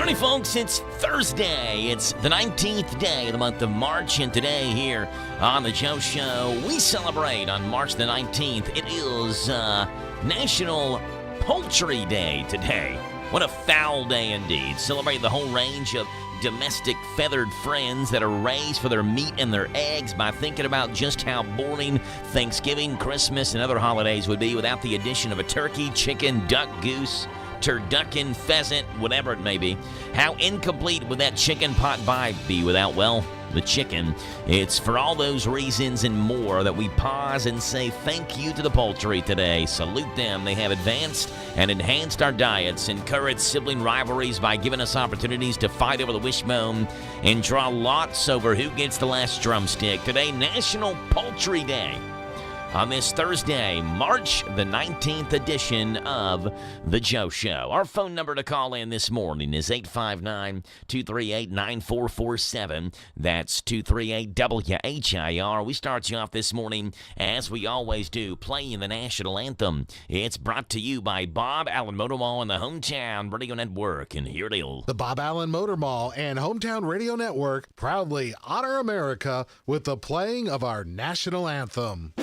Howdy, folks. It's Thursday. It's the 19th day of the month of March, and today here on The Joe Show, we celebrate on March the 19th. It is National Poultry Day today. What a foul day indeed. Celebrate the whole range of domestic feathered friends that are raised for their meat and their eggs by thinking about just how boring Thanksgiving, Christmas, and other holidays would be without the addition of a turkey, chicken, duck, goose, turducken, pheasant, whatever it may be. How incomplete would that chicken pot pie be without, well, the chicken? It's for all those reasons and more that we pause and say thank you to the poultry today. Salute them. They have advanced and enhanced our diets, encouraged sibling rivalries by giving us opportunities to fight over the wishbone and draw lots over who gets the last drumstick. Today, National Poultry Day. On this Thursday, March the 19th edition of The Joe Show. Our phone number to call in this morning is 859-238-9447. That's 238-WHIR. We start you off this morning, as we always do, playing the national anthem. It's brought to you by Bob Allen Motor Mall and the Hometown Radio Network. And here it is. The Bob Allen Motor Mall and Hometown Radio Network proudly honor America with the playing of our national anthem.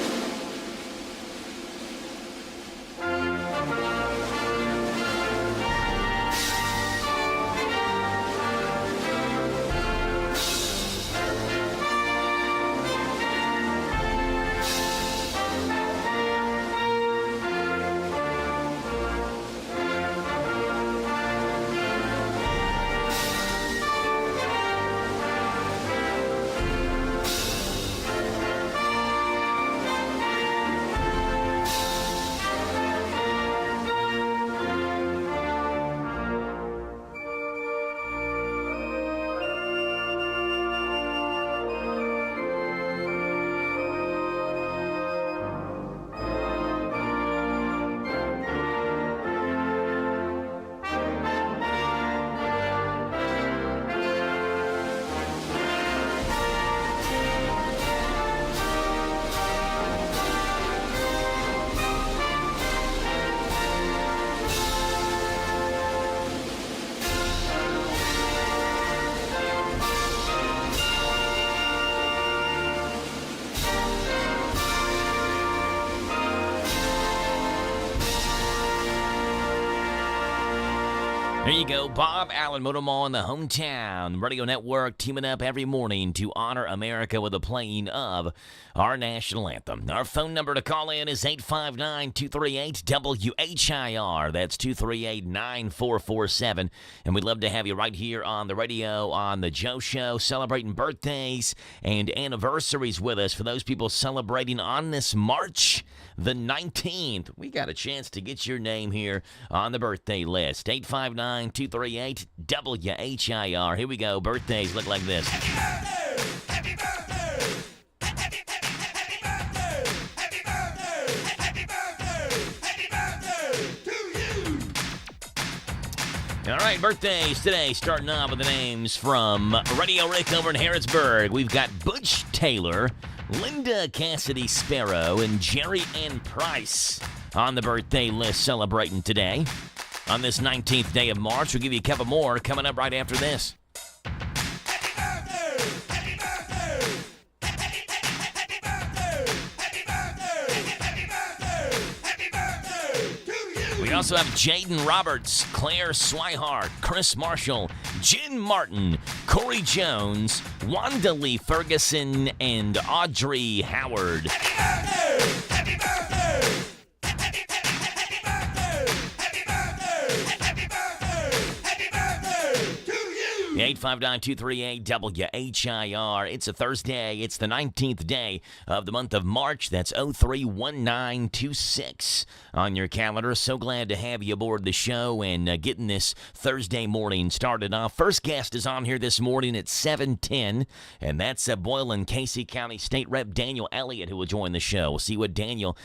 There you go, Bob Allen Motor Mall and the Hometown Radio Network teaming up every morning to honor America with the playing of our national anthem. Our phone number to call in is 859-238-WHIR. That's 238-9447. And we'd love to have you right here on the radio on The Joe Show, celebrating birthdays and anniversaries with us. For those people celebrating on this March the 19th, we got a chance to get your name here on the birthday list. 859-238-WHIR. Here we go. Birthdays look like this. Happy birthday! Happy birthday! Happy birthday! Happy birthday! Happy birthday! Happy birthday to you! All right, birthdays today, starting off with the names from Radio Rick over in Harrodsburg. We've got Butch Taylor, Linda Cassidy Sparrow, and Jerry Ann Price on the birthday list celebrating today. On this 19th day of March, we'll give you a couple more coming up right after this. Happy birthday! Happy birthday! Happy birthday! Happy birthday! Happy birthday! Happy birthday to you! We also have Jaden Roberts, Claire Swihart, Chris Marshall, Jen Martin, Corey Jones, Wanda Lee Ferguson, and Audrey Howard. Happy birthday! Happy birthday! Happy birthday to you! 859-238-WHIR. It's a Thursday. It's the 19th day of the month of March. That's 031926 on your calendar. So glad to have you aboard the show and getting this Thursday morning started off. First guest is on here this morning at 7:10, and that's Boyle and Casey County State Rep Daniel Elliott, who will join the show. We'll see what Daniel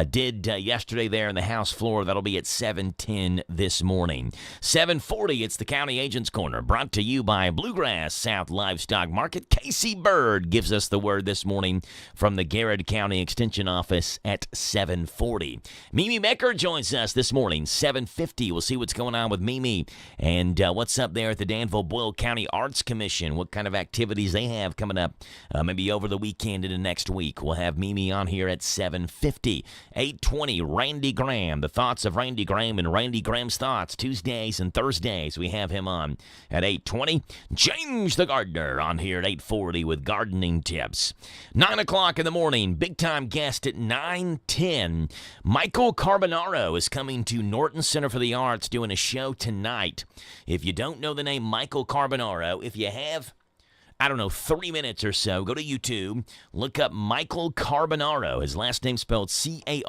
did yesterday there in the House floor. That'll be at 7:10 this morning. 7:40, it's the County Agent's Corner, brought to you by Bluegrass South Livestock Market. Casey Bird gives us the word this morning from the Garrett County Extension Office at 7:40. Mimi Becker joins us this morning, 7:50. We'll see what's going on with Mimi and what's up there at the Danville-Boyle County Arts Commission, what kind of activities they have coming up maybe over the weekend into next week. We'll have Mimi on here at 7:50. 8:20, Randy Graham. The thoughts of Randy Graham and Randy Graham's thoughts, Tuesdays and Thursdays. We have him on at 8:20. James the Gardener on here at 8:40 with gardening tips. 9 o'clock in the morning, big-time guest at 9:10. Michael Carbonaro is coming to Norton Center for the Arts doing a show tonight. If you don't know the name Michael Carbonaro, if you have 3 minutes or so, go to YouTube, look up Michael Carbonaro. His last name spelled C-A-R-B-A-R-N-O,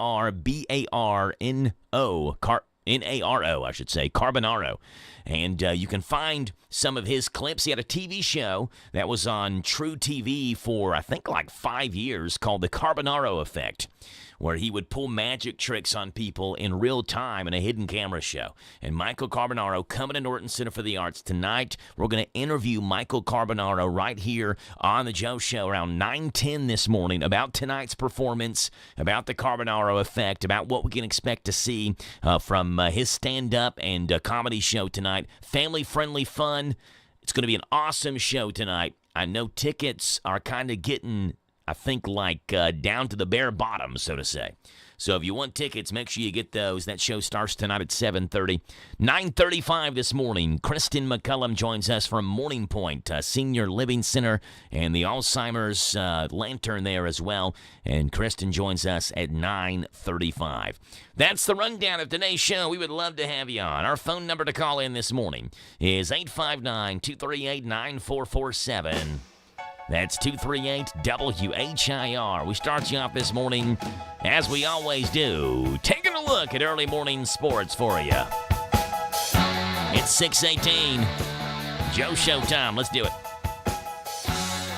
N-A-R-O, I should say, Carbonaro. And you can find some of his clips. He had a TV show that was on True TV for, I think, like 5 years called The Carbonaro Effect, where he would pull magic tricks on people in real time in a hidden camera show. And Michael Carbonaro coming to Norton Center for the Arts tonight. We're going to interview Michael Carbonaro right here on the Joe Show around 9:10 this morning about tonight's performance, about the Carbonaro Effect, about what we can expect to see from his stand-up and comedy show tonight. Family-friendly fun. It's going to be an awesome show tonight. I know tickets are kind of getting, I think, down to the bare bottom, so to say. So if you want tickets, make sure you get those. That show starts tonight at 7:30. 9:35 this morning, Kristen McCullum joins us from Morning Point Senior Living Center and the Alzheimer's Lantern there as well. And Kristen joins us at 9:35. That's the rundown of today's show. We would love to have you on. Our phone number to call in this morning is 859-238-9447. That's 238-WHIR. We start you off this morning, as we always do, taking a look at early morning sports for you. It's 6:18. Joe Show time. Let's do it.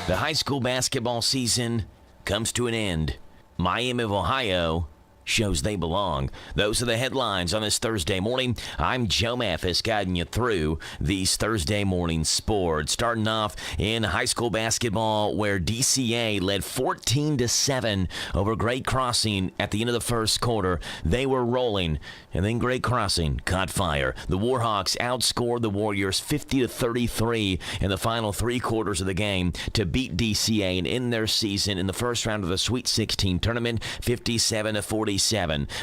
The high school basketball season comes to an end. Miami of Ohio shows they belong. Those are the headlines on this Thursday morning. I'm Joe Mathis, guiding you through these Thursday morning sports. Starting off in high school basketball, where DCA led 14-7 over Great Crossing at the end of the first quarter. They were rolling, and then Great Crossing caught fire. The Warhawks outscored the Warriors 50-33 in the final 3 quarters of the game to beat DCA and end their season in the first round of the Sweet 16 tournament, 57-47.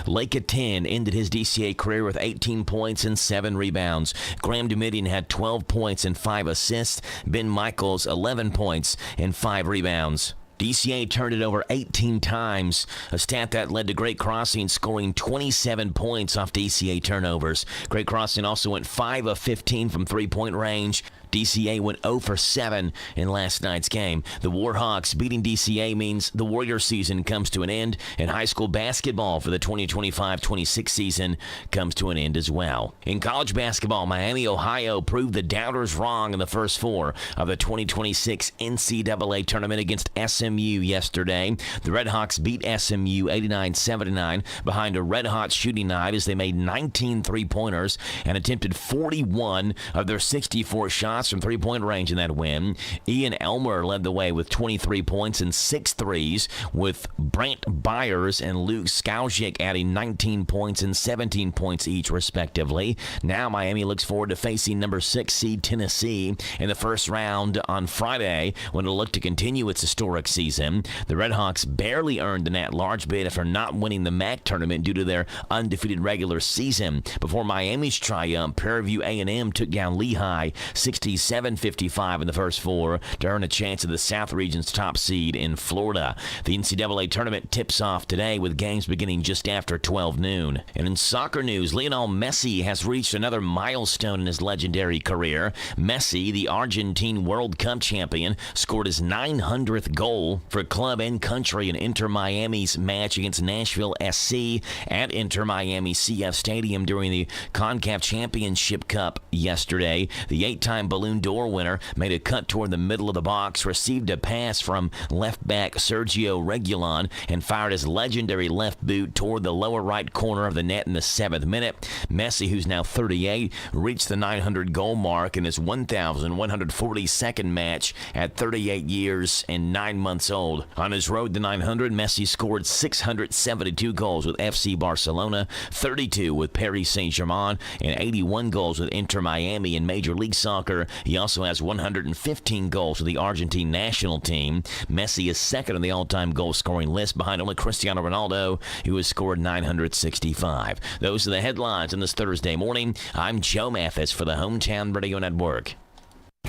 Lake of 10 ended his DCA career with 18 points and 7 rebounds. Graham Domitian had 12 points and 5 assists. Ben Michaels, 11 points and 5 rebounds. DCA turned it over 18 times, a stat that led to Great Crossing scoring 27 points off DCA turnovers. Great Crossing also went 5 of 15 from three-point range. DCA went 0 for 7 in last night's game. The Warhawks beating DCA means the Warrior season comes to an end, and high school basketball for the 2025-26 season comes to an end as well. In college basketball, Miami, Ohio proved the doubters wrong in the first 4 of the 2026 NCAA tournament against SMU yesterday. The Redhawks beat SMU 89-79 behind a red-hot shooting night as they made 19 three-pointers and attempted 41 of their 64 shots from three-point range in that win. Ian Elmer led the way with 23 points and 6 threes, with Brant Byers and Luke Skowzik adding 19 points and 17 points each, respectively. Now Miami looks forward to facing number 6 seed Tennessee in the first round on Friday, when it'll look to continue its historic season. The Redhawks barely earned an at-large bid after not winning the MAC tournament due to their undefeated regular season. Before Miami's triumph, Prairie View A&M took down Lehigh 67-55 in the first 4 to earn a chance at the South Region's top seed in Florida. The NCAA tournament tips off today with games beginning just after 12 noon. And in soccer news, Lionel Messi has reached another milestone in his legendary career. Messi, the Argentine World Cup champion, scored his 900th goal for club and country in Inter Miami's match against Nashville SC at Inter Miami CF Stadium during the CONCACAF Championship Cup yesterday. The 8-time balloon door winner, made a cut toward the middle of the box, received a pass from left back Sergio Reguilon, and fired his legendary left boot toward the lower right corner of the net in the 7th minute. Messi, who's now 38, reached the 900 goal mark in his 1,142nd match at 38 years and 9 months old. On his road to 900, Messi scored 672 goals with FC Barcelona, 32 with Paris Saint-Germain, and 81 goals with Inter Miami in Major League Soccer. He also has 115 goals with the Argentine national team. Messi is second on the all-time goal-scoring list behind only Cristiano Ronaldo, who has scored 965. Those are the headlines on this Thursday morning. I'm Joe Mathis for the Hometown Radio Network.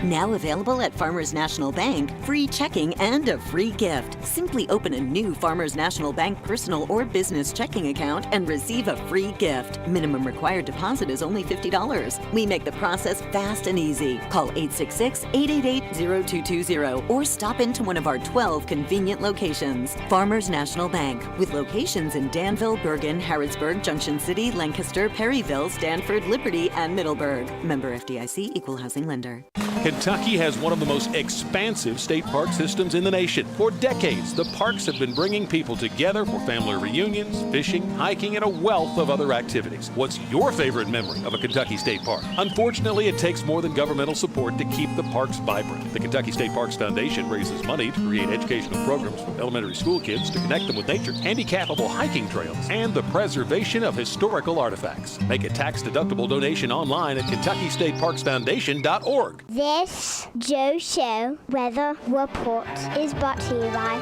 Now available at Farmers National Bank, free checking and a free gift. Simply open a new Farmers National Bank personal or business checking account and receive a free gift. Minimum required deposit is only $50. We make the process fast and easy. Call 866-888-0220 or stop into one of our 12 convenient locations. Farmers National Bank, with locations in Danville, Bergen, Harrodsburg, Junction City, Lancaster, Perryville, Stanford, Liberty, and Middleburg. Member FDIC, Equal Housing Lender. Kentucky has one of the most expansive state park systems in the nation. For decades, the parks have been bringing people together for family reunions, fishing, hiking, and a wealth of other activities. What's your favorite memory of a Kentucky state park? Unfortunately, it takes more than governmental support to keep the parks vibrant. The Kentucky State Parks Foundation raises money to create educational programs for elementary school kids to connect them with nature, handicapable hiking trails, and the preservation of historical artifacts. Make a tax-deductible donation online at KentuckyStateParksFoundation.org. This Joe Show weather report is brought to you by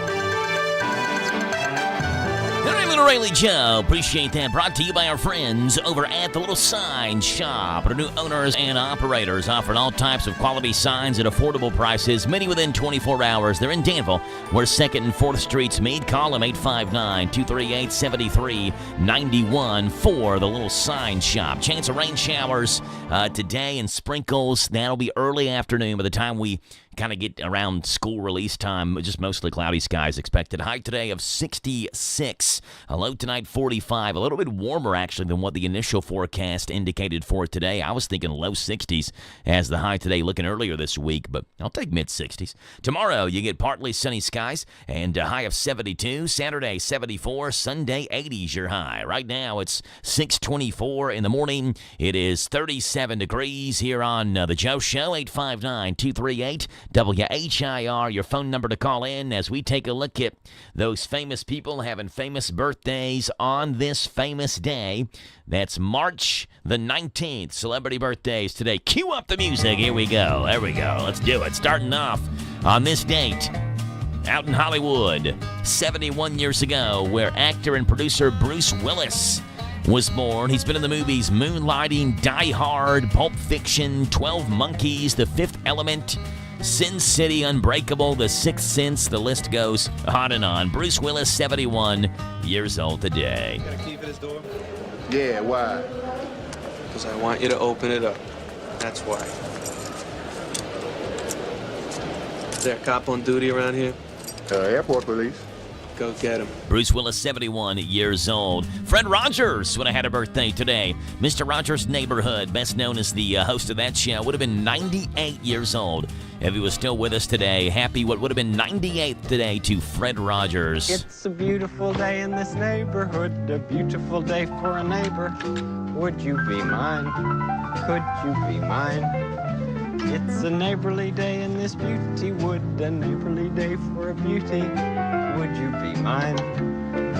The Raymond O'Reilly Show. Appreciate that. Brought to you by our friends over at the Little Sign Shop. Our new owners and operators offering all types of quality signs at affordable prices, many within 24 hours. They're in Danville, where 2nd and 4th Streets meet. Call them 859-238-7391 for the Little Sign Shop. Chance of rain showers today and sprinkles. That'll be early afternoon by the time we kind of get around school release time. Just mostly cloudy skies expected. High today of 66. A low tonight 45. A little bit warmer actually than what the initial forecast indicated for today. I was thinking low 60s as the high today, looking earlier this week, but I'll take mid 60s. Tomorrow you get partly sunny skies and a high of 72. Saturday 74. Sunday 80s your high. Right now it's 6:24 in the morning. It is 37 degrees here on the Joe Show. 859-238 WHIR, your phone number to call in as we take a look at those famous people having famous birthdays on this famous day. That's March the 19th. Celebrity birthdays today. Cue up the music. Here we go. There we go. Let's do it. Starting off on this date out in Hollywood, 71 years ago, where actor and producer Bruce Willis was born. He's been in the movies Moonlighting, Die Hard, Pulp Fiction, 12 Monkeys, The Fifth Element, Sin City, Unbreakable, The Sixth Sense. The list goes on and on. Bruce Willis, 71 years old today. Got a key for this door? Yeah, why? Because I want you to open it up. That's why. Is there a cop on duty around here? Airport police. Go get him. Bruce Willis, 71 years old. Fred Rogers would have had a birthday today. Mr. Rogers' Neighborhood, best known as the host of that show, would have been 98 years old if he was still with us today. Happy what would have been 98th today to Fred Rogers. It's a beautiful day in this neighborhood, a beautiful day for a neighbor. Would you be mine? Could you be mine? It's a neighborly day in this beauty wood, a neighborly day for a beauty. Would you be mine?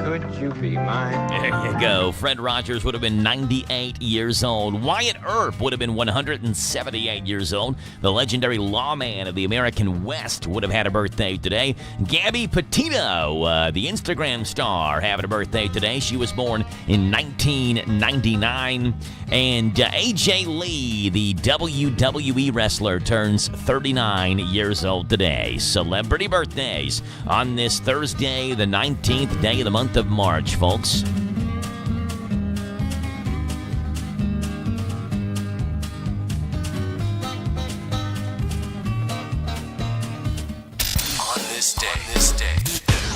Could you be mine? There you go. Fred Rogers would have been 98 years old. Wyatt Earp would have been 178 years old. The legendary lawman of the American West would have had a birthday today. Gabby Petito, the Instagram star, having a birthday today. She was born in 1999. And AJ Lee, the WWE wrestler, turns 39 years old today. Celebrity birthdays on this Thursday, the 19th day of the month of March, folks. On this day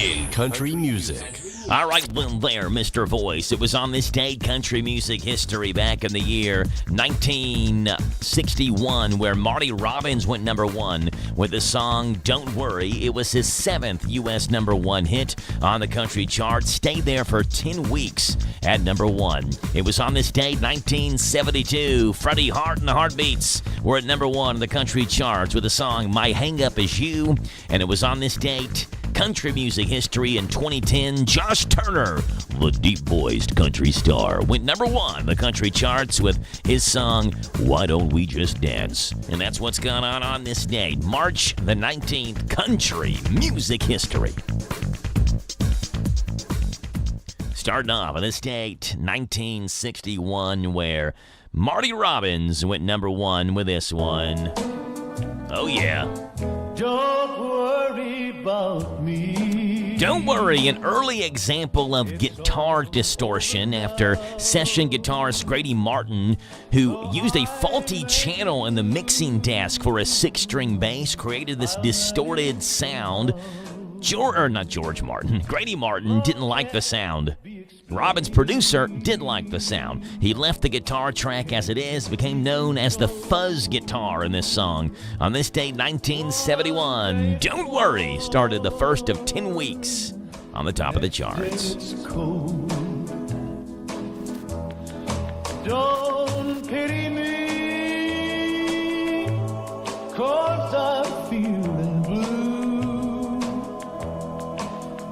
in country music. All right, well, there, Mr. Voice. It was on this date, country music history, back in the year 1961, where Marty Robbins went number one with the song Don't Worry. It was his 7th U.S. number one hit on the country chart. Stayed there for 10 weeks at number one. It was on this date, 1972. Freddie Hart and the Heartbeats were at number one in the country charts with the song My Hang Up Is You. And it was on this date, country music history in 2010, Josh Turner, the deep-voiced country star, went number one in the country charts with his song, Why Don't We Just Dance? And that's what's going on this day, March the 19th, country music history. Starting off on this date, 1961, where Marty Robbins went number one with this one. Oh, yeah. Don't worry about me. Don't worry, an early example of guitar distortion after session guitarist Grady Martin, who used a faulty channel in the mixing desk for a 6-string bass, created this distorted sound. Grady Martin didn't like the sound. Robbins' producer did like the sound. He left the guitar track as it is, became known as the fuzz guitar in this song. On this date, 1971, Don't Worry started the first of 10 weeks on the top of the charts. It's cold. Don't pity me, 'cause I'm feeling blue.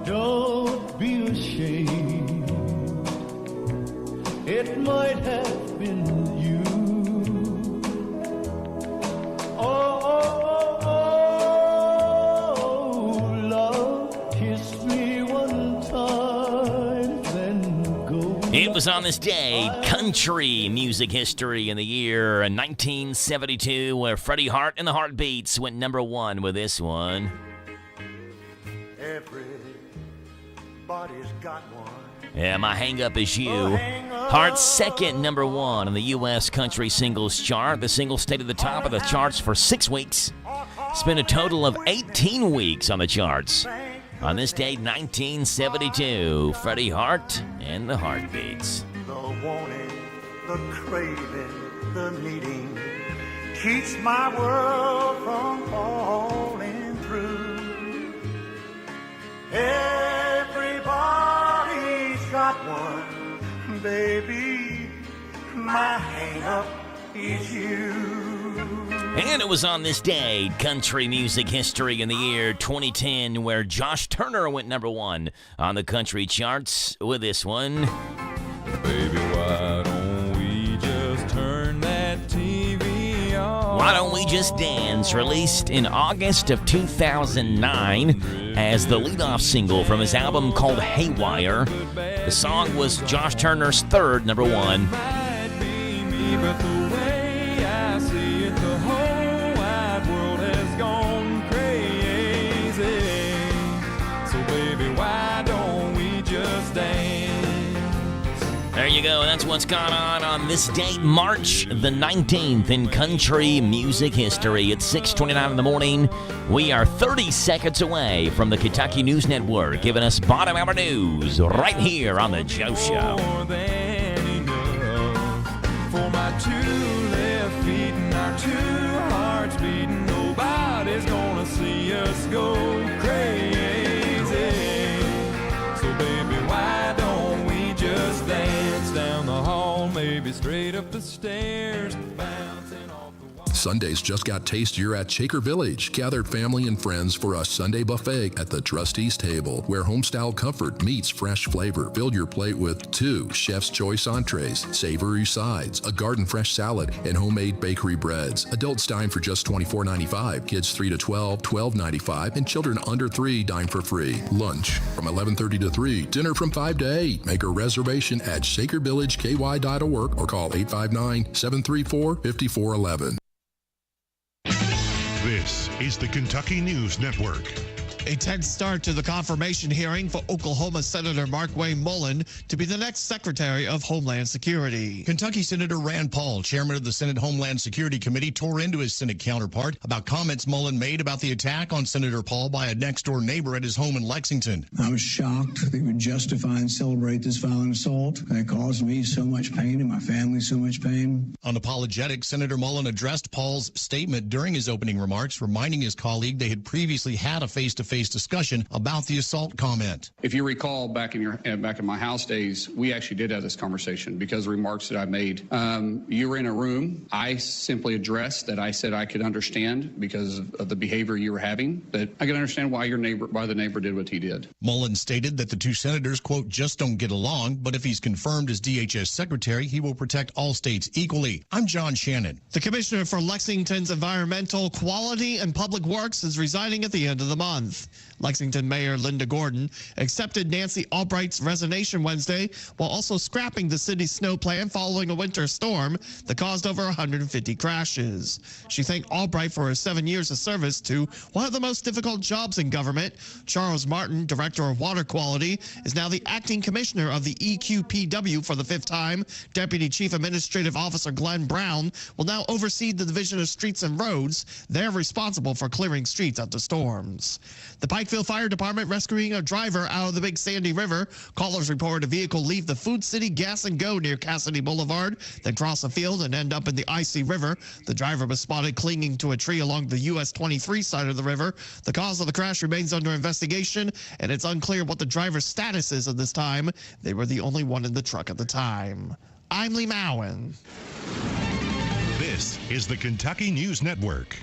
Don't be ashamed. It might have been you. Oh, love, kiss me one time, then go. It was on this day, country music history in the year 1972, where Freddie Hart and the Heartbeats went number one with this one. Everybody's got one. Yeah, My Hang Up Is You. Hart's second number one on the U.S. country singles chart. The single stayed at the top of the charts for 6 weeks. Spent a total of 18 weeks on the charts. On this date, 1972, Freddie Hart and the Heartbeats. The wanting, the craving, the needing keeps my world from falling through. Everybody's got one, baby. My hang-up is you. And it was on this day, country music history in the year 2010, where Josh Turner went number one on the country charts with this one. Baby, why don't we just turn that TV on? Why Don't We Just Dance, released in August of 2009 as the leadoff single from his album called Haywire. The song was Josh Turner's third number one. Might be me, but the way I see it, the whole wide world has gone crazy. So baby, why don't we just dance? There you go. That's what's gone on this date, March the 19th in country music history. It's 6:29 in the morning. We are 30 seconds away from the Kentucky News Network, giving us bottom hour news right here on The Joe Show. More than enough for my 2 left feet and our 2 hearts beating. Nobody's gonna see us go crazy. So baby, why don't we just dance down the hall, maybe straight up the stairs, bouncing off the wall. Sundays just got tastier at Shaker Village. Gather family and friends for a Sunday buffet at the trustees table, where homestyle comfort meets fresh flavor. Fill your plate with 2 chef's choice entrees, savory sides, a garden fresh salad, and homemade bakery breads. Adults dine for just $24.95. Kids 3 to 12, $12.95, and children under 3 dine for free. Lunch from 11:30 to 3. Dinner from 5 to 8. Make a reservation at shakervillageky.org or call 859-734-5411. This is the Kentucky News Network, A tense start to the confirmation hearing for Oklahoma Senator Markwayne Mullin to be the next Secretary of Homeland Security. Kentucky Senator Rand Paul, chairman of the Senate Homeland Security Committee, tore into his Senate counterpart about comments Mullin made about the attack on Senator Paul by a next-door neighbor at his home in Lexington. I was shocked they would justify and celebrate this violent assault that caused me so much pain and my family so much pain. Unapologetic, Senator Mullin addressed Paul's statement during his opening remarks, reminding his colleague they had previously had a face-to-face discussion about the assault comment. If you recall, back in my House days, we actually did have this conversation because of the remarks that I made. You were in a room. I simply addressed that. I said I could understand because of the behavior you were having, that I could understand why the neighbor did what he did. Mullin stated that the two senators, quote, just don't get along, but if he's confirmed as DHS secretary, he will protect all states equally. I'm John Shannon. The commissioner for Lexington's Environmental Quality and Public Works is resigning at the end of the month. Lexington Mayor Linda Gordon accepted Nancy Albright's resignation Wednesday while also scrapping the city's snow plan following a winter storm that caused over 150 crashes. She thanked Albright for her 7 years of service to one of the most difficult jobs in government. Charles Martin, Director of Water Quality, is now the acting commissioner of the EQPW for the 5th time. Deputy Chief Administrative Officer Glenn Brown will now oversee the Division of Streets and Roads. They're responsible for clearing streets after storms. The Pikeville Fire Department rescuing a driver out of the Big Sandy River. Callers report a vehicle leave the Food City Gas and Go near Cassidy Boulevard, then cross a field and end up in the icy river. The driver was spotted clinging to a tree along the US 23 side of the river. The cause of the crash remains under investigation, and it's unclear what the driver's status is at this time. They were the only one in the truck at the time. I'm Lee Mowen. This is the Kentucky News Network.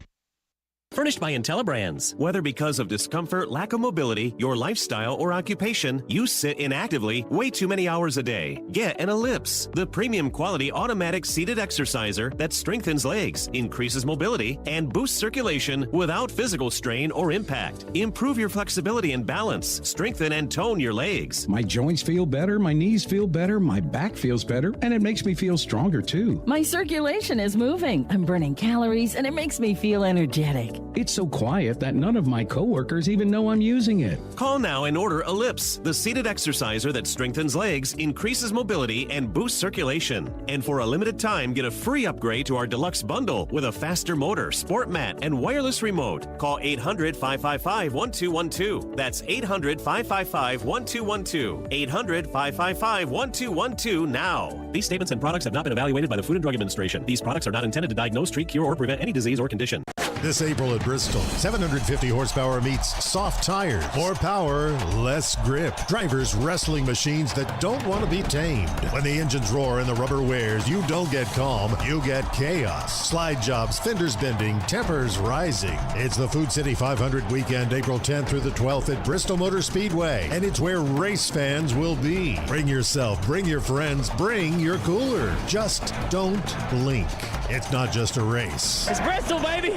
Furnished by IntelliBrands. Whether because of discomfort, lack of mobility, your lifestyle, or occupation, you sit inactively way too many hours a day. Get an Ellipse, the premium quality automatic seated exerciser that strengthens legs, increases mobility, and boosts circulation without physical strain or impact. Improve your flexibility and balance. Strengthen and tone your legs. My joints feel better, my knees feel better, my back feels better, and it makes me feel stronger too. My circulation is moving. I'm burning calories, and it makes me feel energetic. It's so quiet that none of my coworkers even know I'm using it. Call now and order Ellipse, the seated exerciser that strengthens legs, increases mobility, and boosts circulation. And for a limited time, get a free upgrade to our deluxe bundle with a faster motor, sport mat, and wireless remote. Call 800-555-1212. That's 800-555-1212. 800-555-1212 now. These statements and products have not been evaluated by the Food and Drug Administration. These products are not intended to diagnose, treat, cure, or prevent any disease or condition. This April at Bristol, 750 horsepower meets soft tires. More power, less grip. Drivers wrestling machines that don't want to be tamed. When the engines roar and the rubber wears, you don't get calm, you get chaos. Slide jobs, fenders bending, tempers rising. It's the Food City 500 weekend, April 10th through the 12th at Bristol Motor Speedway. And it's where race fans will be. Bring yourself, bring your friends, bring your cooler. Just don't blink. It's not just a race. It's Bristol, baby!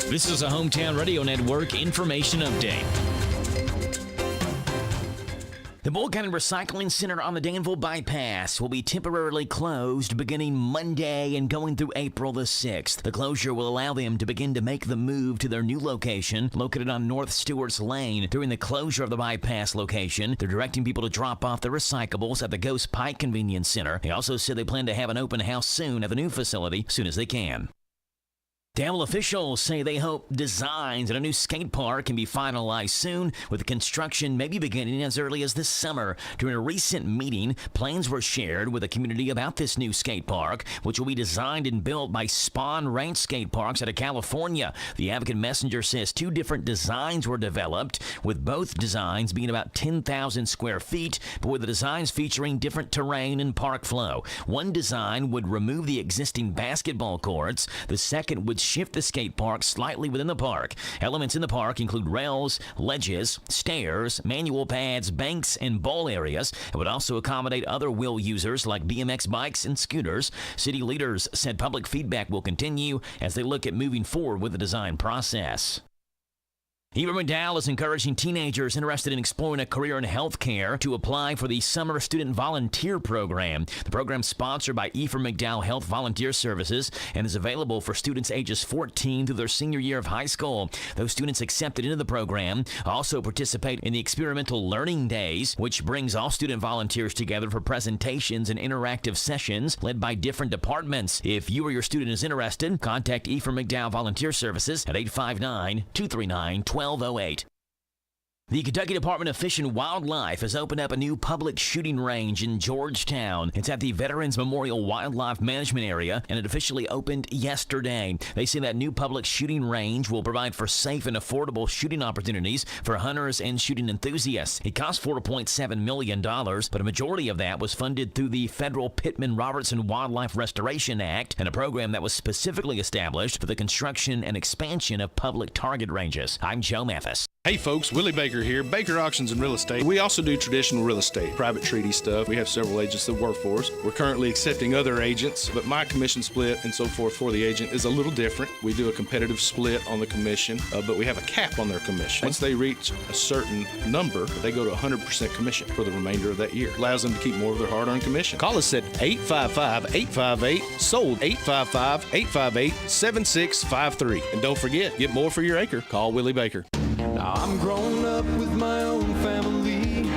This is a Hometown Radio Network information update. The Bull County Recycling Center on the Danville Bypass will be temporarily closed beginning Monday and going through April the 6th. The closure will allow them to begin to make the move to their new location located on North Stewart's Lane. During the closure of the bypass location, they're directing people to drop off their recyclables at the Ghost Pike Convenience Center. They also said they plan to have an open house soon at the new facility as soon as they can. Danville officials say they hope designs at a new skate park can be finalized soon, with the construction maybe beginning as early as this summer. During a recent meeting, plans were shared with the community about this new skate park, which will be designed and built by Spawn Ranch Skate Parks out of California. The Advocate Messenger says 2 different designs were developed, with both designs being about 10,000 square feet, but with the designs featuring different terrain and park flow. One design would remove the existing basketball courts. The second would shift the skate park slightly within the park. Elements in the park include rails, ledges, stairs, manual pads, banks, and bowl areas. It would also accommodate other wheel users like BMX bikes and scooters. City leaders said public feedback will continue as they look at moving forward with the design process. Ephraim McDowell is encouraging teenagers interested in exploring a career in healthcare to apply for the Summer Student Volunteer Program. The program is sponsored by Ephraim McDowell Health Volunteer Services and is available for students ages 14 through their senior year of high school. Those students accepted into the program also participate in the Experimental Learning Days, which brings all student volunteers together for presentations and interactive sessions led by different departments. If you or your student is interested, contact Ephraim McDowell Volunteer Services at 859-239-1208. The Kentucky Department of Fish and Wildlife has opened up a new public shooting range in Georgetown. It's at the Veterans Memorial Wildlife Management Area, and it officially opened yesterday. They say that new public shooting range will provide for safe and affordable shooting opportunities for hunters and shooting enthusiasts. It cost $4.7 million, but a majority of that was funded through the federal Pittman-Robertson Wildlife Restoration Act and a program that was specifically established for the construction and expansion of public target ranges. I'm Joe Mathis. Hey folks, Willie Baker here, Baker Auctions and Real Estate. We also do traditional real estate, private treaty stuff. We have several agents that work for us. We're currently accepting other agents, but my commission split and so forth for the agent is a little different. We do a competitive split on the commission, but we have a cap on their commission. Once they reach a certain number, they go to 100% commission for the remainder of that year. Allows them to keep more of their hard-earned commission. Call us at 855-858-SOLD, 855-858-7653. And don't forget, get more for your acre. Call Willie Baker. Now I'm grown up with my own family.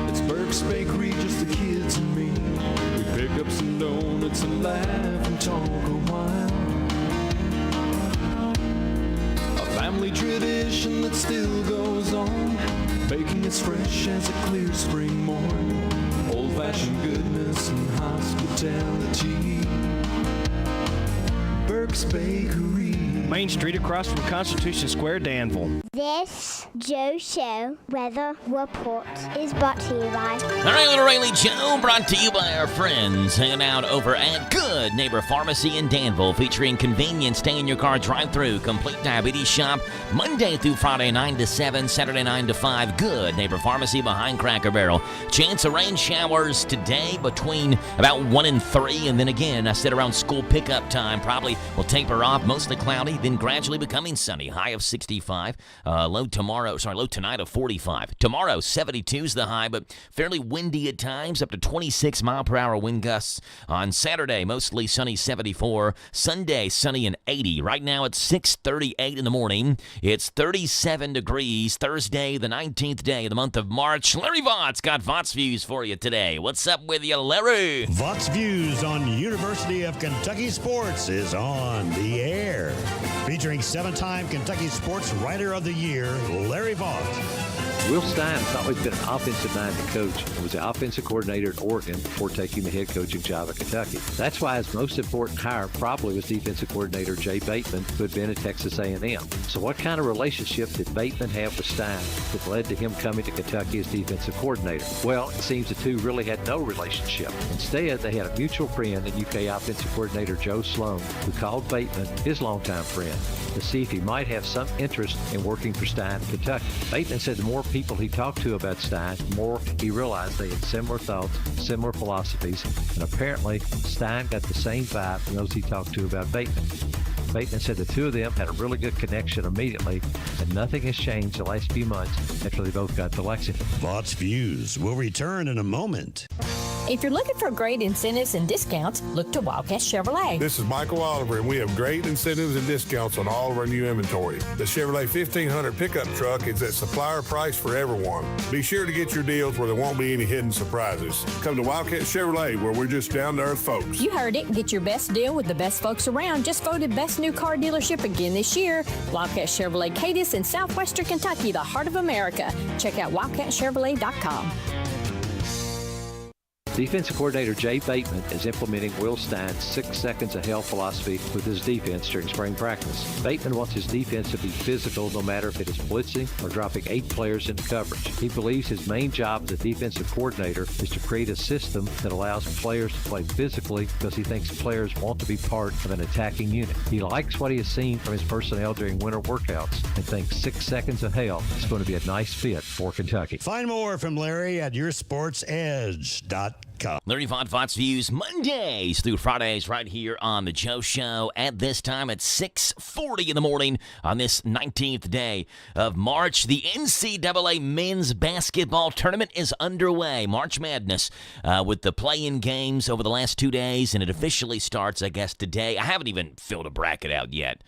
It's Burke's Bakery, just the kids and me. We pick up some donuts and laugh and talk a while. A family tradition that still goes on. Baking as fresh as a clear spring morn. Old-fashioned goodness and hospitality. Burke's Bakery. Main Street across from Constitution Square, Danville. This Joe Show weather report is brought to you by... All right, Little Rayleigh Joe, brought to you by our friends hanging out over at Good Neighbor Pharmacy in Danville, featuring convenience, stay-in-your-car drive-through, complete diabetes shop, Monday through Friday, 9 to 7, Saturday, 9 to 5. Good Neighbor Pharmacy behind Cracker Barrel. Chance of rain showers today between about 1 and 3, and then again, I said around school pickup time, probably will taper off, mostly cloudy, then gradually becoming sunny. High of 65. Low tonight of 45. Tomorrow, 72 is the high, but fairly windy at times, up to 26 mile-per-hour wind gusts. On Saturday, mostly sunny, 74. Sunday, sunny and 80. Right now, it's 6:38 in the morning. It's 37 degrees. Thursday, the 19th day of the month of March. Larry Vaught's got Vaught's Views for you today. What's up with you, Larry? Vaught's Views on University of Kentucky Sports is on the air. Featuring 7-time Kentucky Sports Writer of the Year, Larry Vaught. Will Stein has always been an offensive-minded coach and was the offensive coordinator at Oregon before taking the head coaching job at Kentucky. That's why his most important hire probably was defensive coordinator Jay Bateman, who had been at Texas A&M. So what kind of relationship did Bateman have with Stein that led to him coming to Kentucky as defensive coordinator? Well, it seems the two really had no relationship. Instead, they had a mutual friend in UK offensive coordinator Joe Sloan, who called Bateman his longtime friend to see if he might have some interest in working for Stein in Kentucky. Bateman said the more people he talked to about Stein, the more he realized they had similar thoughts, similar philosophies, and apparently Stein got the same vibe from those he talked to about Bateman. Bateman said the two of them had a really good connection immediately, and nothing has changed the last few months after they both got to Lexington. Vaught's Views will return in a moment. If you're looking for great incentives and discounts, look to Wildcat Chevrolet. This is Michael Oliver, and we have great incentives and discounts on all of our new inventory. The Chevrolet 1500 pickup truck is at supplier price for everyone. Be sure to get your deals where there won't be any hidden surprises. Come to Wildcat Chevrolet, where we're just down-to-earth folks. You heard it. Get your best deal with the best folks around. Just voted Best New Car Dealership again this year. Wildcat Chevrolet Cadiz in southwestern Kentucky, the heart of America. Check out wildcatchevrolet.com. Defensive coordinator Jay Bateman is implementing Will Stein's 6 seconds of hell philosophy with his defense during spring practice. Bateman wants his defense to be physical no matter if it is blitzing or dropping 8 players into coverage. He believes his main job as a defensive coordinator is to create a system that allows players to play physically because he thinks players want to be part of an attacking unit. He likes what he has seen from his personnel during winter workouts and thinks 6 seconds of hell is going to be a nice fit for Kentucky. Find more from Larry at yoursportsedge.com. LarryVaughnFox.com. Larry Vaughn Fox Views Mondays through Fridays right here on The Joe Show at this time at 6:40 in the morning on this 19th day of March. The NCAA men's basketball tournament is underway. March Madness with the play-in games over the last 2 days, and it officially starts, I guess, today. I haven't even filled a bracket out yet.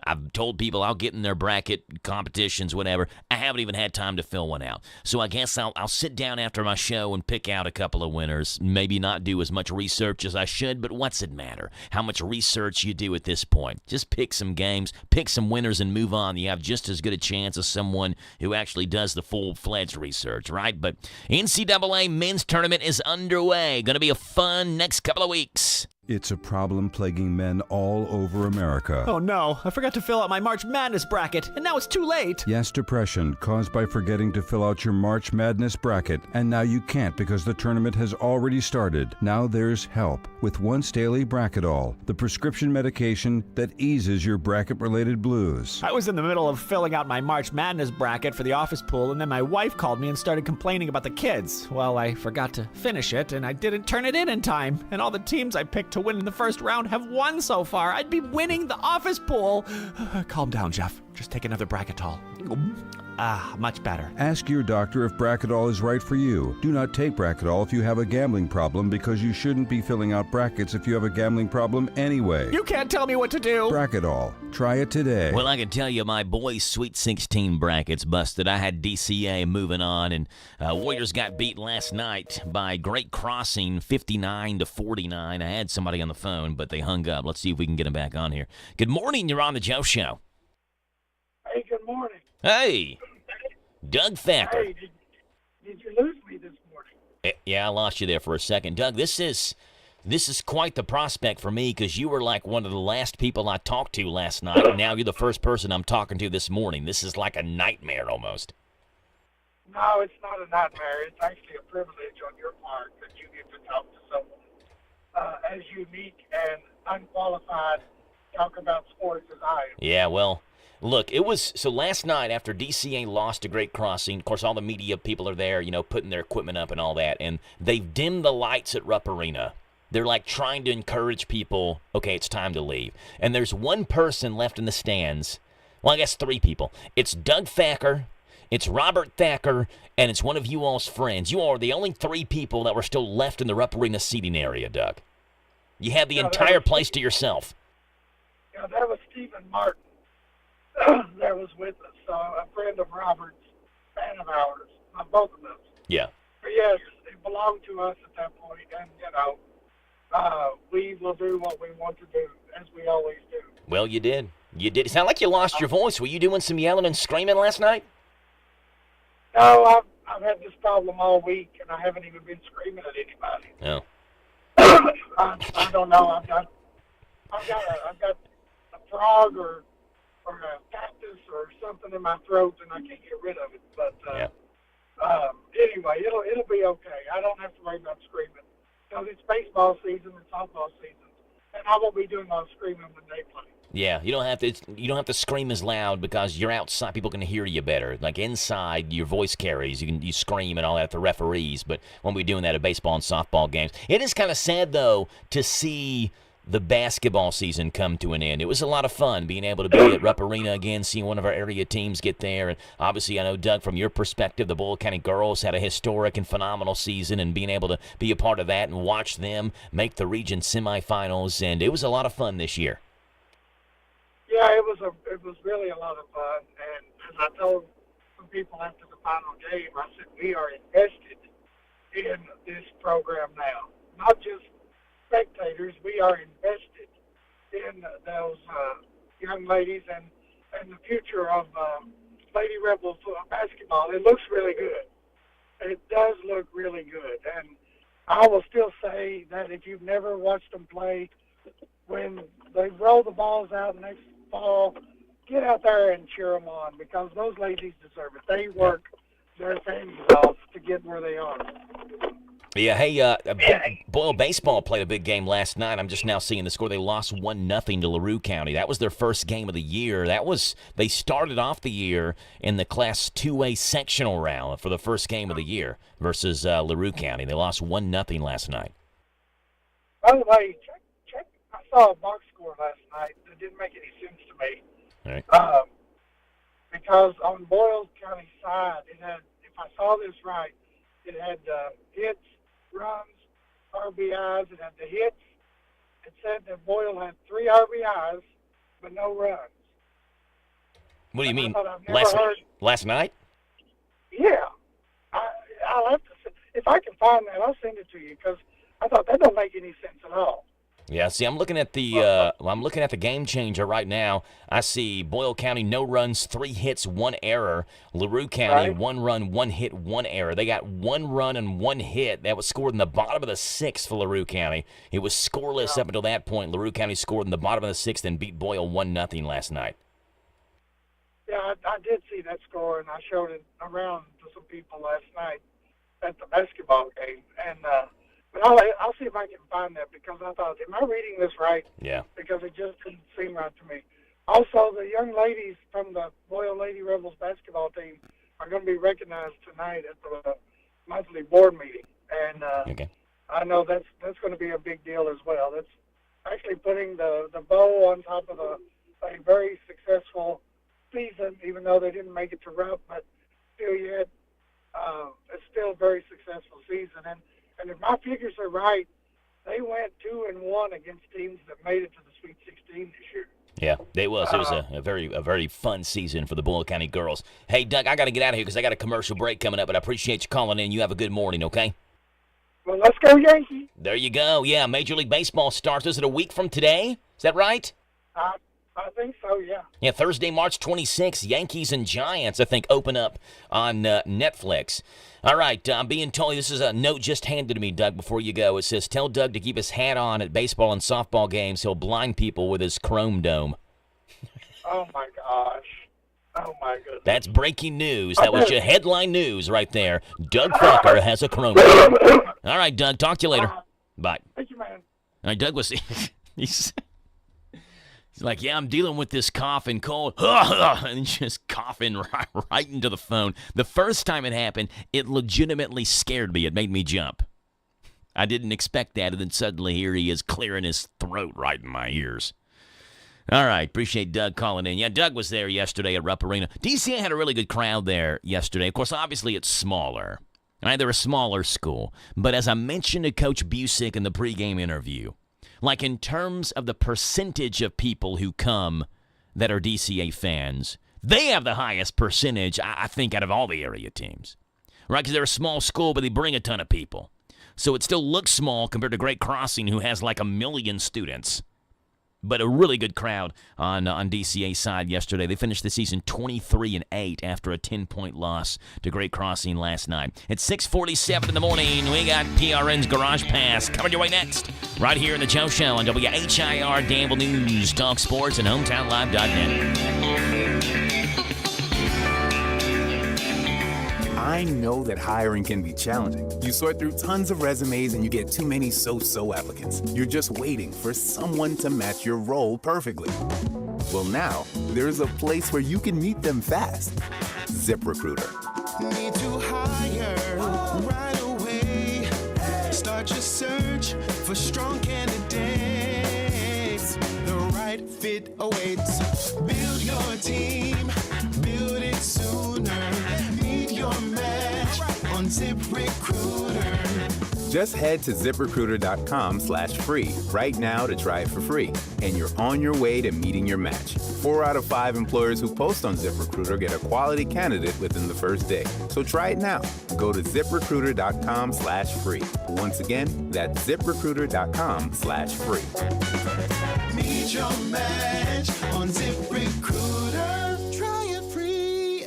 I've told people I'll get in their bracket competitions, whatever. I haven't even had time to fill one out. So I guess I'll sit down after my show and pick out a couple of winners. Maybe not do as much research as I should, but what's it matter? How much research you do at this point. Just pick some games, pick some winners, and move on. You have just as good a chance as someone who actually does the full-fledged research, right? But NCAA men's tournament is underway. Going to be a fun next couple of weeks. It's a problem plaguing men all over America. Oh no, I forgot to fill out my March Madness bracket, and now it's too late. Yes, depression caused by forgetting to fill out your March Madness bracket. And now you can't because the tournament has already started. Now there's help with Once Daily Bracketol, the prescription medication that eases your bracket-related blues. I was in the middle of filling out my March Madness bracket for the office pool, and then my wife called me and started complaining about the kids. Well, I forgot to finish it, and I didn't turn it in time. And all the teams I picked to win in the first round have won so far. I'd be winning the office pool. Calm down, Jeff. Just take another Bracketol. Much better. Ask your doctor if Bracketol is right for you. Do not take Bracketol if you have a gambling problem, because you shouldn't be filling out brackets if you have a gambling problem anyway. You can't tell me what to do. Bracketol. Try it today. Well, I can tell you my boys' Sweet 16 brackets busted. I had DCA moving on, and Warriors got beat last night by Great Crossing 59-49. I had somebody on the phone, but they hung up. Let's see if we can get them back on here. Good morning. You're on The Joe Show. Hey, good morning. Hey, Doug Thacker. Hey, did you lose me this morning? Yeah, I lost you there for a second. Doug, this is quite the prospect for me, because you were like one of the last people I talked to last night, and now you're the first person I'm talking to this morning. This is like a nightmare almost. No, it's not a nightmare. It's actually a privilege on your part that you get to talk to someone as unique and unqualified talk about sports as I am. Yeah, well, look, it was so last night after DCA lost to Great Crossing. Of course, all the media people are there, putting their equipment up and all that, and they've dimmed the lights at Rupp Arena. They're like trying to encourage people, okay, it's time to leave. And there's one person left in the stands. Well, I guess three people. It's Doug Thacker, it's Robert Thacker, and it's one of you all's friends. You all are the only three people that were still left in the Rupp Arena seating area, Doug. You had the entire place to yourself. Yeah, that was Stephen Martin that was with us, a friend of Robert's, fan of ours, both of us. Yeah. But yes, it belonged to us at that point, and, we will do what we want to do, as we always do. Well, you did. You did. It sounded like you lost your voice. Were you doing some yelling and screaming last night? No, I've had this problem all week, and I haven't even been screaming at anybody. No. I don't know. I've got a frog or a cactus or something in my throat, and I can't get rid of it. But anyway, it'll be okay. I don't have to worry about screaming, because it's baseball season and softball season, and I won't be doing all screaming when they play. Yeah, you don't have to scream as loud, because you're outside. People can hear you better. Like inside, your voice carries. You scream and all that at the referees, but won't be doing that at baseball and softball games. It is kind of sad though to see the basketball season come to an end. It was a lot of fun being able to be at Rupp Arena again, seeing one of our area teams get there. And obviously, I know, Doug, from your perspective, the Boyle County girls had a historic and phenomenal season, and being able to be a part of that and watch them make the region semifinals, and it was a lot of fun this year. Yeah, it was really a lot of fun, and as I told some people after the final game, I said we are invested in this program now. Not just spectators, we are invested in those young ladies and the future of Lady Rebel basketball. It looks really good. It does look really good, and I will still say that if you've never watched them play, when they roll the balls out next fall, get out there and cheer them on, because those ladies deserve it. They work their fannies off to get where they are. Yeah, hey, Boyle Baseball played a big game last night. I'm just now seeing the score. They lost 1-0 to LaRue County. That was their first game of the year. They started off the year in the Class 2A sectional round for the first game of the year versus LaRue County. They lost 1-0 last night. By the way, check. I saw a box score last night that didn't make any sense to me. All right. Because on Boyle County side, it had, if I saw this right, it had hits, runs, RBIs. It had the hits. It said that Boyle had 3 RBIs, but no runs. What do you mean? Last night? Yeah. I'll have to see. If I can find that, I'll send it to you because I thought that don't make any sense at all. Yeah, see, I'm looking at the game changer right now. I see Boyle County, no runs, 3 hits, 1 error. LaRue County, 1 run, 1 hit, 1 error. They got 1 run and 1 hit. That was scored in the bottom of the 6th for LaRue County. It was scoreless up until that point. LaRue County scored in the bottom of the 6th and beat Boyle 1-0 last night. Yeah, I did see that score, and I showed it around to some people last night at the basketball game. And but I'll see if I can find that because I thought, am I reading this right? Yeah. Because it just didn't seem right to me. Also, the young ladies from the Boyle Lady Rebels basketball team are going to be recognized tonight at the monthly board meeting. And I know that's going to be a big deal as well. That's actually putting the bow on top of a very successful season, even though they didn't make it to RUP, but still yet, it's still a very successful season. And if my figures are right, they went 2-1 against teams that made it to the Sweet 16 this year. Yeah, it was. It was a very fun season for the Boyle County girls. Hey, Doug, I got to get out of here because I got a commercial break coming up, but I appreciate you calling in. You have a good morning, okay? Well, let's go Yankees. There you go. Yeah, Major League Baseball starts. Is it a week from today? Is that right? I think so, yeah. Yeah, Thursday, March 26th, Yankees and Giants, I think, open up on Netflix. All right, I'm being told, this is a note just handed to me, Doug, before you go. It says, tell Doug to keep his hat on at baseball and softball games. He'll blind people with his chrome dome. Oh, my gosh. Oh, my goodness. That's breaking news. That was your headline news right there. Doug Thacker has a chrome dome. All right, Doug, talk to you later. Bye. Thank you, man. All right, Doug was... He's like, yeah, I'm dealing with this cough and cold, and just coughing right into the phone. The first time it happened, it legitimately scared me. It made me jump. I didn't expect that, and then suddenly here he is clearing his throat right in my ears. All right, appreciate Doug calling in. Yeah, Doug was there yesterday at Rupp Arena. DCA had a really good crowd there yesterday. Of course, obviously it's smaller. Right? They're a smaller school. But as I mentioned to Coach Busick in the pregame interview, like in terms of the percentage of people who come that are DCA fans, they have the highest percentage, I think, out of all the area teams. Right? Because they're a small school, but they bring a ton of people. So it still looks small compared to Great Crossing, who has like 1 million students. But a really good crowd on DCA's side yesterday. They finished the season 23-8 after a 10-point loss to Great Crossing last night. It's 6:47 in the morning. We got PRN's Garage Pass coming your way next, right here in the Joe Show on WHIR Danville News, Talk Sports, and HometownLive.net. I know that hiring can be challenging. You sort through tons of resumes and you get too many so-so applicants. You're just waiting for someone to match your role perfectly. Well, now, there's a place where you can meet them fast. ZipRecruiter. Need to hire right away. Start your search for strong candidates. The right fit awaits. Build your team. Build it sooner. Meet your match on ZipRecruiter. Just head to ZipRecruiter.com/free right now to try it for free. And you're on your way to meeting your match. 4 out of 5 employers who post on ZipRecruiter get a quality candidate within the first day. So try it now. Go to ZipRecruiter.com/free. Once again, that's ZipRecruiter.com/free. Meet your match on ZipRecruiter. Try it free.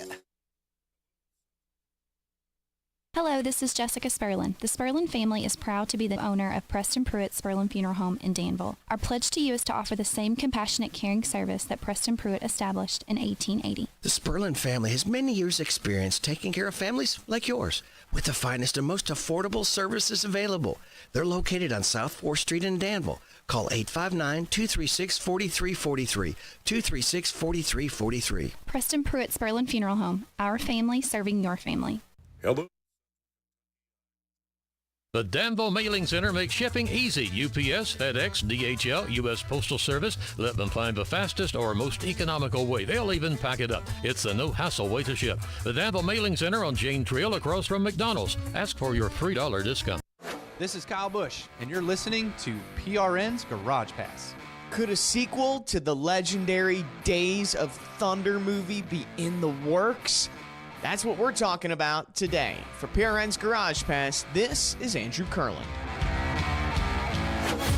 Hello, this this is Jessica Sperlin. The Sperlin family is proud to be the owner of Preston Pruitt Sperlin Funeral Home in Danville. Our pledge to you is to offer the same compassionate, caring service that Preston Pruitt established in 1880. The Sperlin family has many years' experience taking care of families like yours with the finest and most affordable services available. They're located on South 4th Street in Danville. Call 859-236-4343, 236-4343. Preston Pruitt Sperlin Funeral Home. Our family serving your family. Hello. The Danville Mailing Center makes shipping easy. UPS, FedEx, DHL, U.S. Postal Service. Let them find the fastest or most economical way. They'll even pack it up. It's a no-hassle way to ship. The Danville Mailing Center on Jane Trail across from McDonald's. Ask for your $3 discount. This is Kyle Busch, and you're listening to PRN's Garage Pass. Could a sequel to the legendary Days of Thunder movie be in the works? That's what we're talking about today. For PRN's Garage Pass, this is Andrew Curlin.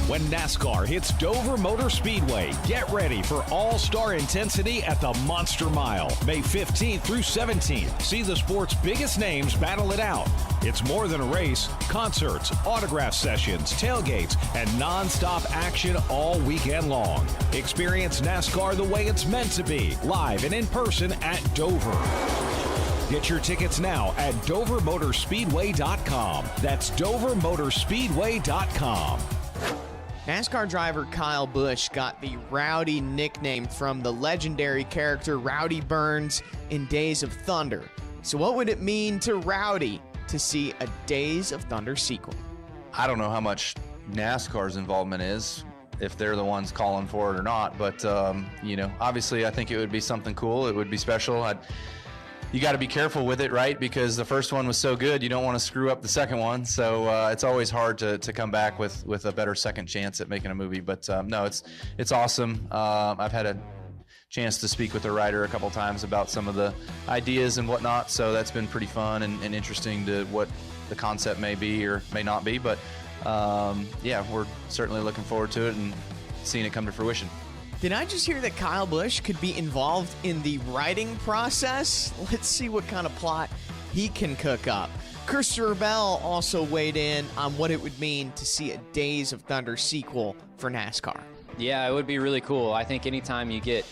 When NASCAR hits Dover Motor Speedway, get ready for all-star intensity at the Monster Mile. May 15th through 17th. See the sport's biggest names battle it out. It's more than a race. Concerts, autograph sessions, tailgates, and non-stop action all weekend long. Experience NASCAR the way it's meant to be, live and in person at Dover. Get your tickets now at DoverMotorspeedway.com. That's DoverMotorspeedway.com. NASCAR driver Kyle Busch got the Rowdy nickname from the legendary character Rowdy Burns in Days of Thunder. So what would it mean to Rowdy to see a Days of Thunder sequel? I don't know how much NASCAR's involvement is, if they're the ones calling for it or not, but obviously I think it would be something cool. It would be special. You got to be careful with it, right? Because the first one was so good, you don't want to screw up the second one. So it's always hard to come back with a better second chance at making a movie. But no, it's awesome. I've had a chance to speak with the writer a couple times about some of the ideas and whatnot. So that's been pretty fun and interesting to what the concept may be or may not be. But yeah, we're certainly looking forward to it and seeing it come to fruition. Did I just hear that Kyle Busch could be involved in the writing process? Let's see what kind of plot he can cook up. Christopher Bell also weighed in on what it would mean to see a Days of Thunder sequel for NASCAR. Yeah, it would be really cool. I think anytime you get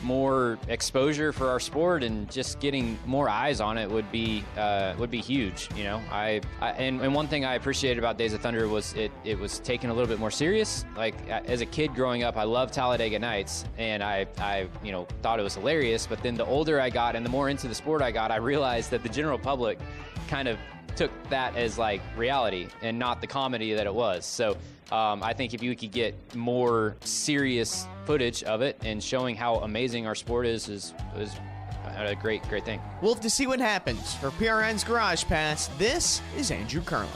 more exposure for our sport and just getting more eyes on it would be huge. You know, and one thing I appreciated about Days of Thunder was it was taken a little bit more serious. Like as a kid growing up, I loved Talladega Nights, and I thought it was hilarious. But then the older I got and the more into the sport I got, I realized that the general public kind of took that as like reality and not the comedy that it was. So I think if you could get more serious footage of it and showing how amazing our sport is a great thing. We'll have to see what happens. For PRN's Garage Pass, this is Andrew Curlin.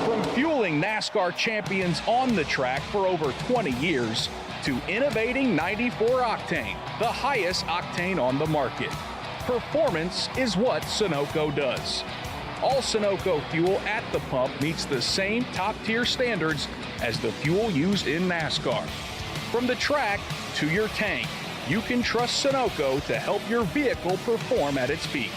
From fueling NASCAR champions on the track for over 20 years to innovating 94 octane, the highest octane on the market. Performance is what Sunoco does. All Sunoco fuel at the pump meets the same top-tier standards as the fuel used in NASCAR. From the track to your tank, you can trust Sunoco to help your vehicle perform at its peak.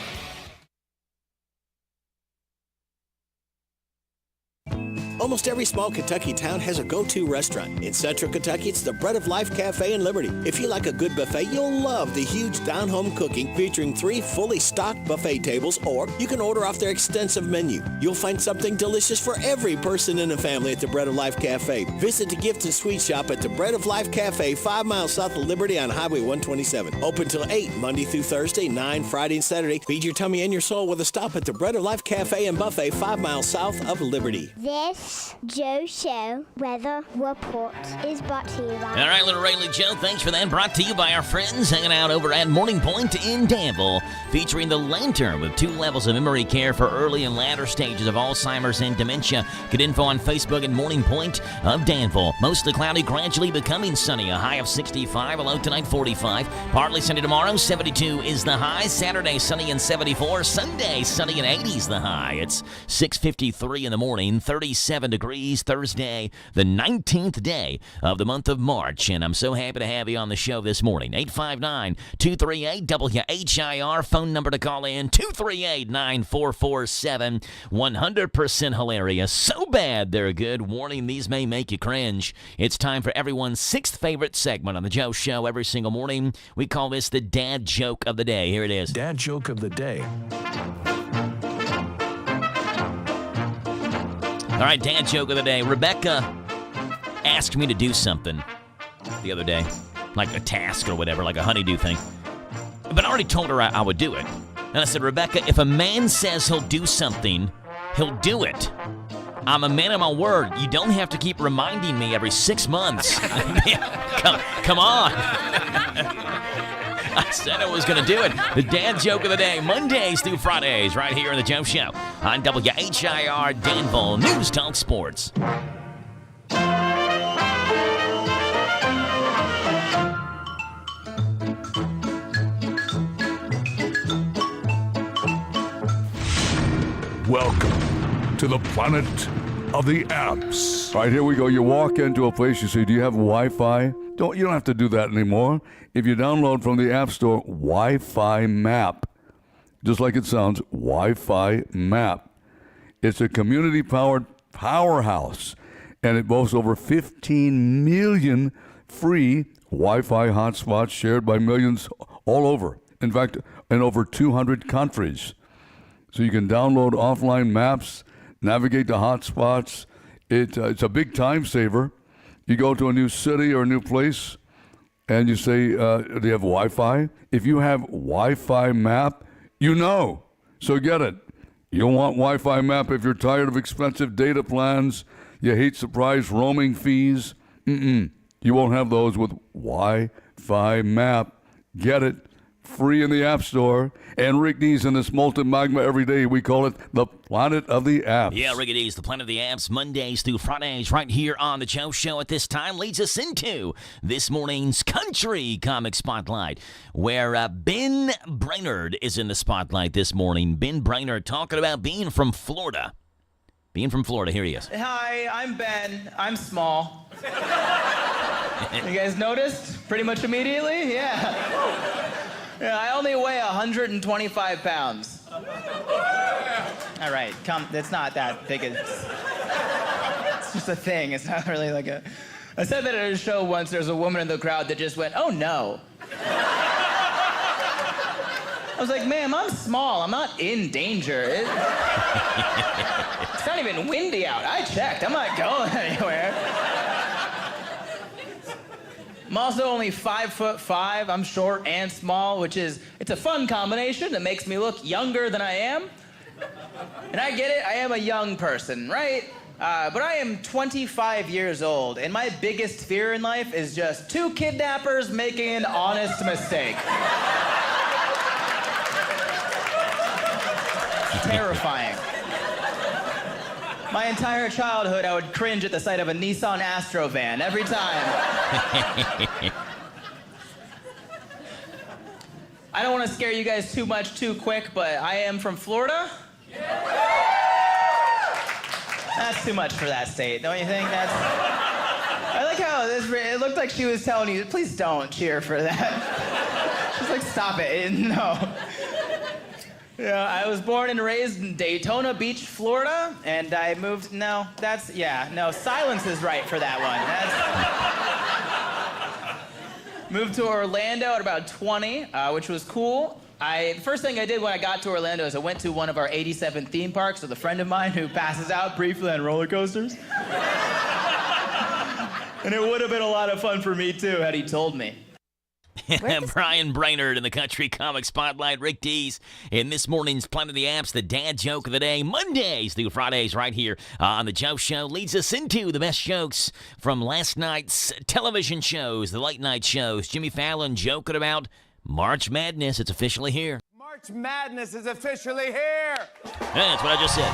Almost every small Kentucky town has a go-to restaurant. In Central Kentucky, it's the Bread of Life Cafe in Liberty. If you like a good buffet, you'll love the huge down-home cooking featuring 3 fully stocked buffet tables, or you can order off their extensive menu. You'll find something delicious for every person in the family at the Bread of Life Cafe. Visit the gift and sweet shop at the Bread of Life Cafe, 5 miles south of Liberty on Highway 127. Open till 8, Monday through Thursday, 9 Friday and Saturday. Feed your tummy and your soul with a stop at the Bread of Life Cafe and Buffet, 5 miles south of Liberty. This Joe Show weather report is brought to you by... All right, little Rayleigh Joe, thanks for that. Brought to you by our friends hanging out over at Morning Point in Danville, featuring the Lantern with 2 levels of memory care for early and latter stages of Alzheimer's and dementia. Get info on Facebook at Morning Point of Danville. Mostly cloudy, gradually becoming sunny. A high of 65, a low tonight 45. Partly sunny tomorrow, 72 is the high. Saturday, sunny and 74. Sunday, sunny and 80 is the high. It's 6:53 in the morning, 37 57 degrees Thursday, the 19th day of the month of March. And I'm so happy to have you on the show this morning. 859-238-WHIR. Phone number to call in, 238-9447. 100% hilarious. So bad they're good. Warning, these may make you cringe. It's time for everyone's sixth favorite segment on the Joe Show every single morning. We call this the Dad Joke of the Day. Here it is. Dad Joke of the Day. All right, Dad Joke of the Day. Rebecca asked me to do something the other day, like a task or whatever, like a honeydew thing. But I already told her I would do it. And I said, Rebecca, if a man says he'll do something, he'll do it. I'm a man of my word. You don't have to keep reminding me every 6 months. Come on. I said I was going to do it. The Dad Joke of the Day, Mondays through Fridays, right here on The Joe Show on WHIR Danville News Talk Sports. Welcome to the planet of the apps. All right, here we go. You walk into a place, you say, do you have Wi-Fi? You don't have to do that anymore. If you download from the App Store Wi-Fi Map, just like it sounds, Wi-Fi Map. It's a community-powered powerhouse, and it boasts over 15 million free Wi-Fi hotspots shared by millions all over. In fact, in over 200 countries. So you can download offline maps, navigate to hotspots. It's a big time saver. You go to a new city or a new place, and you say, do you have Wi-Fi? If you have Wi-Fi Map, you know. So get it. You'll want Wi-Fi Map if you're tired of expensive data plans. You hate surprise roaming fees. You won't have those with Wi-Fi Map. Get it. Free in the App Store. And Rick D's in this molten magma every day. We call it the Planet of the Apps. Yeah, Rick D's, the Planet of the Apps, Mondays through Fridays, right here on the Joe Show at this time, leads us into this morning's Country Comic Spotlight, where Ben Brainerd is in the spotlight this morning. Ben Brainerd talking about being from Florida. Being from Florida, here he is. Hi, I'm Ben. I'm small. You guys noticed pretty much immediately? Yeah. Yeah, I only weigh 125 pounds. All right, it's not that big. It's just a thing. It's not really like a... I said that at a show once. There's a woman in the crowd that just went, oh, no. I was like, ma'am, I'm small. I'm not in danger. It's not even windy out. I checked. I'm not going anywhere. I'm also only 5'5". I'm short and small, it's a fun combination that makes me look younger than I am. And I get it, I am a young person, right? But I am 25 years old, and my biggest fear in life is just 2 kidnappers making an honest mistake. Terrifying. My entire childhood, I would cringe at the sight of a Nissan Astro van every time. I don't want to scare you guys too much too quick, but I am from Florida. That's too much for that state, don't you think? I like how it looked like she was telling you, please don't cheer for that. She's like, stop it. No. Yeah, I was born and raised in Daytona Beach, Florida, and I moved, silence is right for that one. Moved to Orlando at about 20, which was cool. The first thing I did when I got to Orlando is I went to one of our 87 theme parks with a friend of mine who passes out briefly on roller coasters. And it would have been a lot of fun for me, too, had he told me. Brian Brainerd in the Country Comic Spotlight. Rick Dees in this morning's Planet of the Apps, the Dad Joke of the Day, Mondays through Fridays right here on the Joe Show. Leads us into the best jokes from last night's television shows, the late night shows. Jimmy Fallon joking about March Madness. It's officially here. March Madness is officially here. That's what I just said.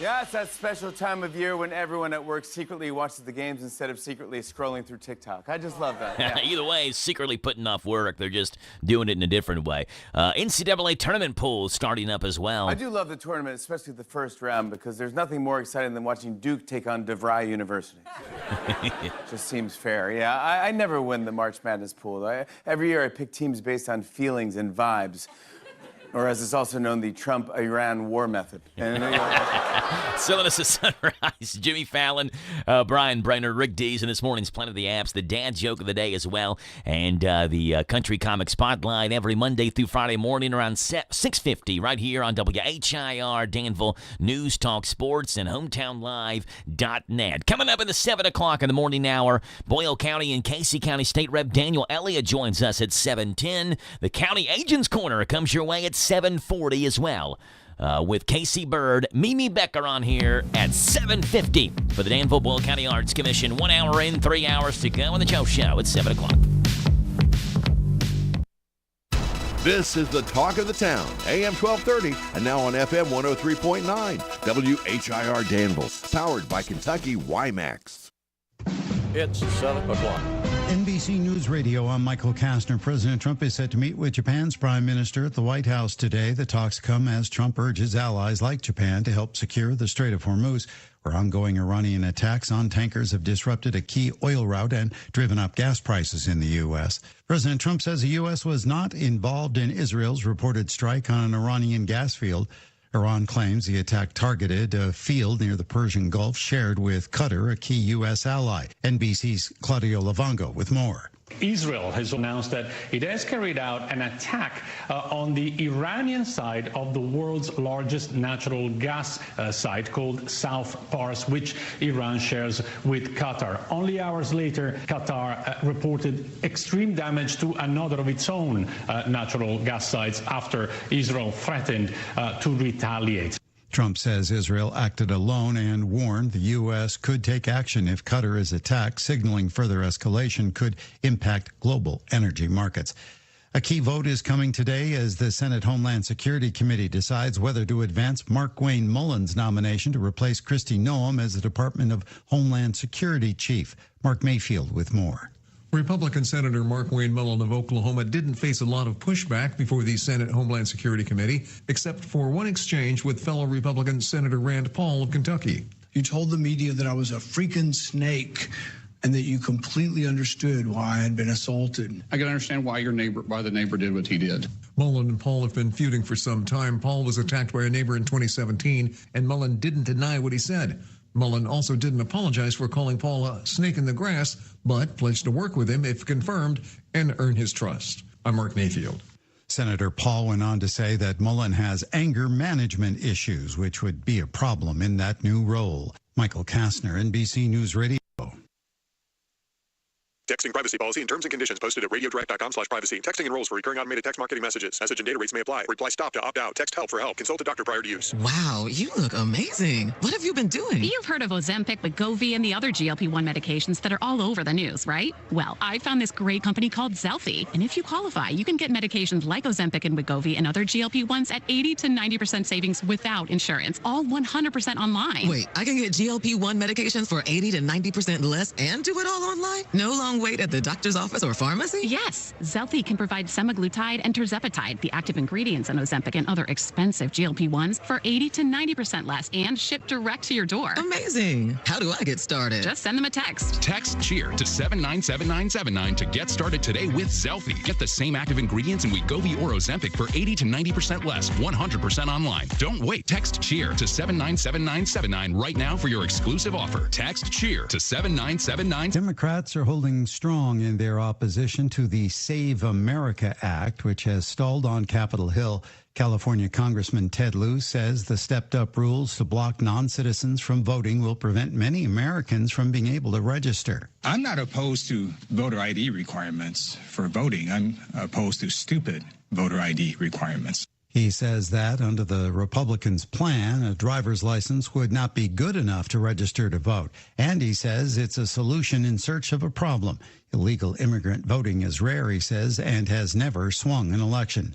Yeah, it's that special time of year when everyone at work secretly watches the games instead of secretly scrolling through TikTok. I just love that. Yeah. Either way, secretly putting off work. They're just doing it in a different way. NCAA tournament pool starting up as well. I do love the tournament, especially the first round, because there's nothing more exciting than watching Duke take on DeVry University. Just seems fair. Yeah, I never win the March Madness pool. Every year I pick teams based on feelings and vibes. Or as it's also known, the Trump-Iran war method. Still us a sunrise. Jimmy Fallon, Brian Brainerd, Rick Dees, and this morning's Planet of the Apps, the dad joke of the day as well, and the Country Comic Spotlight every Monday through Friday morning around 6:50 right here on WHIR Danville News Talk Sports and HometownLive.net. Coming up at the 7 o'clock in the morning hour, Boyle County and Casey County State Rep Daniel Elliott joins us at 7:10. The County Agents Corner comes your way at 7:40 as well. With Casey Bird, Mimi Becker on here at 7:50 for the Danville Boyle County Arts Commission. 1 hour in, 3 hours to go on the Joe Show at 7 o'clock. This is the talk of the town, AM 1230, and now on FM 103.9, WHIR Danville, powered by Kentucky WiMAX. It's 7 o'clock. NBC News Radio, I'm Michael Kastner. President Trump is set to meet with Japan's Prime Minister at the White House today. The talks come as Trump urges allies like Japan to help secure the Strait of Hormuz, where ongoing Iranian attacks on tankers have disrupted a key oil route and driven up gas prices in the U.S. President Trump says the U.S. was not involved in Israel's reported strike on an Iranian gas field. Iran claims the attack targeted a field near the Persian Gulf shared with Qatar, a key U.S. ally. NBC's Claudio Livongo with more. Israel has announced that it has carried out an attack on the Iranian side of the world's largest natural gas site called South Pars, which Iran shares with Qatar. Only hours later, Qatar reported extreme damage to another of its own natural gas sites after Israel threatened to retaliate. Trump says Israel acted alone and warned the U.S. could take action if Qatar is attacked, signaling further escalation could impact global energy markets. A key vote is coming today as the Senate Homeland Security Committee decides whether to advance Mark Wayne Mullen's nomination to replace Kristi Noem as the Department of Homeland Security Chief. Mark Mayfield with more. Republican Senator Mark Wayne Mullen of Oklahoma didn't face a lot of pushback before the Senate Homeland Security Committee, except for one exchange with fellow Republican Senator Rand Paul of Kentucky. You told the media that I was a freaking snake and that you completely understood why I had been assaulted. I can understand why the neighbor did what he did. Mullen and Paul have been feuding for some time. Paul was attacked by a neighbor in 2017, and Mullen didn't deny what he said. Mullen also didn't apologize for calling Paul a snake in the grass, but pledged to work with him if confirmed and earn his trust. I'm Mark Mayfield. Senator Paul went on to say that Mullen has anger management issues, which would be a problem in that new role. Michael Kastner, NBC News Radio. Texting privacy policy and terms and conditions posted at radiodirect.com/privacy. Texting enrolls for recurring automated text marketing messages. Message and data rates may apply. Reply stop to opt out. Text help for help. Consult a doctor prior to use. Wow, you look amazing. What have you been doing? You've heard of Ozempic, Wegovy, and the other GLP-1 medications that are all over the news, right? Well, I found this great company called Zelfie. And if you qualify, you can get medications like Ozempic and Wegovy and other GLP-1s at 80 to 90% savings without insurance. All 100% online. Wait, I can get GLP-1 medications for 80 to 90% less and do it all online? No long wait at the doctor's office or pharmacy? Yes. Zelfie can provide semaglutide and tirzepatide, the active ingredients in Ozempic and other expensive GLP-1s, for 80 to 90% less and shipped direct to your door. Amazing. How do I get started? Just send them a text. Text CHEER to 797979 to get started today with Zelfie. Get the same active ingredients in Wegovy or Ozempic for 80 to 90% less, 100% online. Don't wait. Text CHEER to 797979 right now for your exclusive offer. Text CHEER to 7979. Democrats are holding strong in their opposition to the Save America Act, which has stalled on Capitol Hill. California Congressman Ted Lieu says the stepped-up rules to block non-citizens from voting will prevent many Americans from being able to register. I'm not opposed to voter ID requirements for voting. I'm opposed to stupid voter ID requirements. He says that under the Republicans' plan, a driver's license would not be good enough to register to vote. And he says it's a solution in search of a problem. Illegal immigrant voting is rare, he says, and has never swung an election.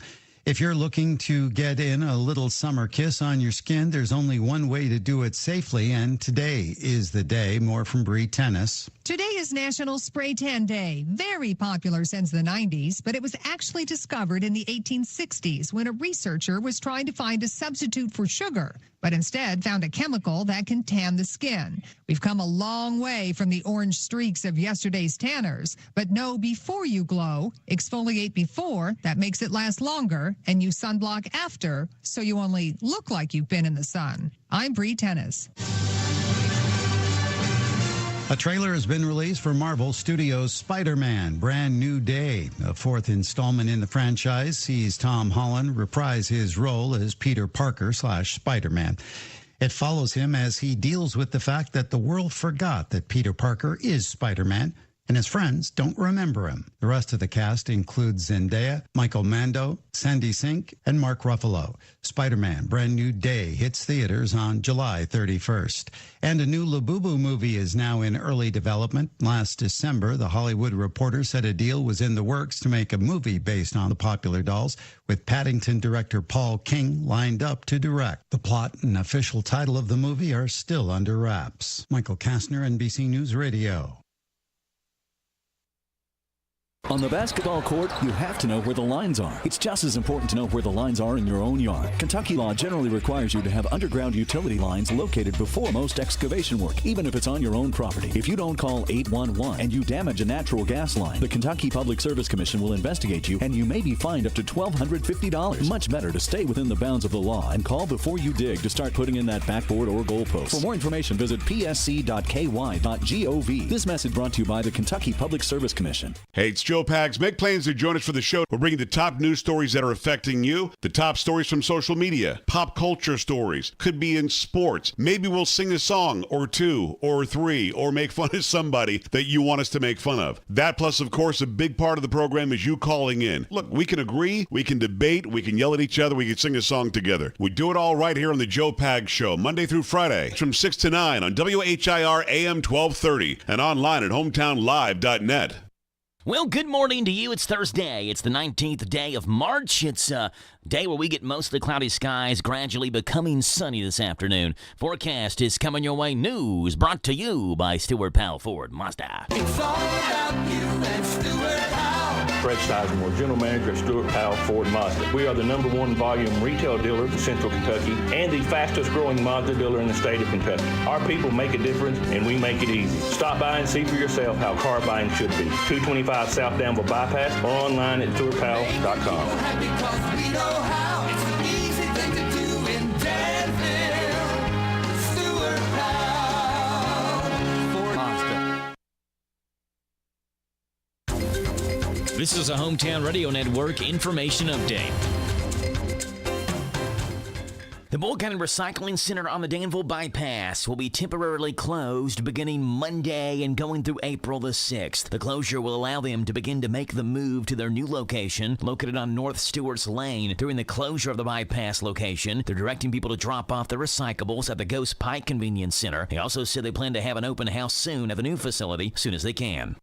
If you're looking to get in a little summer kiss on your skin, there's only one way to do it safely, and today is the day. More from Bree Tennis. Today is National Spray Tan Day. Very popular since the 90s, but it was actually discovered in the 1860s when a researcher was trying to find a substitute for sugar, but instead found a chemical that can tan the skin. We've come a long way from the orange streaks of yesterday's tanners, but know before you glow, exfoliate before, that makes it last longer, and use sunblock after, so you only look like you've been in the sun. I'm Bree Tennis. A trailer has been released for Marvel Studios' Spider-Man: Brand New Day. A fourth installment in the franchise sees Tom Holland reprise his role as Peter Parker / Spider-Man. It follows him as he deals with the fact that the world forgot that Peter Parker is Spider-Man, and his friends don't remember him. The rest of the cast includes Zendaya, Michael Mando, Sandy Sink, and Mark Ruffalo. Spider-Man: Brand New Day hits theaters on July 31st. And a new Labubu movie is now in early development. Last December, The Hollywood Reporter said a deal was in the works to make a movie based on the popular dolls, with Paddington director Paul King lined up to direct. The plot and official title of the movie are still under wraps. Michael Kastner, NBC News Radio. On the basketball court, you have to know where the lines are. It's just as important to know where the lines are in your own yard. Kentucky law generally requires you to have underground utility lines located before most excavation work, even if it's on your own property. If you don't call 811 and you damage a natural gas line, the Kentucky Public Service Commission will investigate you, and you may be fined up to $1,250. Much better to stay within the bounds of the law and call before you dig to start putting in that backboard or goalpost. For more information, visit psc.ky.gov. This message brought to you by the Kentucky Public Service Commission. Hey, it's Joe Pags. Make plans to join us for the show. We're bringing the top news stories that are affecting you, the top stories from social media, pop culture stories, could be in sports. Maybe we'll sing a song or two or three or make fun of somebody that you want us to make fun of. That plus, of course, a big part of the program is you calling in. Look, we can agree, we can debate, we can yell at each other, we can sing a song together. We do it all right here on the Joe Pags Show, Monday through Friday, from 6 to 9 on WHIR AM 1230 and online at hometownlive.net. Well, good morning to you. It's Thursday. It's the 19th day of March. It's a day where we get mostly cloudy skies, gradually becoming sunny this afternoon. Forecast is coming your way. News brought to you by Stewart Powell Ford Mazda. It's all about you and Stewart Powell. Fred Sizemore, General Manager at Stewart Powell Ford Mazda. We are the #1 volume retail dealer in Central Kentucky and the fastest growing Mazda dealer in the state of Kentucky. Our people make a difference and we make it easy. Stop by and see for yourself how car buying should be. 225 South Danville Bypass or online at StewartPowell.com. Because we know how. It's an easy thing to do in Danville. Stewart Powell Ford Mazda. This is a Hometown Radio Network information update. The Boyle County Recycling Center on the Danville Bypass will be temporarily closed beginning Monday and going through April the 6th. The closure will allow them to begin to make the move to their new location located on North Stewart's Lane. During the closure of the bypass location, they're directing people to drop off their recyclables at the Ghost Pike Convenience Center. They also said they plan to have an open house soon at the new facility as soon as they can.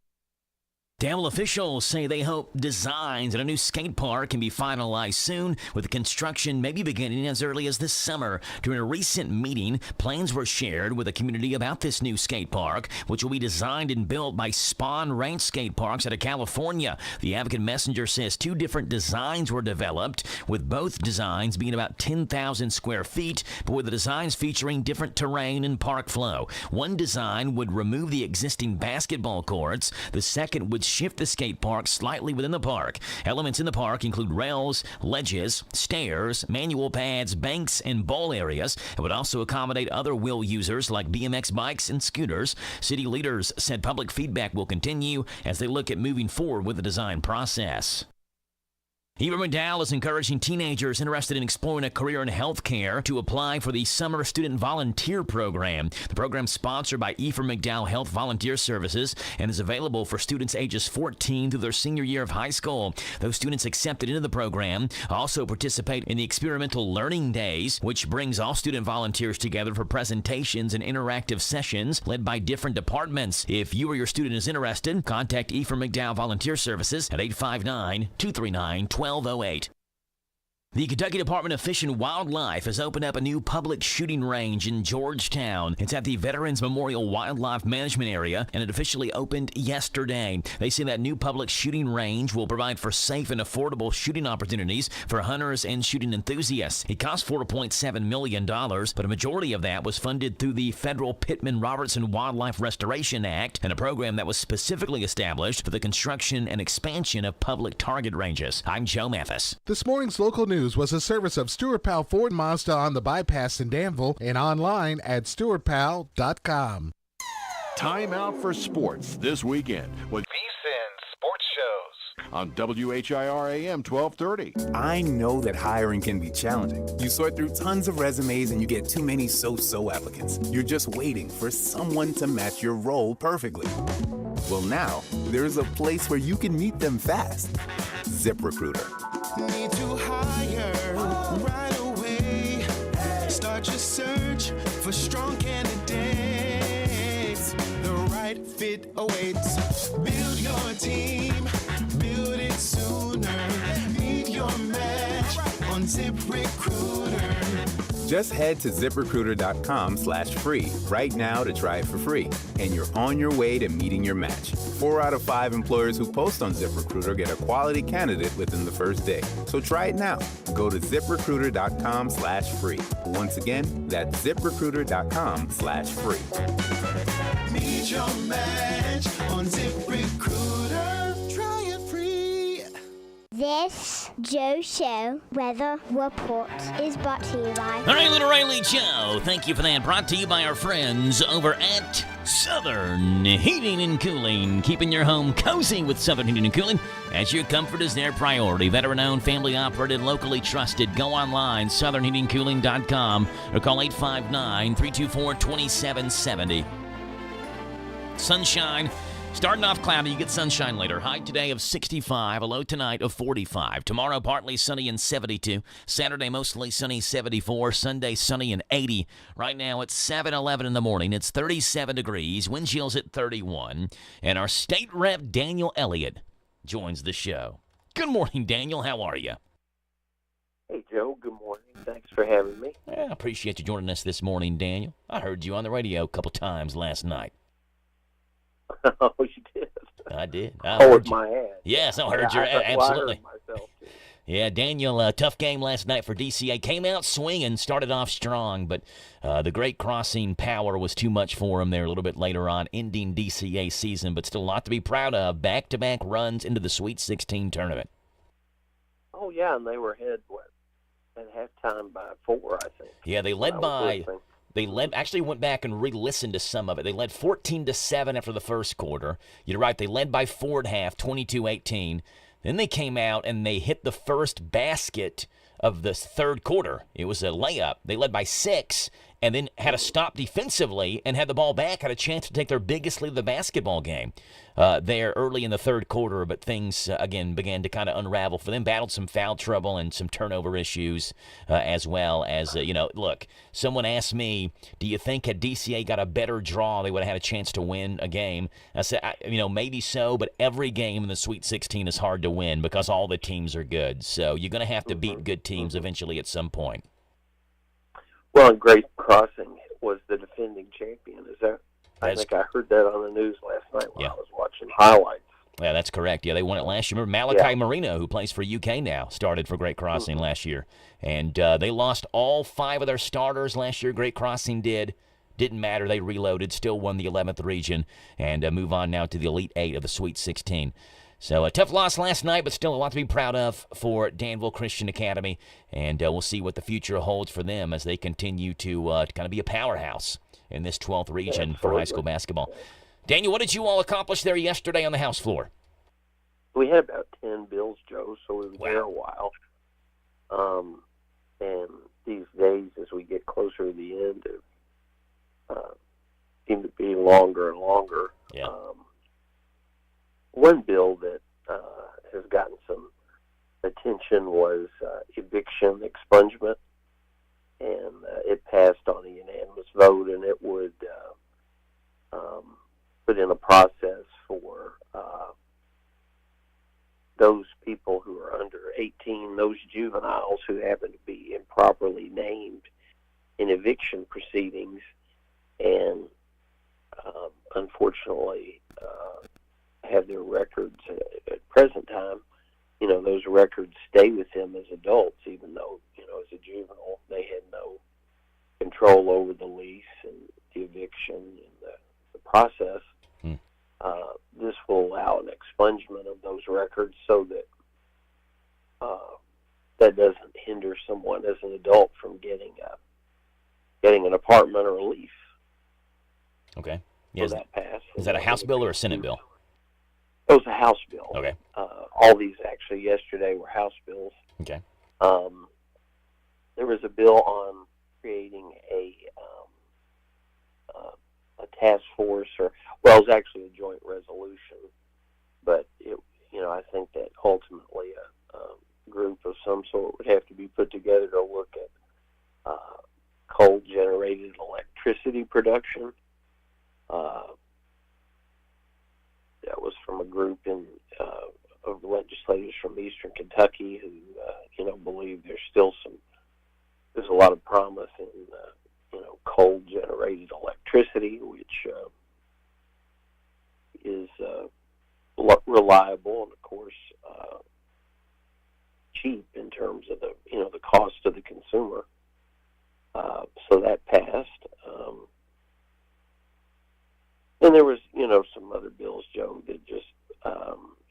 Danville officials say they hope designs at a new skate park can be finalized soon, with the construction maybe beginning as early as this summer. During a recent meeting, plans were shared with the community about this new skate park, which will be designed and built by Spawn Ranch Skate Parks out of California. The Advocate Messenger says 2 different designs were developed, with both designs being about 10,000 square feet, but with the designs featuring different terrain and park flow. One design would remove the existing basketball courts. The second would shift the skate park slightly within the park. Elements in the park include rails, ledges, stairs, manual pads, banks, and bowl areas. It would also accommodate other wheel users like BMX bikes and scooters. City leaders said public feedback will continue as they look at moving forward with the design process. Eva McDowell is encouraging teenagers interested in exploring a career in healthcare to apply for the Summer Student Volunteer Program. The program is sponsored by Eva McDowell Health Volunteer Services and is available for students ages 14 through their senior year of high school. Those students accepted into the program also participate in the Experimental Learning Days, which brings all student volunteers together for presentations and interactive sessions led by different departments. If you or your student is interested, contact Eva McDowell Volunteer Services at 859-239-1208. The Kentucky Department of Fish and Wildlife has opened up a new public shooting range in Georgetown. It's at the Veterans Memorial Wildlife Management Area, and it officially opened yesterday. They say that new public shooting range will provide for safe and affordable shooting opportunities for hunters and shooting enthusiasts. It cost $4.7 million, but a majority of that was funded through the federal Pittman-Robertson Wildlife Restoration Act, and a program that was specifically established for the construction and expansion of public target ranges. I'm Joe Mathis. This morning's local news was a service of Stuart Powell Ford Mazda on the bypass in Danville and online at stuartpowell.com. Time out for sports this weekend with VSiN Sports Shows on WHIR AM 1230. I know that hiring can be challenging. You sort through tons of resumes and you get too many so-so applicants. You're just waiting for someone to match your role perfectly. Well, now there's a place where you can meet them fast. ZipRecruiter. Need to hire right away. Start your search for strong candidates. The right fit awaits. Build your team, build it sooner. Meet your match on ZipRecruiter. Just head to ZipRecruiter.com/free right now to try it for free, and you're on your way to meeting your match. 4 out of 5 employers who post on ZipRecruiter get a quality candidate within the first day. So try it now. Go to ZipRecruiter.com/free. Once again, that's ZipRecruiter.com/free. Meet your match on ZipRecruiter. Try it free. This Joe Show weather report is brought to you by... All right, Little Riley Joe, thank you for that. Brought to you by our friends over at Southern Heating and Cooling. Keeping your home cozy with Southern Heating and Cooling, as your comfort is their priority. Veteran-owned, family-operated, locally trusted. Go online, southernheatingcooling.com, or call 859-324-2770. Sunshine. Starting off cloudy, you get sunshine later. High today of 65, a low tonight of 45. Tomorrow, partly sunny and 72. Saturday, mostly sunny, 74. Sunday, sunny and 80. Right now, it's 7:11 in the morning. It's 37 degrees. Wind chills at 31. And our state rep, Daniel Elliott, joins the show. Good morning, Daniel. How are you? Hey, Joe. Good morning. Thanks for having me. I appreciate you joining us this morning, Daniel. I heard you on the radio a couple times last night. Oh, you did? I did. Hold my hand. Yes, I heard you. Absolutely. Yeah, Daniel, tough game last night for DCA. Came out swinging, started off strong, but the great crossing power was too much for him there a little bit later on, ending DCA season, but still a lot to be proud of. Back-to-back runs into the Sweet 16 tournament. Oh, yeah, and they were ahead, at halftime by 4, I think. Yeah, they led actually went back and re-listened to some of it. They led 14-7 after the first quarter. You're right, they led by 4 at half, 22-18. Then they came out and they hit the first basket of the third quarter. It was a layup. They led by 6 and then had to stop defensively and had the ball back, had a chance to take their biggest lead of the basketball game there early in the third quarter, but things, again, began to kind of unravel for them. Battled some foul trouble and some turnover issues as well as, look, someone asked me, do you think had DCA got a better draw, they would have had a chance to win a game? I said, maybe so, but every game in the Sweet 16 is hard to win because all the teams are good. So you're going to have to beat good teams eventually at some point. Well, and Great Crossing was the defending champion. I think I heard that on the news last night when I was watching highlights. Yeah, that's correct. Yeah, they won it last year. Remember, Malachi Marino, who plays for UK now, started for Great Crossing last year. And they lost all 5 of their starters last year. Great Crossing did. Didn't matter. They reloaded, still won the 11th region, and move on now to the Elite 8 of the Sweet 16. So a tough loss last night, but still a lot to be proud of for Danville Christian Academy. And we'll see what the future holds for them as they continue to kind of be a powerhouse in this 12th region for high school basketball. Daniel, what did you all accomplish there yesterday on the house floor? We had about 10 bills, Joe, so we were there a while. And these days, as we get closer to the end, seem to be longer and longer. Yeah. One bill that has gotten some attention was eviction expungement, and it passed on a unanimous vote, and it would put in a process for those people who are under 18, those juveniles who happen to be improperly named in eviction proceedings, and unfortunately have their records at present time. Those records stay with them as adults, even though, as a juvenile, they had no control over the lease and the eviction and the process. This will allow an expungement of those records so that that doesn't hinder someone as an adult from getting an apartment or a lease. Okay. Yeah, that pass. Is that a House bill or a Senate bill? It was a House bill. Okay. All these actually yesterday were House bills. Okay. There was a bill on creating a task force, it was actually a joint resolution, but I think that ultimately a group of some sort would have to be put together to look at coal-generated electricity production. That was from a group of legislators from Eastern Kentucky who, believe there's a lot of promise in, coal-generated electricity, which is reliable and, of course, cheap in terms of the cost to the consumer. So that passed. And there was, some other bills, Joe, that just,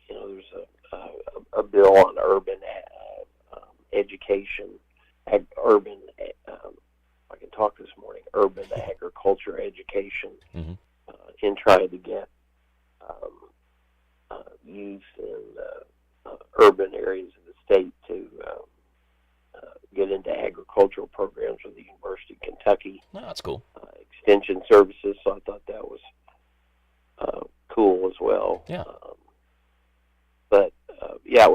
there's a bill on urban education, urban agriculture education, in trying to get youth in urban areas of the state to get into agricultural programs with the University of Kentucky. Oh, that's cool. Extension services, so I thought that was cool as well. Yeah. But it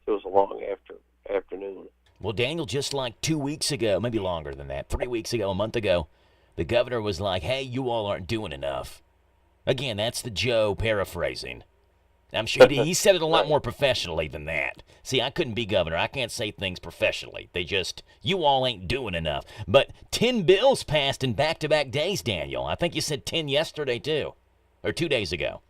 was a long afternoon. Well, Daniel, just like 2 weeks ago, maybe longer than that, 3 weeks ago, a month ago, the governor was like, hey, you all aren't doing enough. Again, that's the Joe paraphrasing. I'm sure he said it a lot more professionally than that. See, I couldn't be governor. I can't say things professionally. You all ain't doing enough. But 10 bills passed in back-to-back days, Daniel. I think you said 10 yesterday, too, or 2 days ago.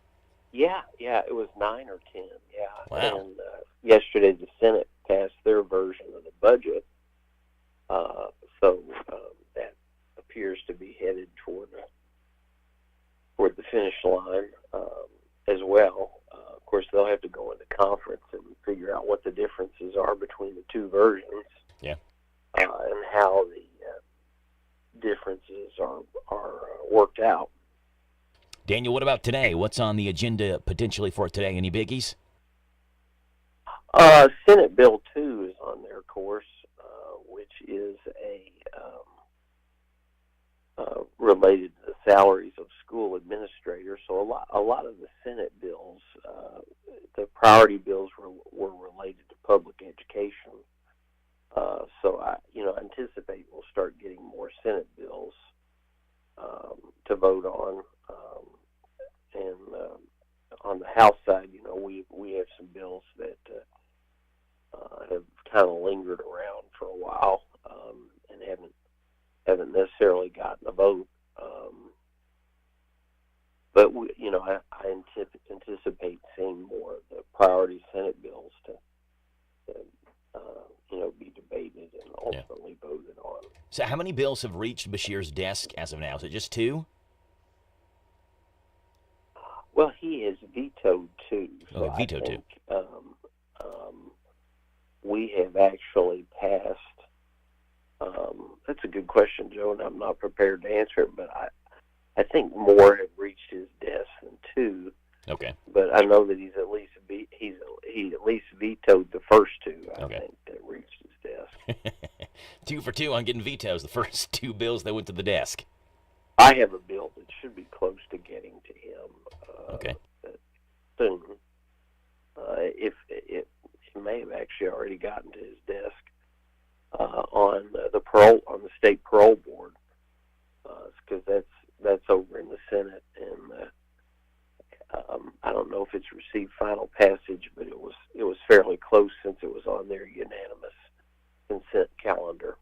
Yeah, it was 9 or 10, yeah. Wow. And yesterday the Senate passed their version of the budget, so that appears to be headed toward the finish line as well. Of course, they'll have to go into conference and figure out what the differences are between the two versions. Yeah. And how the differences are worked out. Daniel, what about today? What's on the agenda potentially for today? Any biggies? Senate Bill 2 is on their course, which is related to the salaries of school administrators. So a lot of the Senate bills, the priority bills were related to public education. So I anticipate we'll start getting more Senate bills to vote on. And on the House side, we have some bills that have kind of lingered around for a while and haven't necessarily gotten a vote. But I anticipate seeing more of the priority Senate bills to be debated and ultimately voted on. So how many bills have reached Beshear's desk as of now? Is it just 2? Well, he has vetoed 2. So vetoed 2. We have actually passed. That's a good question, Joe, and I'm not prepared to answer it. But I think more have reached his desk than 2. Okay. But I know that he at least vetoed the first 2. I think that reached his desk. 2 for 2 on getting vetoes. The first 2 bills that went to the desk. I have a bill that should be close to getting to him. Soon. If it may have actually already gotten to his desk on the state parole board, because that's over in the Senate, and I don't know if it's received final passage, but it was fairly close since it was on their unanimous consent calendar.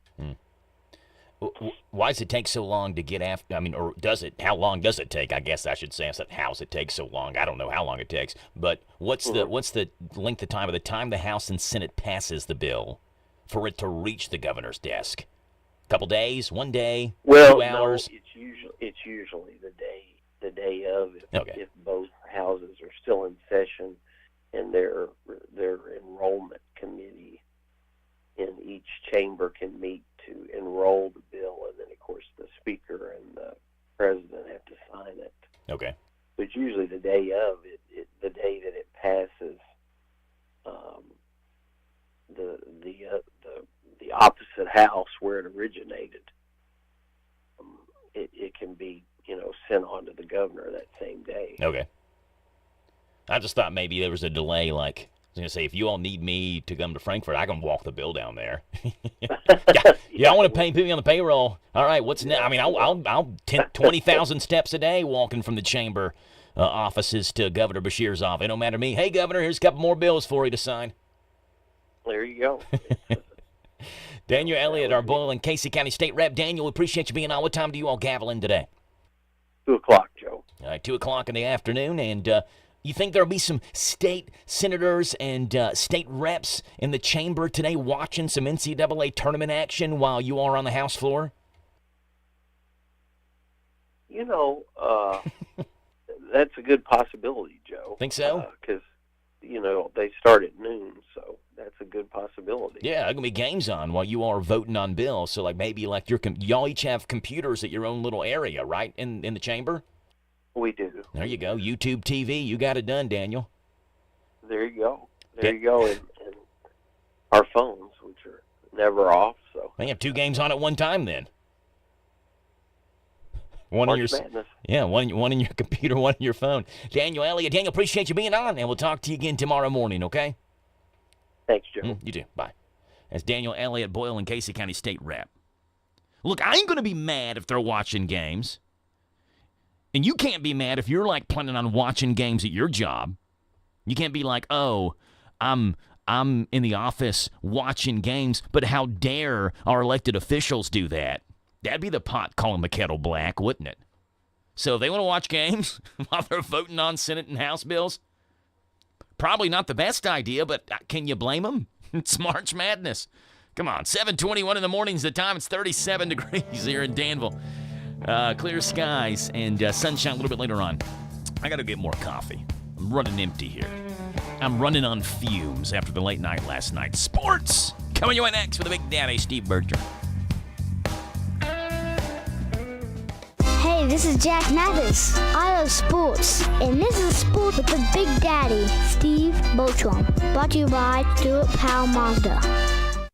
Why does it take so long to get after? I mean, or does it? How long does it take? I guess I should say, how does it take so long? I don't know how long it takes, but what's the length of time, by the time the House and Senate passes the bill, for it to reach the governor's desk? A couple days, 1 day, 2 hours? No, it's usually the day of, if both houses are still in session, and their enrollment committee in each chamber can meet to enroll the bill, and then of course the speaker and the president have to sign it. Okay. So it's usually the day of the day that it passes. The opposite house where it originated. It can be sent on to the governor that same day. Okay. I just thought maybe there was a delay, like, I was going to say, if you all need me to come to Frankfurt, I can walk the bill down there. I want to put me on the payroll. All right, what's next? I mean, I'll 20,000 steps a day walking from the chamber offices to Governor Beshear's office. It don't matter to me. Hey, Governor, here's a couple more bills for you to sign. There you go. Daniel Elliott, our Boyle and Casey County State Rep. Daniel, we appreciate you being on. What time do you all gavel in today? 2 o'clock, Joe. All right, 2 o'clock in the afternoon, and you think there'll be some state senators and state reps in the chamber today watching some NCAA tournament action while you are on the House floor? That's a good possibility, Joe. Think so? Because, they start at noon, so that's a good possibility. Yeah, there are going to be games on while you are voting on bills. So, maybe y'all each have computers at your own little area, right, in the chamber? We do. There you go. YouTube TV, you got it done, Daniel. There you go. And our phones, which are never off. So they have 2 games on at one time then. One March in your Madness. one in your computer, one in your phone. Daniel Elliott, Daniel, appreciate you being on, and we'll talk to you again tomorrow morning, okay? Thanks, Joe. You too. Bye. That's Daniel Elliott, Boyle and Casey County State Rep. Look, I ain't going to be mad if they're watching games. And you can't be mad if you're, planning on watching games at your job. You can't be like, oh, I'm in the office watching games, but how dare our elected officials do that? That'd be the pot calling the kettle black, wouldn't it? So if they want to watch games while they're voting on Senate and House bills, probably not the best idea, but can you blame them? It's March Madness. Come on, 7:21 in the morning's the time. It's 37 degrees here in Danville. Clear skies and sunshine a little bit later on. I got to get more coffee. I'm running empty here. I'm running on fumes after the late night last night. Sports coming your way next with the Big Daddy, Steve Berger. Hey, this is Jack Mathis. I love sports, and this is Sport with the Big Daddy, Steve Bertram. Brought to you by Stuart Powell Mazda.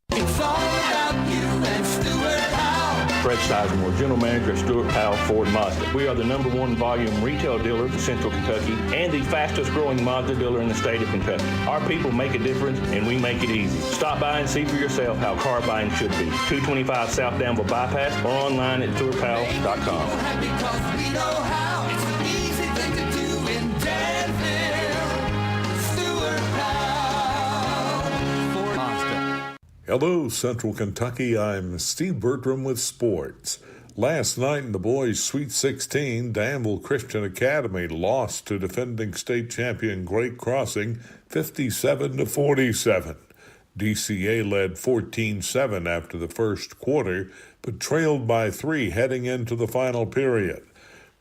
It's all about you and Stuart Powell. Fred Sizemore, General Manager at Stuart Powell Ford Mazda. We are the #1 volume retail dealer in Central Kentucky and the fastest growing Mazda dealer in the state of Kentucky. Our people make a difference, and we make it easy. Stop by and see for yourself how car buying should be. 225 South Danville Bypass or online at stuartpowell.com. Because we know how. It's an easy thing to do in Danville. Stuart Powell Ford Mazda. Hello, Central Kentucky. I'm Steve Bertram with sports. Last night in the boys' Sweet 16, Danville Christian Academy lost to defending state champion Great Crossing 57-47. DCA led 14-7 after the first quarter, but trailed by 3 heading into the final period.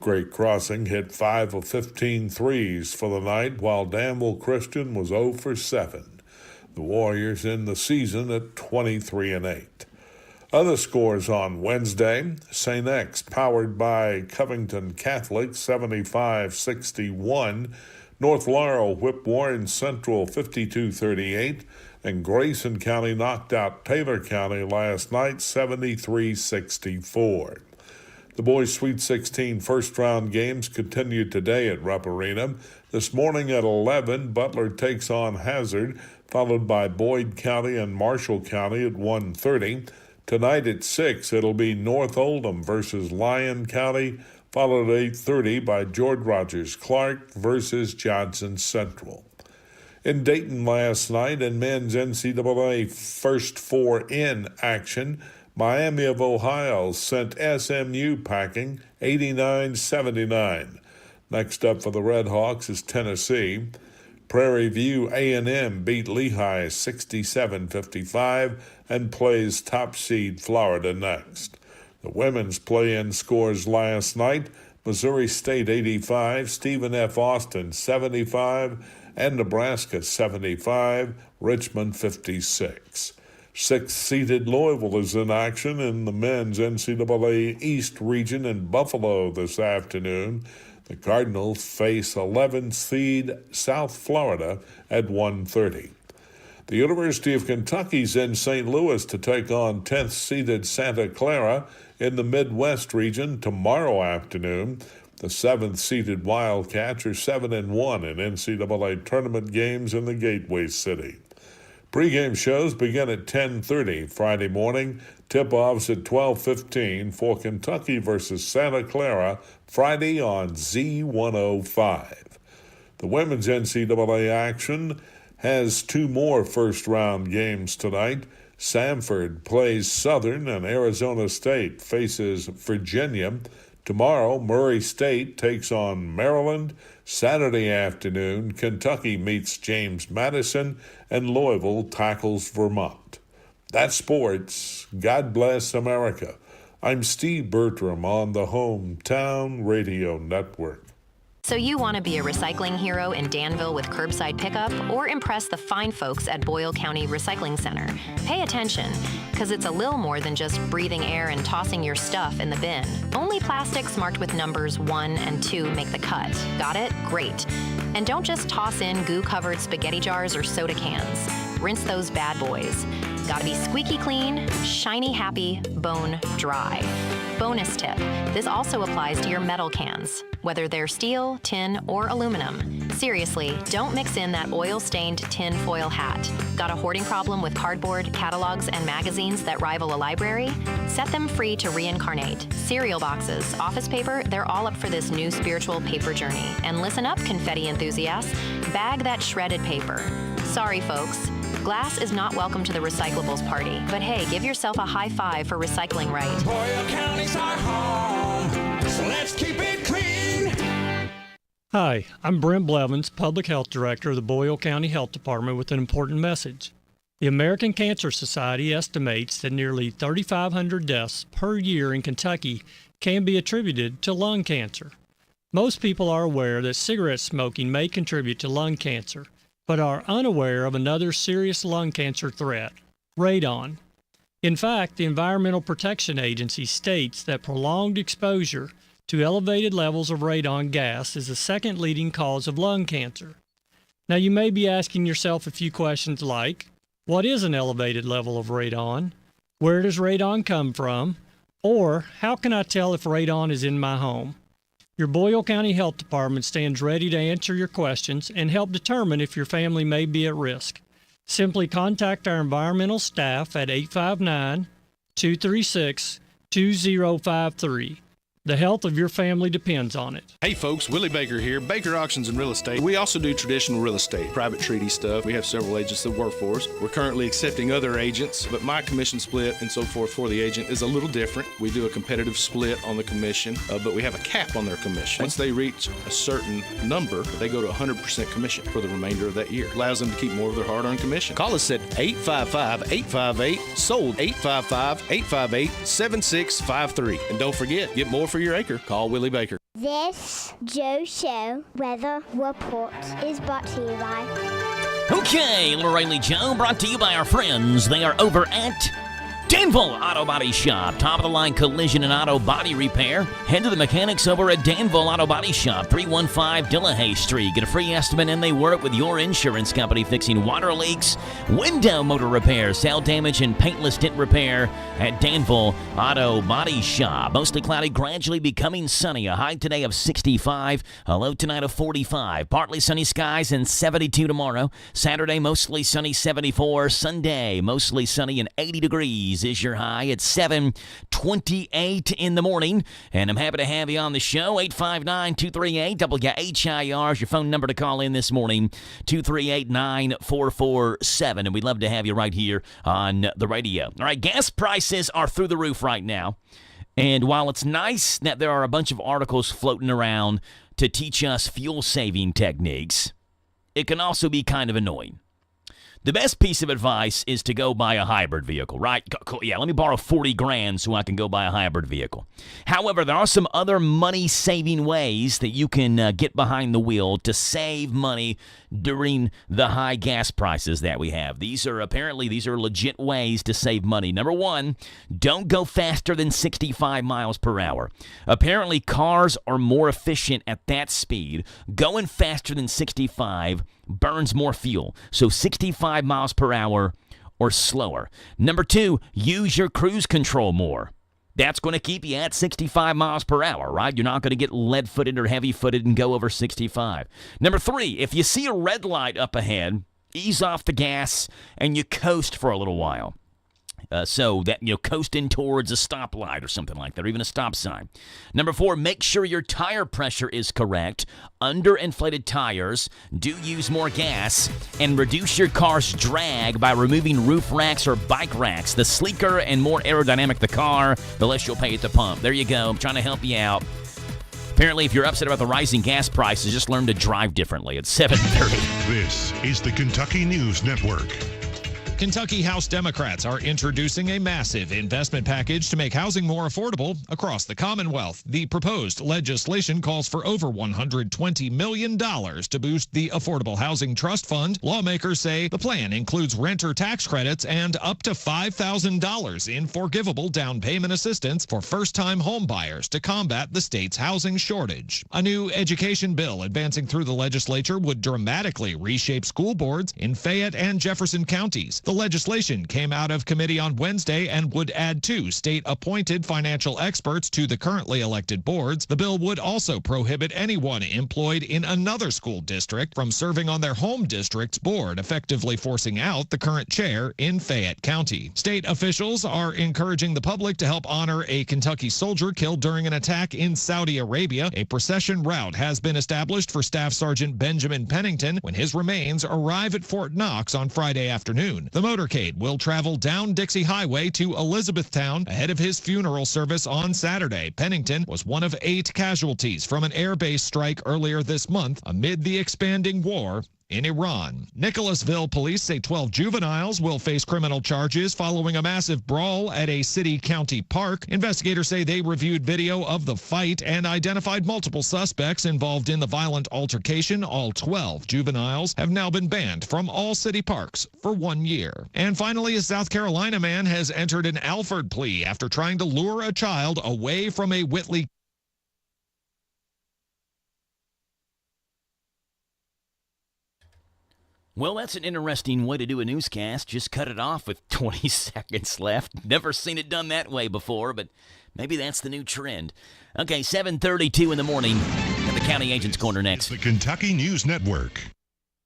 Great Crossing hit 5 of 15 threes for the night, while Danville Christian was 0 for 7. The Warriors end the season at 23-8. Other scores on Wednesday: St. X powered by Covington Catholic 75-61. North Laurel whipped Warren Central 52-38. And Grayson County knocked out Taylor County last night 73-64. The boys' Sweet 16 first-round games continue today at Rupp Arena. This morning at 11, Butler takes on Hazard, followed by Boyd County and Marshall County at 1:30. Tonight at 6, it'll be North Oldham versus Lyon County, followed at 8:30 by George Rogers Clark versus Johnson Central. In Dayton last night in men's NCAA First Four in action, Miami of Ohio sent SMU packing 89-79. Next up for the Red Hawks is Tennessee. Prairie View A&M beat Lehigh 67-55 and plays top seed Florida next. The women's play-in scores last night: Missouri State 85, Stephen F. Austin 75, and Nebraska 75, Richmond 56. Sixth-seeded Louisville is in action in the men's NCAA East region in Buffalo this afternoon. The Cardinals face 11th seed South Florida at 1:30. The University of Kentucky's in St. Louis to take on 10th seeded Santa Clara in the Midwest region tomorrow afternoon. The 7th seeded Wildcats are 7-1 in NCAA tournament games in the Gateway City. Pre-game shows begin at 10:30 Friday morning. Tip-offs at 12:15 for Kentucky versus Santa Clara Friday on Z105. The women's NCAA action has two more first-round games tonight. Samford plays Southern and Arizona State faces Virginia. Tomorrow, Murray State takes on Maryland. Saturday afternoon, Kentucky meets James Madison, and Louisville tackles Vermont. That's sports. God bless America. I'm Steve Bertram on the Hometown Radio Network. So you want to be a recycling hero in Danville with curbside pickup or impress the fine folks at Boyle County Recycling Center? Pay attention, because it's a little more than just breathing air and tossing your stuff in the bin. Only plastics marked with numbers 1 and 2 make the cut. Got it? Great. And don't just toss in goo-covered spaghetti jars or soda cans. Rinse those bad boys. Gotta be squeaky clean, shiny happy, bone dry. Bonus tip, this also applies to your metal cans, whether they're steel, tin, or aluminum. Seriously, don't mix in that oil-stained tin foil hat. Got a hoarding problem with cardboard, catalogs, and magazines that rival a library? Set them free to reincarnate. Cereal boxes, office paper, they're all up for this new spiritual paper journey. And listen up, confetti enthusiasts, bag that shredded paper. Sorry, folks. Glass is not welcome to the recyclables party, but hey, give yourself a high five for recycling right. Boyle County's our home, so let's keep it clean. Hi, I'm Brent Blevins, Public Health Director of the Boyle County Health Department with an important message. The American Cancer Society estimates that nearly 3,500 deaths per year in Kentucky can be attributed to lung cancer. Most people are aware that cigarette smoking may contribute to lung cancer, but are unaware of another serious lung cancer threat, radon. In fact, the Environmental Protection Agency states that prolonged exposure to elevated levels of radon gas is the second leading cause of lung cancer. Now, you may be asking yourself a few questions like, what is an elevated level of radon? Where does radon come from? Or, how can I tell if radon is in my home? Your Boyle County Health Department stands ready to answer your questions and help determine if your family may be at risk. Simply contact our environmental staff at 859-236-2053. The health of your family depends on it. Hey folks, Willie Baker here, Baker Auctions and Real Estate. We also do traditional real estate, private treaty stuff. We have several agents that work for us. We're currently accepting other agents, but my commission split and so forth for the agent is a little different. We do a competitive split on the commission, but we have a cap on their commission. Once they reach a certain number, they go to 100% commission for the remainder of that year. Allows them to keep more of their hard-earned commission. Call us at 855-858-SOLD, 855-858-7653. And don't forget, get more for your acre. Call Willie Baker. This Joe Show Weather Report is brought to you by... Okay, Little Riley Joe, brought to you by our friends. They are over at Danville Auto Body Shop. Top-of-the-line collision and auto body repair. Head to the mechanics over at Danville Auto Body Shop, 315 Dillahay Street. Get a free estimate and they work with your insurance company fixing water leaks, window motor repair, sail damage, and paintless dent repair at Danville Auto Body Shop. Mostly cloudy, gradually becoming sunny. A high today of 65, a low tonight of 45. Partly sunny skies and 72 tomorrow. Saturday, mostly sunny, 74. Sunday, mostly sunny and 80 degrees. degrees is your high. It's 7:28 in the morning, and I'm happy to have you on the show. 859-238-WHIR is your phone number to call in this morning, 238-9447, and we'd love to have you right here on the radio. All right, gas prices are through the roof right now, and while it's nice that there are a bunch of articles floating around to teach us fuel-saving techniques, it can also be kind of annoying. The best piece of advice is to go buy a hybrid vehicle, right? Yeah, let me borrow 40 grand so I can go buy a hybrid vehicle. However, there are some other money-saving ways that you can get behind the wheel to save money during the high gas prices that we have. These are legit ways to save money. Number one, don't go faster than 65 miles per hour. Apparently, cars are more efficient at that speed. Going faster than 65 burns more fuel. So 65 miles per hour or slower. Number two, use your cruise control more. That's going to keep you at 65 miles per hour, right? You're not going to get lead-footed or heavy-footed and go over 65. Number three, if you see a red light up ahead, ease off the gas and you coast for a little while. So that, coasting towards a stoplight or something like that, or even a stop sign. Number four, make sure your tire pressure is correct. Underinflated tires do use more gas, and reduce your car's drag by removing roof racks or bike racks. The sleeker and more aerodynamic the car, the less you'll pay at the pump. There you go. I'm trying to help you out. Apparently, if you're upset about the rising gas prices, just learn to drive differently. It's 7:30. This is the Kentucky News Network. Kentucky House Democrats are introducing a massive investment package to make housing more affordable across the Commonwealth. The proposed legislation calls for over $120 million to boost the Affordable Housing Trust Fund. Lawmakers say the plan includes renter tax credits and up to $5,000 in forgivable down payment assistance for first-time home buyers to combat the state's housing shortage. A new education bill advancing through the legislature would dramatically reshape school boards in Fayette and Jefferson counties. The legislation came out of committee on Wednesday and would add 2 state-appointed financial experts to the currently elected boards. The bill would also prohibit anyone employed in another school district from serving on their home district's board, effectively forcing out the current chair in Fayette County. State officials are encouraging the public to help honor a Kentucky soldier killed during an attack in Saudi Arabia. A procession route has been established for Staff Sergeant Benjamin Pennington when his remains arrive at Fort Knox on Friday afternoon. The motorcade will travel down Dixie Highway to Elizabethtown ahead of his funeral service on Saturday. Pennington was one of 8 casualties from an air base strike earlier this month amid the expanding war in Iran. Nicholasville police say 12 juveniles will face criminal charges following a massive brawl at a city-county park. Investigators say they reviewed video of the fight and identified multiple suspects involved in the violent altercation. All 12 juveniles have now been banned from all city parks for 1 year. And finally, a South Carolina man has entered an Alford plea after trying to lure a child away from a Whitley Well, that's an interesting way to do a newscast. Just cut it off with 20 seconds left. Never seen it done that way before, but maybe that's the new trend. Okay, 7:32 in the morning at the County Agent's Corner next. The Kentucky News Network.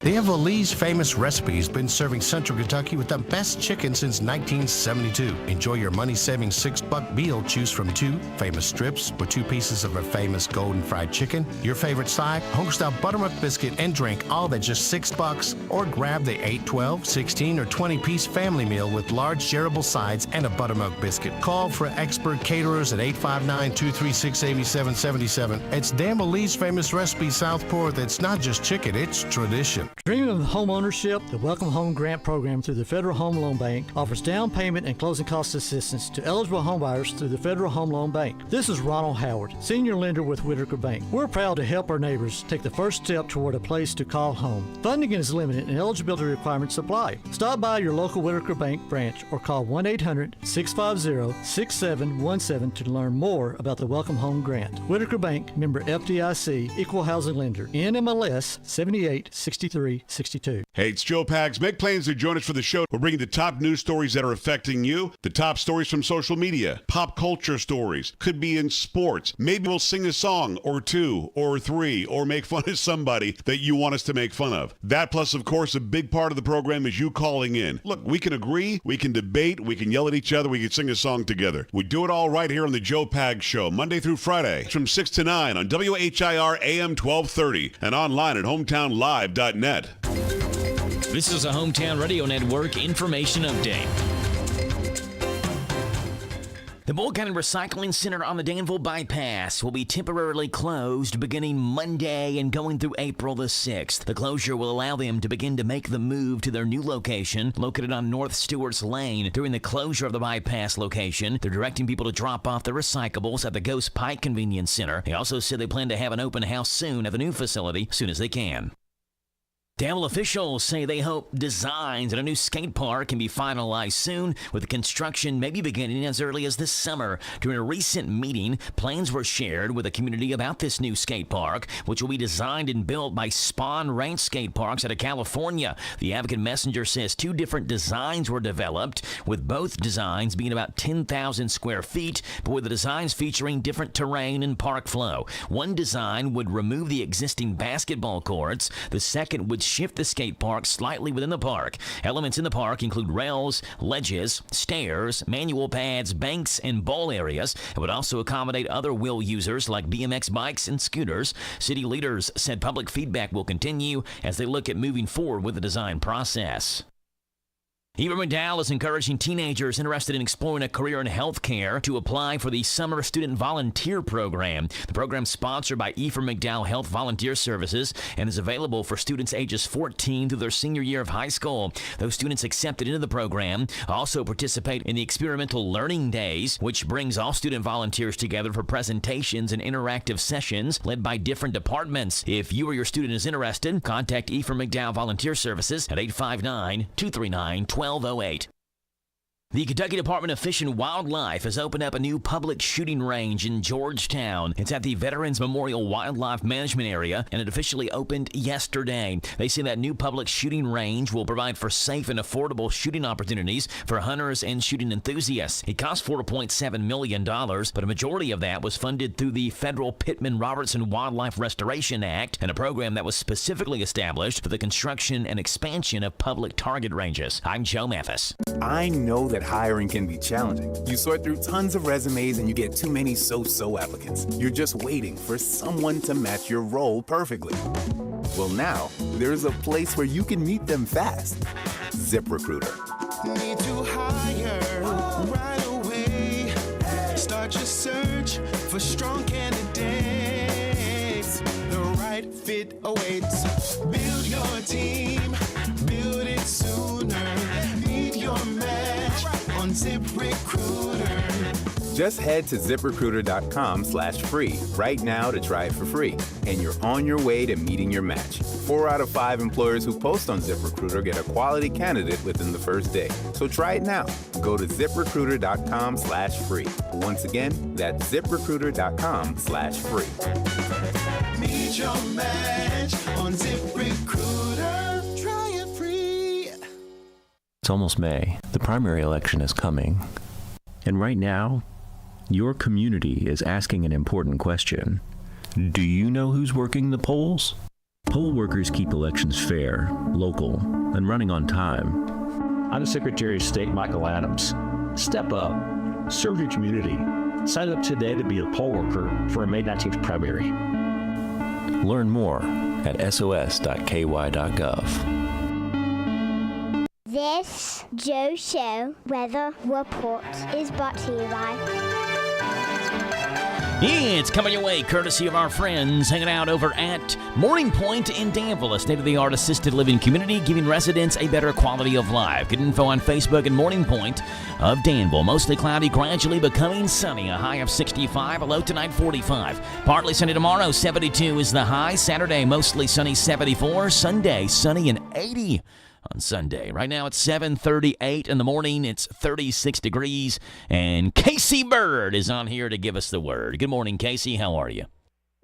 Danville's Famous Recipes been serving Central Kentucky with the best chicken since 1972. Enjoy your money-saving $6 meal. Choose from 2 famous strips with 2 pieces of our famous golden fried chicken, your favorite side, homestyle buttermilk biscuit, and drink, all at just $6. Or grab the 8, 12, 16, or 20-piece family meal with large shareable sides and a buttermilk biscuit. Call for expert caterers at 859-236-8777. It's Danville's Famous Recipes Southport. That's not just chicken, it's tradition. Dreaming of home ownership? The Welcome Home Grant Program through the Federal Home Loan Bank offers down payment and closing cost assistance to eligible homebuyers through the Federal Home Loan Bank. This is Ronald Howard, senior lender with Whitaker Bank. We're proud to help our neighbors take the first step toward a place to call home. Funding is limited and eligibility requirements apply. Stop by your local Whitaker Bank branch or call 1-800-650-6717 to learn more about the Welcome Home Grant. Whitaker Bank, member FDIC, equal housing lender, NMLS 7863. 6362. Hey, it's Joe Pags. Make plans to join us for the show. We're bringing the top news stories that are affecting you, the top stories from social media, pop culture stories, could be in sports. Maybe we'll sing a song or two or three or make fun of somebody that you want us to make fun of. That plus, of course, a big part of the program is you calling in. Look, we can agree, we can debate, we can yell at each other, we can sing a song together. We do it all right here on the Joe Pags Show, Monday through Friday from 6 to 9 on WHIR AM 1230 and online at hometownlive.net. This is a Hometown Radio Network information update. The Boyle County Recycling Center on the Danville Bypass will be temporarily closed beginning Monday and going through April the 6th. The closure will allow them to begin to make the move to their new location located on North Stewart's Lane. During the closure of the bypass location, they're directing people to drop off their recyclables at the Ghost Pike Convenience Center. They also said they plan to have an open house soon at the new facility as soon as they can. Danville officials say they hope designs at a new skate park can be finalized soon, with the construction maybe beginning as early as this summer. During a recent meeting, plans were shared with the community about this new skate park, which will be designed and built by Spawn Ranch Skate Parks out of California. The Advocate Messenger says 2 different designs were developed, with both designs being about 10,000 square feet, but with the designs featuring different terrain and park flow. One design would remove the existing basketball courts. The second would shift the skate park slightly within the park. Elements in the park include rails, ledges, stairs, manual pads, banks, and bowl areas. It would also accommodate other wheel users like BMX bikes and scooters. City leaders said public feedback will continue as they look at moving forward with the design process. Eva McDowell is encouraging teenagers interested in exploring a career in healthcare to apply for the Summer Student Volunteer Program. The program is sponsored by Eva McDowell Health Volunteer Services and is available for students ages 14 through their senior year of high school. Those students accepted into the program also participate in the Experimental Learning Days, which brings all student volunteers together for presentations and interactive sessions led by different departments. If you or your student is interested, contact Eva McDowell Volunteer Services at 859-239-1208. The Kentucky Department of Fish and Wildlife has opened up a new public shooting range in Georgetown. It's at the Veterans Memorial Wildlife Management Area, and it officially opened yesterday. They say that new public shooting range will provide for safe and affordable shooting opportunities for hunters and shooting enthusiasts. It cost $4.7 million, but a majority of that was funded through the federal Pittman-Robertson Wildlife Restoration Act and a program that was specifically established for the construction and expansion of public target ranges. I'm Joe Mathis. I know that hiring can be challenging. You sort through tons of resumes and you get too many so-so applicants. You're just waiting for someone to match your role perfectly. Well, now, there's a place where you can meet them fast. ZipRecruiter. Need to hire right away. Start your search for strong candidates. The right fit awaits. Build your team. Build it sooner. Meet your match on ZipRecruiter. Just head to ZipRecruiter.com/free right now to try it for free, and you're on your way to meeting your match. 4 out of 5 employers who post on ZipRecruiter get a quality candidate within the first day. So try it now. Go to ZipRecruiter.com/free. Once again, that's ZipRecruiter.com/free. Meet your match on ZipRecruiter. Try it free. It's almost May. The primary election is coming. And right now, your community is asking an important question. Do you know who's working the polls? Poll workers keep elections fair, local, and running on time. I'm the Secretary of State, Michael Adams. Step up. Serve your community. Sign up today to be a poll worker for a May 19th primary. Learn more at sos.ky.gov. This Joe Show Weather Report is brought to you by... It's coming your way courtesy of our friends hanging out over at Morning Point in Danville, a state-of-the-art assisted living community giving residents a better quality of life. Get info on Facebook at Morning Point of Danville. Mostly cloudy, gradually becoming sunny. A high of 65, a low tonight 45. Partly sunny tomorrow, 72 is the high. Saturday, mostly sunny, 74. Sunday, sunny and 80. On Sunday. Right now it's 7:38 in the morning. It's 36 degrees. And Casey Bird is on here to give us the word. Good morning, Casey. How are you?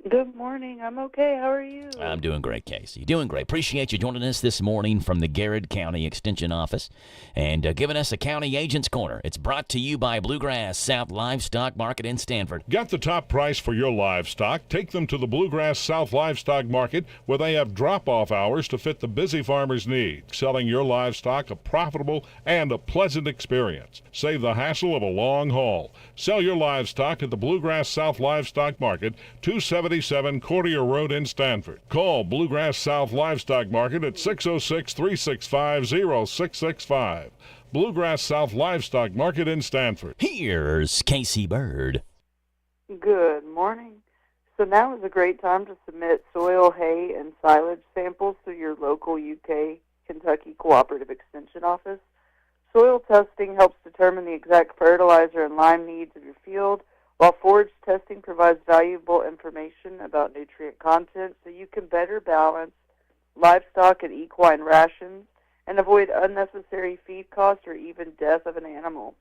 Good morning. I'm okay. How are you? I'm doing great, Casey. Doing great. Appreciate you joining us this morning from the Garrett County Extension Office and giving us a County Agent's Corner. It's brought to you by Bluegrass South Livestock Market in Stanford. Get the top price for your livestock. Take them to the Bluegrass South Livestock Market, where they have drop-off hours to fit the busy farmer's needs. Selling your livestock a profitable and a pleasant experience. Save the hassle of a long haul. Sell your livestock at the Bluegrass South Livestock Market, 277 Courtier Road in Stanford. Call Bluegrass South Livestock Market at 606-365-0665. Bluegrass South Livestock Market in Stanford. Here's Casey Bird. Good morning. So now is a great time to submit soil, hay, and silage samples to your local UK Kentucky Cooperative Extension Office. Soil testing helps determine the exact fertilizer and lime needs of your field, while forage testing provides valuable information about nutrient content so you can better balance livestock and equine rations and avoid unnecessary feed costs or even death of an animal.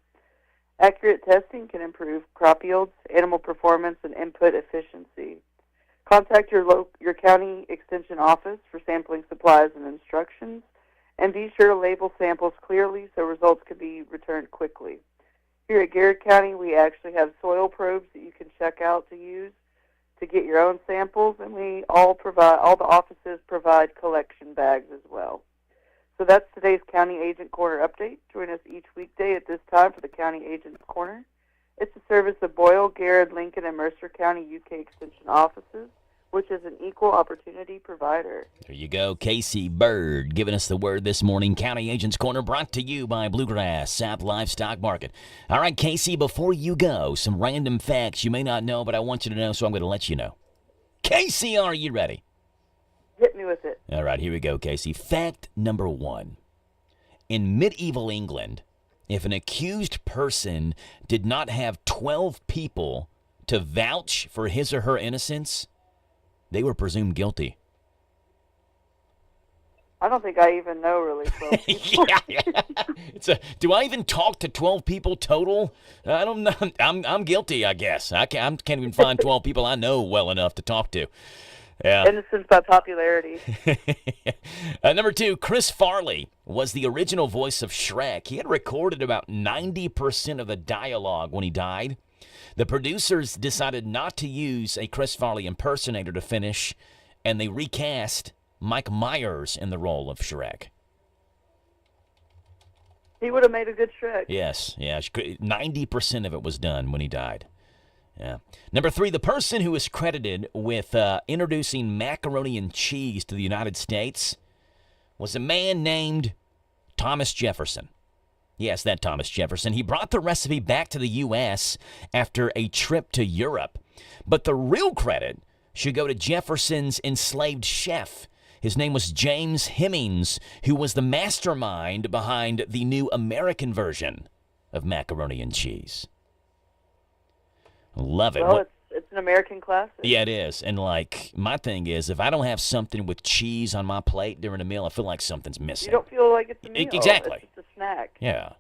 Accurate testing can improve crop yields, animal performance, and input efficiency. Contact your county extension office for sampling supplies and instructions, and be sure to label samples clearly so results can be returned quickly. Here at Garrett County, we actually have soil probes that you can check out to use to get your own samples, and all the offices provide collection bags as well. So that's today's County Agent Corner update. Join us each weekday at this time for the County Agent's Corner. It's a service of Boyle, Garrett, Lincoln, and Mercer County UK Extension offices, which is an equal opportunity provider. There you go, Casey Bird giving us the word this morning. County Agent's Corner brought to you by Bluegrass South Livestock Market. All right, Casey, before you go, some random facts you may not know, but I want you to know, so I'm going to let you know. Casey, are you ready? Hit me with it. All right, here we go, Casey. Fact number 1. In medieval England, if an accused person did not have 12 people to vouch for his or her innocence, they were presumed guilty. I don't think I even know really 12 people. Do I even talk to 12 people total? I don't know. I'm guilty, I guess. I can't even find 12 people I know well enough to talk to. Yeah. Innocence by popularity. Number 2, Chris Farley was the original voice of Shrek. He had recorded about 90% of the dialogue when he died. The producers decided not to use a Chris Farley impersonator to finish, and they recast Mike Myers in the role of Shrek. He would have made a good Shrek. Yes, 90% of it was done when he died. Yeah. Number 3, the person who is credited with introducing macaroni and cheese to the United States was a man named Thomas Jefferson. Yes, that Thomas Jefferson. He brought the recipe back to the U.S. after a trip to Europe. But the real credit should go to Jefferson's enslaved chef. His name was James Hemings, who was the mastermind behind the new American version of macaroni and cheese. Love it. Well, it's an American classic. Yeah, it is. And, my thing is, if I don't have something with cheese on my plate during a meal, I feel like something's missing. You don't feel like it's a meal. Exactly. It's just a snack. Yeah.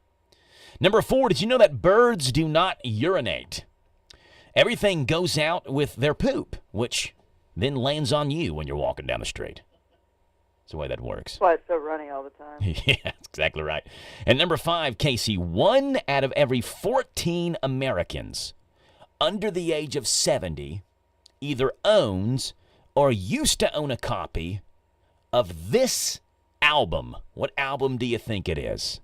Number 4, did you know that birds do not urinate? Everything goes out with their poop, which then lands on you when you're walking down the street. That's the way that works. That's why it's so runny all the time. Yeah, that's exactly right. And number 5, Casey, 1 out of every 14 Americans under the age of 70 either owns or used to own a copy of this album. What album do you think it is?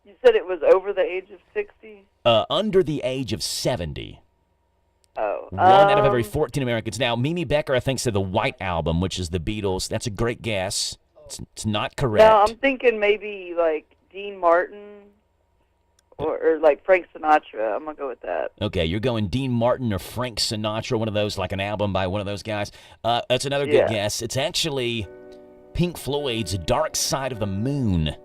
You said it was over the age of 60? Under the age of 70. Oh. 1 out of every 14 Americans. Now, Mimi Becker, I think, said the White Album, which is the Beatles. That's a great guess. It's not correct. No, I'm thinking maybe Dean Martin or Frank Sinatra. I'm going to go with that. Okay, you're going Dean Martin or Frank Sinatra, one of those, like an album by one of those guys. That's another good guess. It's actually Pink Floyd's Dark Side of the Moon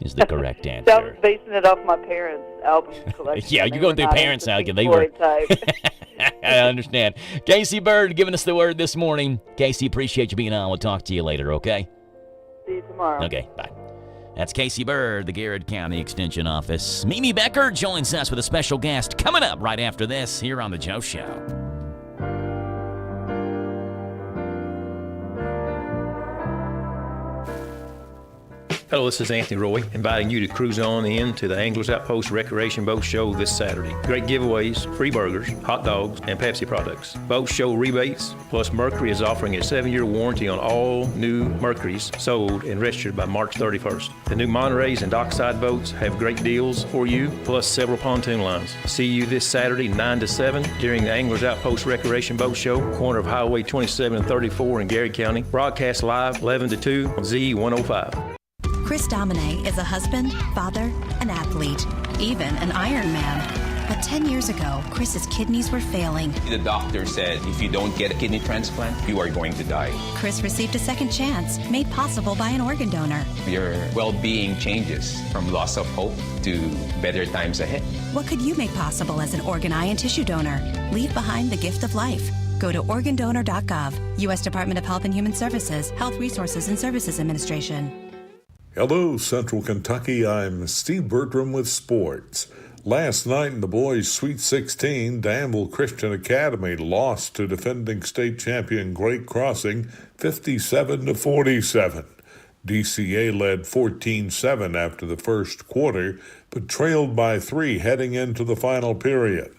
is the correct answer. I was basing it off my parents' album collection. Yeah, you're going through parents now. They were. I understand. Casey Bird giving us the word this morning. Casey, appreciate you being on. We'll talk to you later, okay? See you tomorrow. Okay, bye. That's Casey Bird, the Garrett County Extension Office. Mimi Becker joins us with a special guest coming up right after this here on The Joe Show. Hello, this is Anthony Roy, inviting you to cruise on in to the Anglers Outpost Recreation Boat Show this Saturday. Great giveaways, free burgers, hot dogs, and Pepsi products. Boat show rebates, plus Mercury is offering a 7-year warranty on all new Mercuries sold and registered by March 31st. The new Monterey's and dockside boats have great deals for you, plus several pontoon lines. See you this Saturday, 9 to 7, during the Anglers Outpost Recreation Boat Show, corner of Highway 27 and 34 in Gary County. Broadcast live 11 to 2 on Z105. Chris Domine is a husband, father, an athlete, even an Ironman. But 10 years ago, Chris's kidneys were failing. The doctor said if you don't get a kidney transplant, you are going to die. Chris received a second chance, made possible by an organ donor. Your well-being changes from loss of hope to better times ahead. What could you make possible as an organ, eye, and tissue donor? Leave behind the gift of life. Go to organdonor.gov, U.S. Department of Health and Human Services, Health Resources and Services Administration. Hello, Central Kentucky. I'm Steve Bertram with sports. Last night in the boys' Sweet 16, Danville Christian Academy lost to defending state champion Great Crossing 57-47. DCA led 14-7 after the first quarter, but trailed by 3 heading into the final period.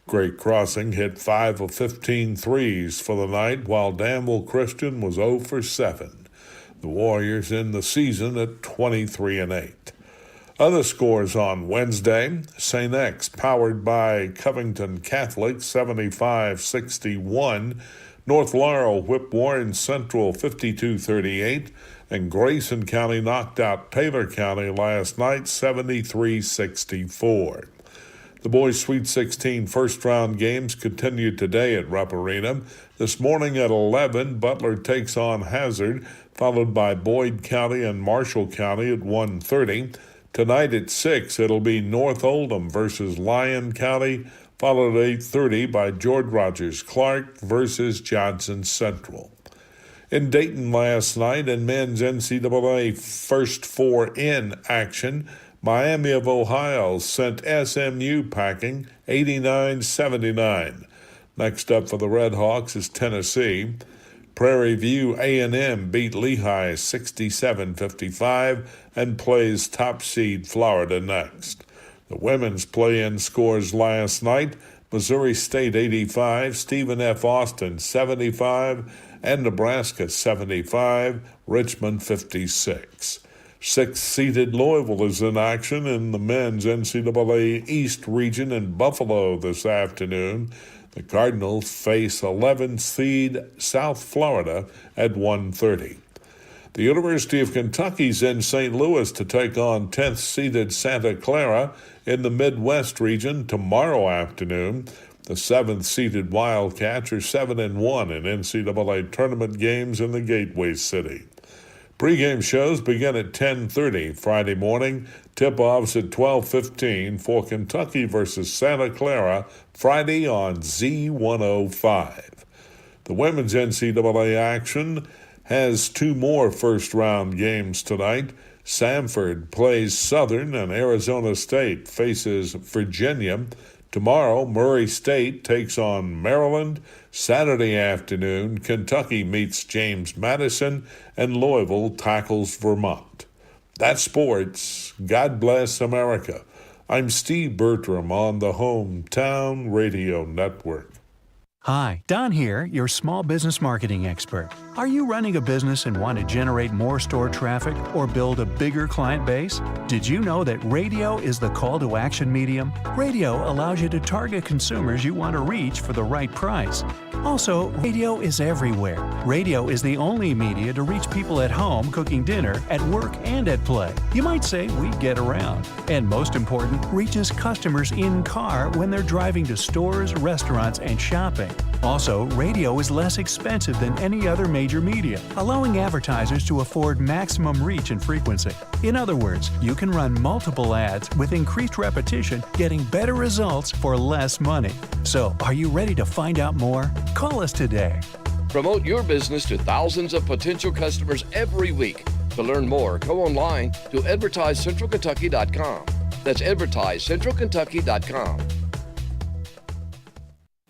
Great Crossing hit 5 of 15 threes for the night, while Danville Christian was 0 for 7. The Warriors in the season at 23-8. Other scores on Wednesday: St. X powered by Covington Catholic 75-61. North Laurel whipped Warren Central 52-38, and Grayson County knocked out Taylor County last night 73-64. The boys' Sweet 16 first-round games continued today at Rupp Arena. This morning at 11, Butler takes on Hazard, followed by Boyd County and Marshall County at 1:30. Tonight at 6, it'll be North Oldham versus Lyon County, followed at 8:30 by George Rogers Clark versus Johnson Central. In Dayton last night, in men's NCAA First Four in action, Miami of Ohio sent SMU packing 89-79. Next up for the Red Hawks is Tennessee. Prairie View A&M beat Lehigh 67-55 and plays top seed Florida next. The women's play-in scores last night: Missouri State 85, Stephen F. Austin 75, and Nebraska 75, Richmond 56. Sixth-seeded Louisville is in action in the men's NCAA East region in Buffalo this afternoon. The Cardinals face 11th seed South Florida at 1:30. The University of Kentucky's in St. Louis to take on 10th seeded Santa Clara in the Midwest region tomorrow afternoon. The 7th seeded Wildcats are 7-1 in NCAA tournament games in the Gateway City. Pre-game shows begin at 10:30 Friday morning. Tip-offs at 12:15 for Kentucky versus Santa Clara Friday on Z105. The women's NCAA action has 2 more first-round games tonight. Samford plays Southern and Arizona State faces Virginia. Tomorrow, Murray State takes on Maryland. Saturday afternoon, Kentucky meets James Madison, and Louisville tackles Vermont. That's sports. God bless America. I'm Steve Bertram on the Hometown Radio Network. Hi, Don here, your small business marketing expert. Are you running a business and want to generate more store traffic or build a bigger client base? Did you know that radio is the call to action medium? Radio allows you to target consumers you want to reach for the right price. Also, radio is everywhere. Radio is the only media to reach people at home, cooking dinner, at work, and at play. You might say we get around. And most important, reaches customers in car when they're driving to stores, restaurants, and shopping. Also, radio is less expensive than any other major media, allowing advertisers to afford maximum reach and frequency. In other words, you can run multiple ads with increased repetition, getting better results for less money. So, are you ready to find out more? Call us today. Promote your business to thousands of potential customers every week. To learn more, go online to advertisecentralkentucky.com. That's advertisecentralkentucky.com.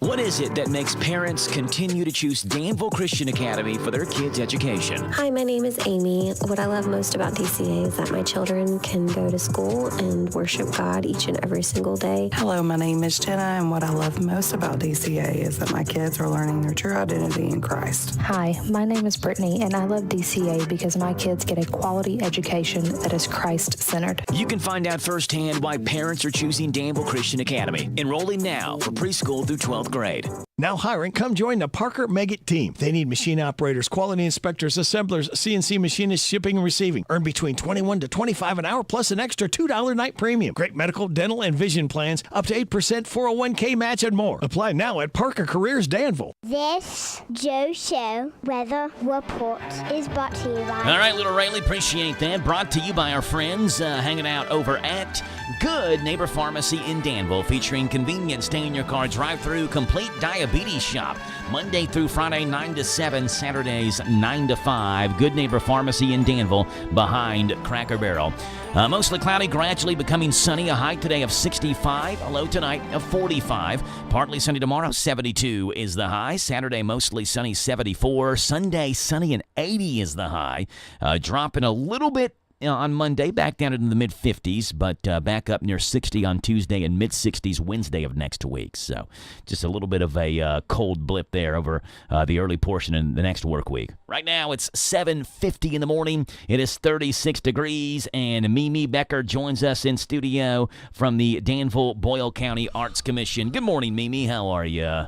What is it that makes parents continue to choose Danville Christian Academy for their kids' education? Hi, my name is Amy. What I love most about DCA is that my children can go to school and worship God each and every single day. Hello, my name is Jenna, and what I love most about DCA is that my kids are learning their true identity in Christ. Hi, my name is Brittany, and I love DCA because my kids get a quality education that is Christ-centered. You can find out firsthand why parents are choosing Danville Christian Academy. Enrolling now for preschool through 12th grade. Now hiring, come join the Parker Meggitt team. They need machine operators, quality inspectors, assemblers, CNC machinists, shipping and receiving. Earn between $21 to $25 an hour plus an extra $2 night premium. Great medical, dental, and vision plans, up to 8% 401k match and more. Apply now at Parker Careers Danville. This Joe Show Weather Report is brought to you by... All right, little Rayleigh, appreciate that. Brought to you by our friends hanging out over at Good Neighbor Pharmacy in Danville, featuring convenient stay-in-your-car drive-through complete diabetes shop. Monday through Friday, 9 to 7, Saturdays, 9 to 5. Good Neighbor Pharmacy in Danville, behind Cracker Barrel. Mostly cloudy, gradually becoming sunny. A high today of 65, a low tonight of 45. Partly sunny tomorrow, 72 is the high. Saturday, mostly sunny, 74. Sunday, sunny and 80 is the high. Dropping a little bit on Monday, back down into the mid-50s, but back up near 60 on Tuesday and mid-60s Wednesday of next week. So just a little bit of a cold blip there over the early portion in the next work week. Right now, it's 7:50 in the morning. It is 36 degrees, and Mimi Becker joins us in studio from the Danville-Boyle County Arts Commission. Good morning, Mimi. How are you?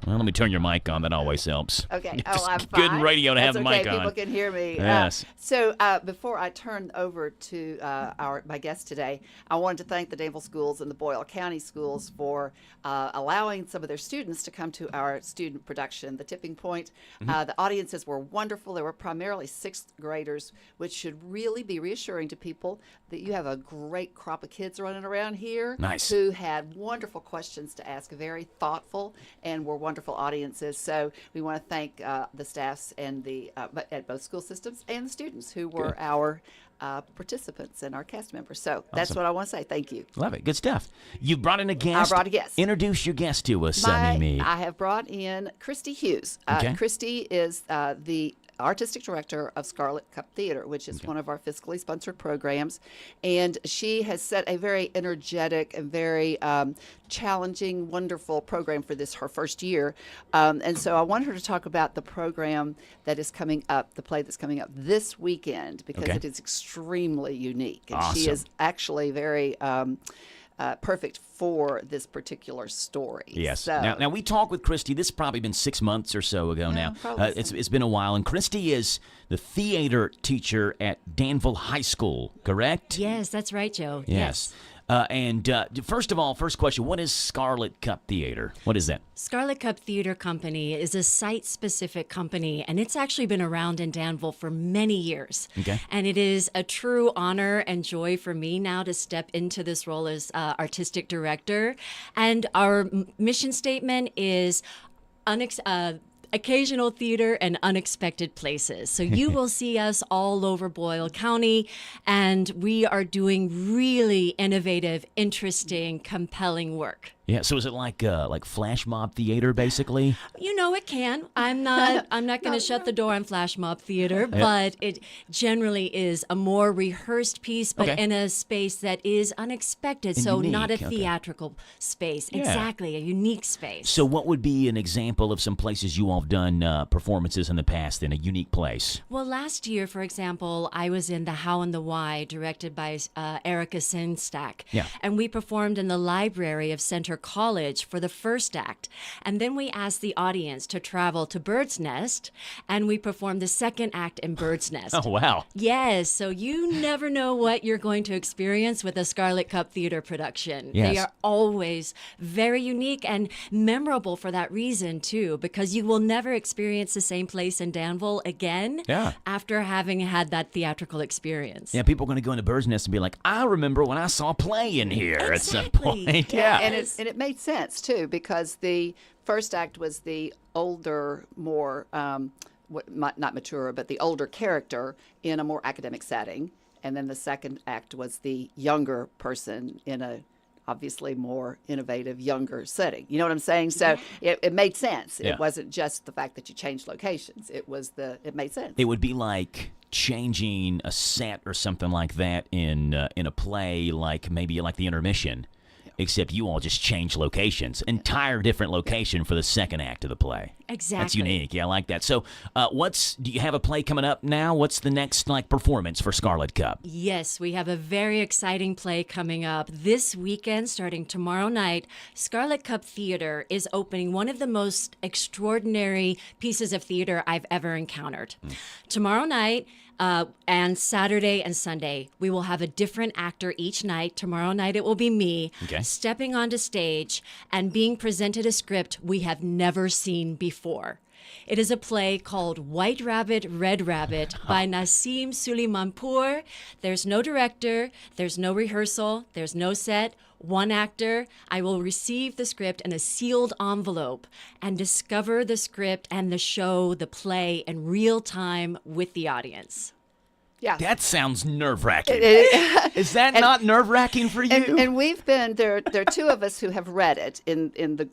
Well, let me turn your mic on. That always helps. Okay. It's I'm fine. good in radio to have That's the mic okay. on. People can hear me. Yes. So before I turn over to my guest today, I wanted to thank the Danville schools and the Boyle County schools for allowing some of their students to come to our student production, The Tipping Point. The audiences were wonderful. They were primarily sixth graders, which should really be reassuring to people that you have a great crop of kids running around here. Nice. Who had wonderful questions to ask, very thoughtful, and were wonderful audiences. So we want to thank the staffs and the at both school systems and the students who were our participants and our cast members. So that's what I want to say. Thank you. Love it. Good stuff. You brought in a guest. I brought a guest. Introduce your guest to us, Mimi. I have brought in Christy Hughes. Okay. Christy is the artistic director of Scarlet Cup Theater, which is one of our fiscally sponsored programs. And she has set a very energetic and very challenging, wonderful program for her first year. And so I want her to talk about the program that is coming up, the play that's coming up this weekend, because it is extremely unique. And she is actually very perfect for this particular story. Yes. So, Now we talked with Christy. This has probably been 6 months or so ago now. It's been a while. And Christy is the theater teacher at Danville High School, correct? Yes, that's right, Joe. Yes. And first of all, first question, what is Scarlet Cup Theater? What is that? Scarlet Cup Theater Company is a site-specific company, and it's actually been around in Danville for many years. Okay. And it is a true honor and joy for me now to step into this role as artistic director. And our mission statement is occasional theater and unexpected places. So you will see us all over Boyle County, and we are doing really innovative, interesting, compelling work. Yeah, so is it like flash mob theater, basically? You know, it can. I'm not going to shut the door on flash mob theater, but it generally is a more rehearsed piece, but in a space that is unexpected. And so unique. not a theatrical space. Yeah. Exactly, a unique space. So what would be an example of some places you all have done performances in the past in a unique place? Well, last year, for example, I was in The How and the Why, directed by Erica Sinstack. Yeah. And we performed in the library of Center College for the first act. And then we asked the audience to travel to Bird's Nest, and we performed the second act in Bird's Nest. Oh, wow. Yes, so you never know what you're going to experience with a Scarlet Cup Theater production. Yes. They are always very unique and memorable for that reason, too, because you will never experience the same place in Danville again after having had that theatrical experience. Yeah, people are going to go into Bird's Nest and be like, I remember when I saw a play in here at some point. And it made sense, too, because the first act was the older, more, not mature, but the older character in a more academic setting. And then the second act was the younger person in a obviously more innovative, younger setting. You know what I'm saying? So it made sense. Yeah. It wasn't just the fact that you changed locations. It made sense. It would be like changing a set or something like that in a play, like maybe like the intermission, except you all just change locations, entire different location for the second act of the play. Exactly. That's unique. Yeah, I like that. So, do you have a play coming up now? What's the next performance for Scarlet Cup? Yes, we have a very exciting play coming up this weekend, starting tomorrow night. Scarlet Cup Theater is opening one of the most extraordinary pieces of theater I've ever encountered. Tomorrow night, and Saturday and Sunday, we will have a different actor each night. Tomorrow night, it will be me stepping onto stage and being presented a script we have never seen before. It is a play called White Rabbit, Red Rabbit by Naseem Suleimanpour. There's no director, there's no rehearsal, there's no set. One actor. I will receive the script in a sealed envelope and discover the script and the show, the play in real time with the audience. Yeah. That sounds nerve-wracking. Is that not nerve-wracking for you? And we've been there are two of us who have read it in the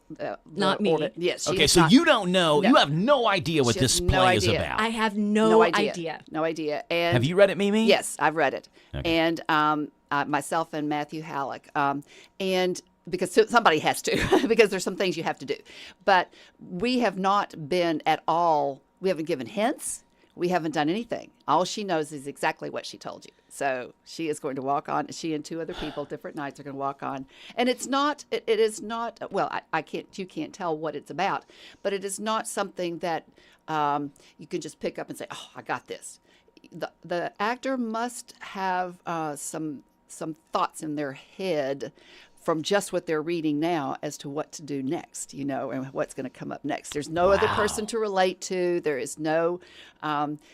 Not me. order. Yes. she Okay, is so not- you don't know. No. You have no idea what She this has no play is idea. about. I have no idea. No idea. And Have you read it, Mimi? Yes, I've read it. Okay. And myself and Matthew Halleck. And because somebody has to, because there's some things you have to do. But we have not been at all, we haven't given hints. We haven't done anything. All she knows is exactly what she told you. So she is going to walk on. She and two other people, different nights, are going to walk on. And it's not. It is not. Well, I can't. You can't tell what it's about. But it is not something that you can just pick up and say, "Oh, I got this." The actor must have some thoughts in their head from just what they're reading now as to what to do next, and what's going to come up next. There's no other person to relate to. There is no,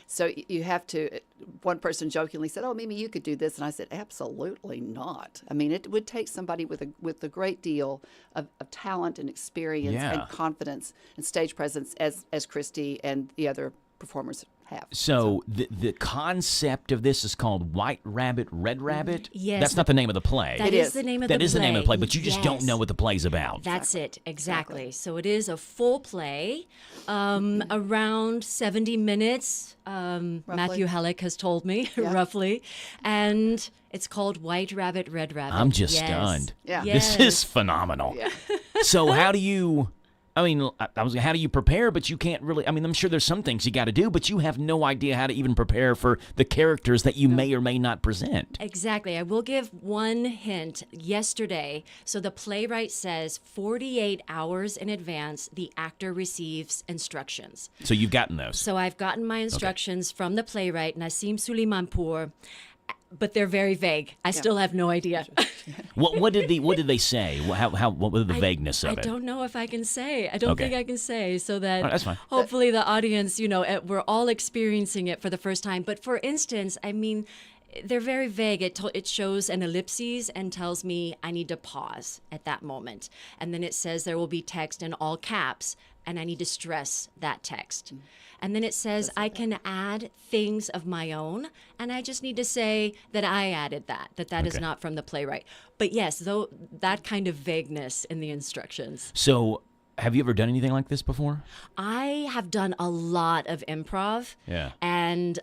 so you have to, one person jokingly said, "Oh, Mimi, you could do this." And I said, "Absolutely not." I mean, it would take somebody with a great deal of talent and experience and confidence and stage presence as Christy and the other performers have. So the concept of this is called White Rabbit, Red Rabbit? Yes. That's not the name of the play. That is the name of the play. That is the name of the play, but you just don't know what the play's about. That's it, exactly. So it is a full play, around 70 minutes, Matthew Halleck has told me, roughly. And it's called White Rabbit, Red Rabbit. I'm just stunned. Yeah. This is phenomenal. Yeah. So how do you... how do you prepare? But you can't really. I'm sure there's some things you got to do, but you have no idea how to even prepare for the characters that you may or may not present. Exactly. I will give one hint. Yesterday, so the playwright says 48 hours in advance, the actor receives instructions. So you've gotten those. So I've gotten my instructions from the playwright, Naseem Suleimanpour, but they're very vague. I still have no idea. What did they say? What was the vagueness of it? I don't know if I can say. I don't think I can say, so that All right, that's fine. hopefully the audience, we're all experiencing it for the first time. But for instance, they're very vague. It shows an ellipses and tells me I need to pause at that moment. And then it says there will be text in all caps, and I need to stress that text. And then it says I can add things of my own, and I just need to say that I added that is not from the playwright. But yes, though, that kind of vagueness in the instructions. So have you ever done anything like this before? I have done a lot of improv. Yeah. And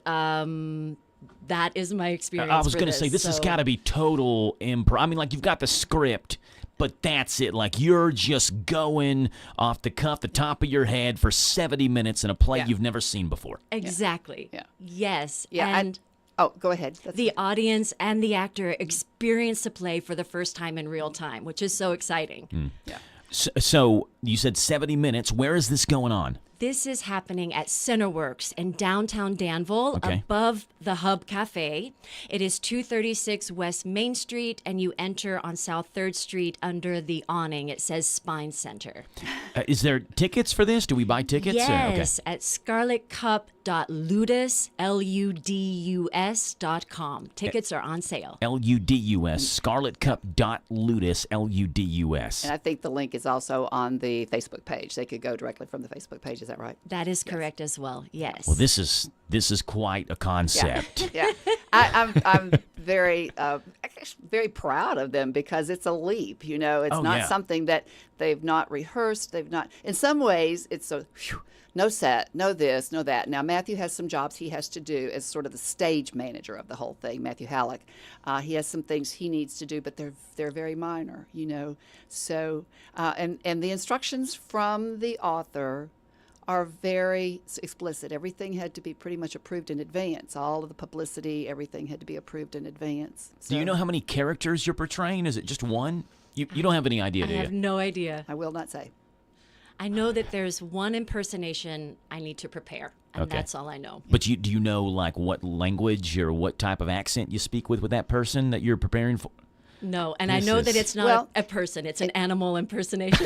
that is my experience. I was going to say, this has got to be total improv. You've got the script, but that's it. You're just going off the cuff, the top of your head for 70 minutes in a play you've never seen before. Exactly. Yeah. Yes. Yeah. And go ahead. the audience and the actor experience the play for the first time in real time, which is so exciting. Yeah. So you said 70 minutes. Where is this going on? This is happening at Centerworks in downtown Danville, above the Hub Cafe. It is 236 West Main Street, and you enter on South 3rd Street under the awning. It says Spine Center. Is there tickets for this? Do we buy tickets? Yes, at scarletcup.ludus, LUDUS.com. Tickets are on sale. LUDUS, scarletcup.ludus, LUDUS. And I think the link is also on the Facebook page. They could go directly from the Facebook page. Is that right? That is correct as well. Yes. Well, this is quite a concept. Yeah. I'm very very proud of them because it's a leap. You know, it's not something that they've not rehearsed. They've not. In some ways, it's a no set, no this, no that. Now Matthew has some jobs he has to do as sort of the stage manager of the whole thing. Matthew Halleck, he has some things he needs to do, but they're very minor. You know, so and the instructions from the author are very explicit. Everything had to be pretty much approved in advance. All of the publicity, everything had to be approved in advance. So, do you know how many characters you're portraying? Is it just one? You don't have any idea, do you? I have no idea. I will not say. I know that there's one impersonation I need to prepare, and that's all I know. But do you know like what language or what type of accent you speak with that person that you're preparing for? No, and I know that it's not a person. It's an animal impersonation.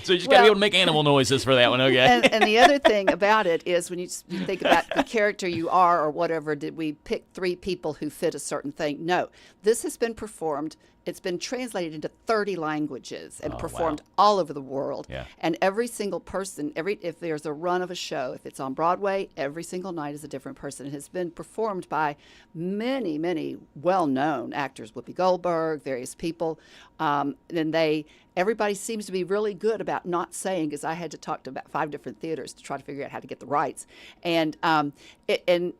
So you just got to be able to make animal noises for that one, okay? And the other thing about it is when you think about the character you are or whatever, did we pick 3 people who fit a certain thing? No. This has been performed. It's been translated into 30 languages and performed all over the world. Yeah. And every single person, if there's a run of a show, if it's on Broadway, every single night is a different person. It has been performed by many, many well-known actors, Whoopi Goldberg, various people. And everybody seems to be really good about not saying, because I had to talk to about 5 different theaters to try to figure out how to get the rights. And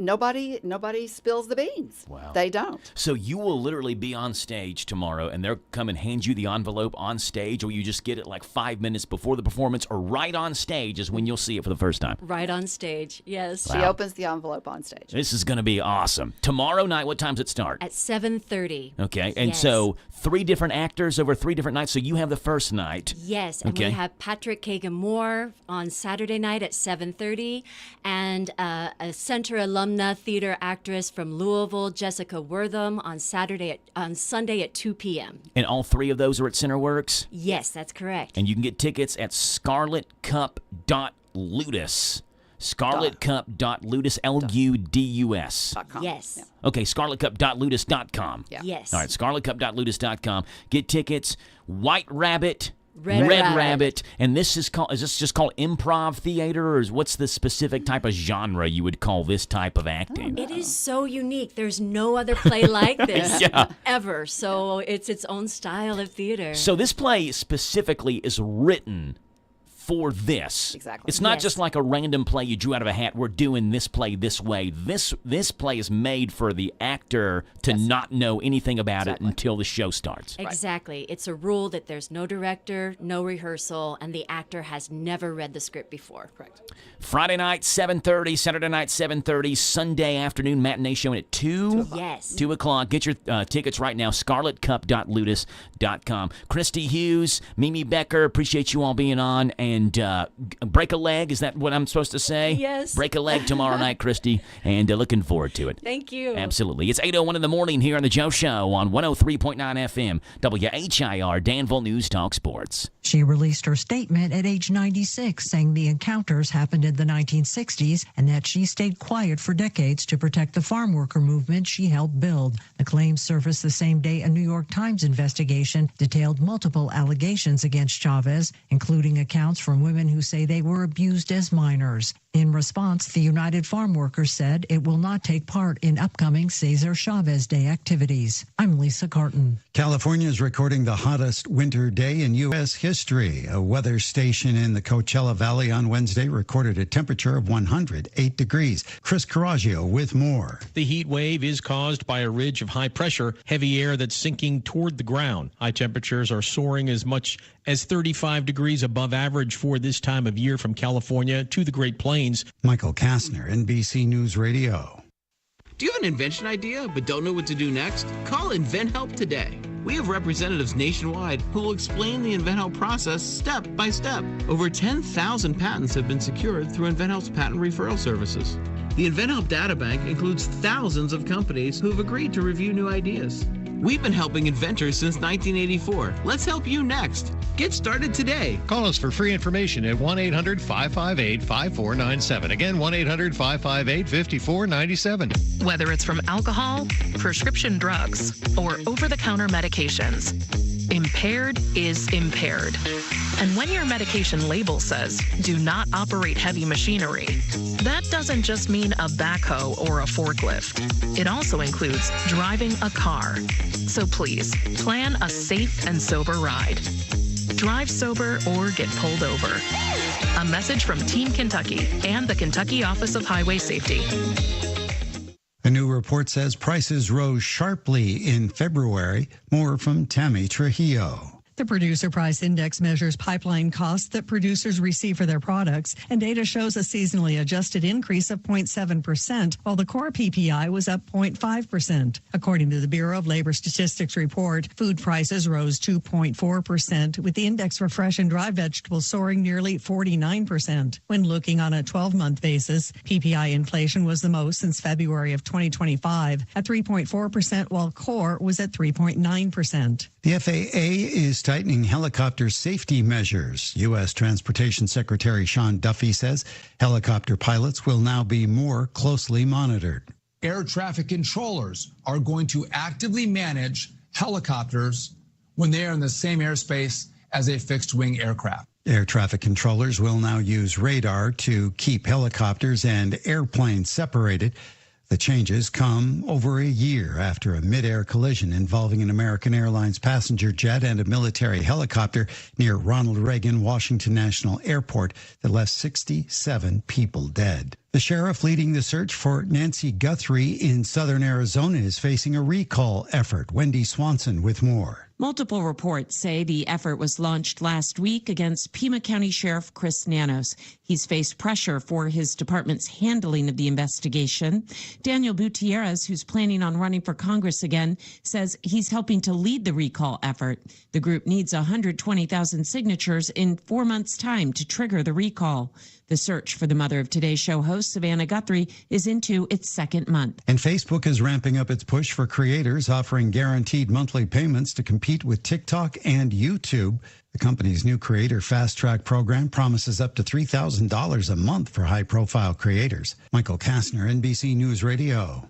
nobody spills the beans. Wow. They don't. So you will literally be on stage tomorrow, and they'll come and hand you the envelope on stage, or you just get it like 5 minutes before the performance, or right on stage is when you'll see it for the first time. Right on stage, yes. She opens the envelope on stage. This is going to be awesome. Tomorrow night, what time does it start? At 7:30. Okay, and so 3 different actors over 3 different nights, so you have the first night. Yes, and we have Patrick Kagan-Moore on Saturday night at 7:30, and a Center alumna theater actress from Louisville, Jessica Wortham, on Sunday at 2 p.m. And all 3 of those are at Centerworks? Yes, that's correct. And you can get tickets at scarletcup.ludus. ScarletCup.ludus, Ludus. Yes. Yeah. Okay, ScarletCup.ludus.com. Yeah. Yes. All right, ScarletCup.ludus.com. Get tickets. White Rabbit. Red Rabbit. And is this just called improv theater, or what's the specific type of genre you would call this type of acting? It is so unique. There's no other play like this ever. So it's its own style of theater. So this play specifically is written for this. Exactly. It's not just like a random play you drew out of a hat. We're doing this play this way. This play is made for the actor to not know anything about it until the show starts. Exactly. It's a rule that there's no director, no rehearsal, and the actor has never read the script before. Correct. Friday night, 7:30. Saturday night, 7:30. Sunday afternoon matinee showing at 2. Yes. 2 o'clock. Get your tickets right now. ScarletCup.ludus.com. Christy Hughes, Mimi Becker, appreciate you all being on. And break a leg, is that what I'm supposed to say? Yes. Break a leg tomorrow night, Christy, and looking forward to it. Thank you. Absolutely. It's 8:01 in the morning here on The Joe Show on 103.9 FM, WHIR, Danville News Talk Sports. She released her statement at age 96, saying the encounters happened in the 1960s and that she stayed quiet for decades to protect the farm worker movement she helped build. The claims surfaced the same day a New York Times investigation detailed multiple allegations against Chavez, including accounts from women who say they were abused as minors. In response, the United Farm Workers said it will not take part in upcoming Cesar Chavez Day activities. I'm Lisa Carton. California is recording the hottest winter day in U.S. history. A weather station in the Coachella Valley on Wednesday recorded a temperature of 108 degrees. Chris Carraggio with more. The heat wave is caused by a ridge of high pressure, heavy air that's sinking toward the ground. High temperatures are soaring as much as 35 degrees above average for this time of year from California to the Great Plains. Michael Kastner, NBC News Radio. Do you have an invention idea but don't know what to do next? Call InventHelp today. We have representatives nationwide who will explain the InventHelp process step by step. Over 10,000 patents have been secured through InventHelp's patent referral services. The InventHelp Databank includes thousands of companies who have agreed to review new ideas. We've been helping inventors since 1984. Let's help you next. Get started today. Call us for free information at 1-800-558-5497. Again, 1-800-558-5497. Whether it's from alcohol, prescription drugs, or over-the-counter medications, impaired is impaired. And when your medication label says, do not operate heavy machinery, that doesn't just mean a backhoe or a forklift. It also includes driving a car. So please, plan a safe and sober ride. Drive sober or get pulled over. A message from Team Kentucky and the Kentucky Office of Highway Safety. A new report says prices rose sharply in February. More from Tammy Trujillo. The Producer Price Index measures pipeline costs that producers receive for their products, and data shows a seasonally adjusted increase of 0.7%, while the core PPI was up 0.5%. According to the Bureau of Labor Statistics report, food prices rose 2.4%, with the index for fresh and dry vegetables soaring nearly 49%. When looking on a 12-month basis, PPI inflation was the most since February of 2025 at 3.4%, while core was at 3.9%. The FAA is tightening helicopter safety measures. U.S. Transportation Secretary Sean Duffy says helicopter pilots will now be more closely monitored. Air traffic controllers are going to actively manage helicopters when they are in the same airspace as a fixed-wing aircraft. Air traffic controllers will now use radar to keep helicopters and airplanes separated. The changes come over a year after a mid-air collision involving an American Airlines passenger jet and a military helicopter near Ronald Reagan Washington National Airport that left 67 people dead. The sheriff leading the search for Nancy Guthrie in southern Arizona is facing a recall effort. Wendy Swanson with more. Multiple reports say the effort was launched last week against Pima County Sheriff Chris Nanos. He's faced pressure for his department's handling of the investigation. Daniel Gutierrez, who's planning on running for Congress again, says he's helping to lead the recall effort. The group needs 120,000 signatures in 4 months' time to trigger the recall. The search for the mother of Today's Show host, Savannah Guthrie, is into its second month. And Facebook is ramping up its push for creators, offering guaranteed monthly payments to compete with TikTok and YouTube. The company's new creator fast track program promises up to $3,000 a month for high-profile creators. Michael Kastner, NBC News Radio.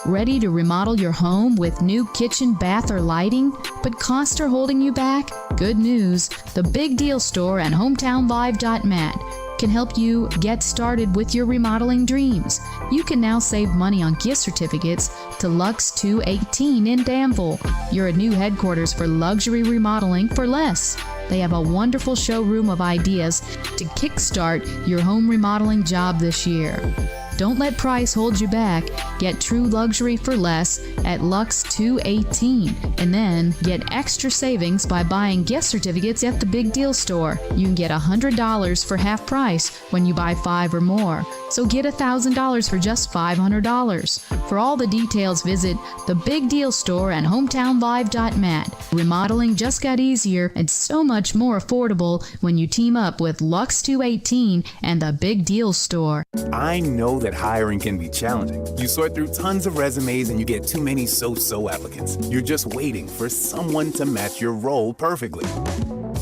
Ready to remodel your home with new kitchen, bath, or lighting, but costs are holding you back? Good news. The Big Deal Store and HometownLive.net can help you get started with your remodeling dreams. You can now save money on gift certificates to Lux 218 in Danville. You're a new headquarters for luxury remodeling for less. They have a wonderful showroom of ideas to kickstart your home remodeling job this year. Don't let price hold you back. Get true luxury for less at Lux 218, and then get extra savings by buying gift certificates at the Big Deal Store. You can get $100 for half price when you buy 5 or more. So get $1,000 for just $500. For all the details, visit the Big Deal Store and HometownLive.net. Remodeling just got easier and so much more affordable when you team up with Lux 218 and the Big Deal Store. I know that hiring can be challenging. You sort through tons of resumes and you get too many so-so applicants. You're just waiting for someone to match your role perfectly.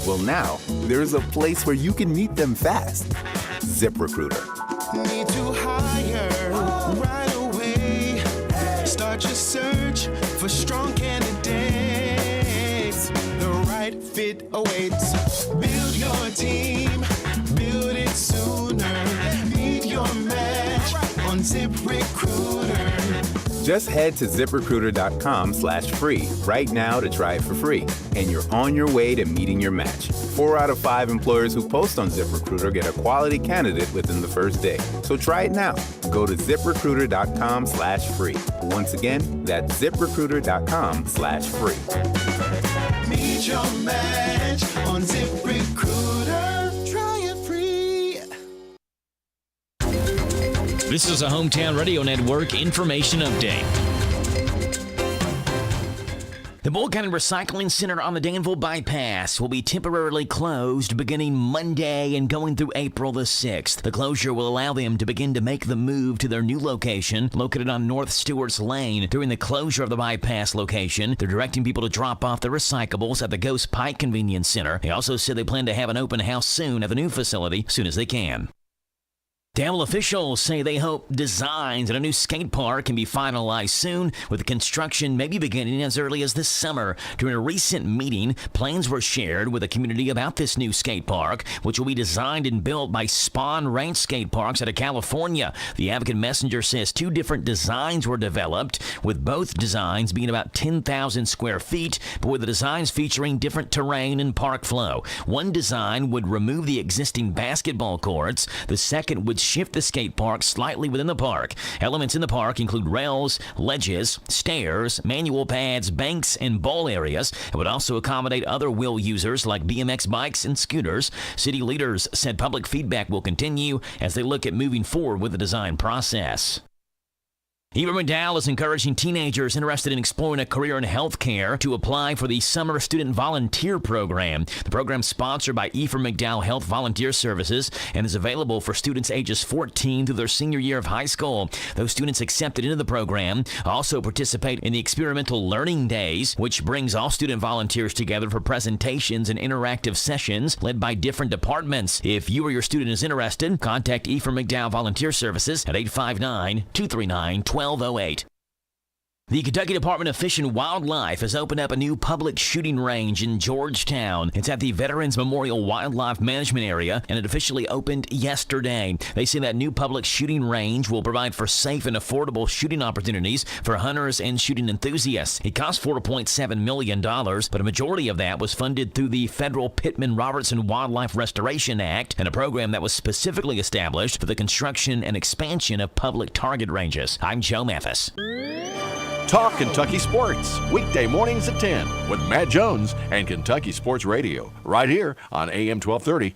Well, now there's a place where you can meet them fast. ZipRecruiter. Need to hire right away. Start your search for strong candidates. The right fit awaits. Build your team, build it sooner. Meet your match on ZipRecruiter. Just head to ZipRecruiter.com/free right now to try it for free, and you're on your way to meeting your match. 4 out of 5 employers who post on ZipRecruiter get a quality candidate within the first day. So try it now. Go to ZipRecruiter.com/free. Once again, that's ZipRecruiter.com/free. Meet your match on ZipRecruiter. Try it free. This is a Hometown Radio Network information update. The Bull County Recycling Center on the Danville Bypass will be temporarily closed beginning Monday and going through April the 6th. The closure will allow them to begin to make the move to their new location located on North Stewart's Lane. During the closure of the bypass location, they're directing people to drop off their recyclables at the Ghost Pike Convenience Center. They also said they plan to have an open house soon at the new facility as soon as they can. Danville officials say they hope designs at a new skate park can be finalized soon, with the construction maybe beginning as early as this summer. During a recent meeting, plans were shared with the community about this new skate park, which will be designed and built by Spawn Ranch Skate Parks out of California. The Advocate Messenger says 2 different designs were developed, with both designs being about 10,000 square feet, but with the designs featuring different terrain and park flow. One design would remove the existing basketball courts. The second would shift the skate park slightly within the park. Elements in the park include rails, ledges, stairs, manual pads, banks, and bowl areas. It would also accommodate other wheel users like BMX bikes and scooters. City leaders said public feedback will continue as they look at moving forward with the design process. Ephraim McDowell is encouraging teenagers interested in exploring a career in healthcare to apply for the Summer Student Volunteer Program. The program is sponsored by Ephraim McDowell Health Volunteer Services and is available for students ages 14 through their senior year of high school. Those students accepted into the program also participate in the Experimental Learning Days, which brings all student volunteers together for presentations and interactive sessions led by different departments. If you or your student is interested, contact Ephraim McDowell Volunteer Services at 859-239-1208. The Kentucky Department of Fish and Wildlife has opened up a new public shooting range in Georgetown. It's at the Veterans Memorial Wildlife Management Area, and it officially opened yesterday. They say that new public shooting range will provide for safe and affordable shooting opportunities for hunters and shooting enthusiasts. It cost $4.7 million, but a majority of that was funded through the federal Pittman-Robertson Wildlife Restoration Act, and a program that was specifically established for the construction and expansion of public target ranges. I'm Joe Mathis. Talk Kentucky Sports, weekday mornings at 10 with Matt Jones and Kentucky Sports Radio, right here on AM 1230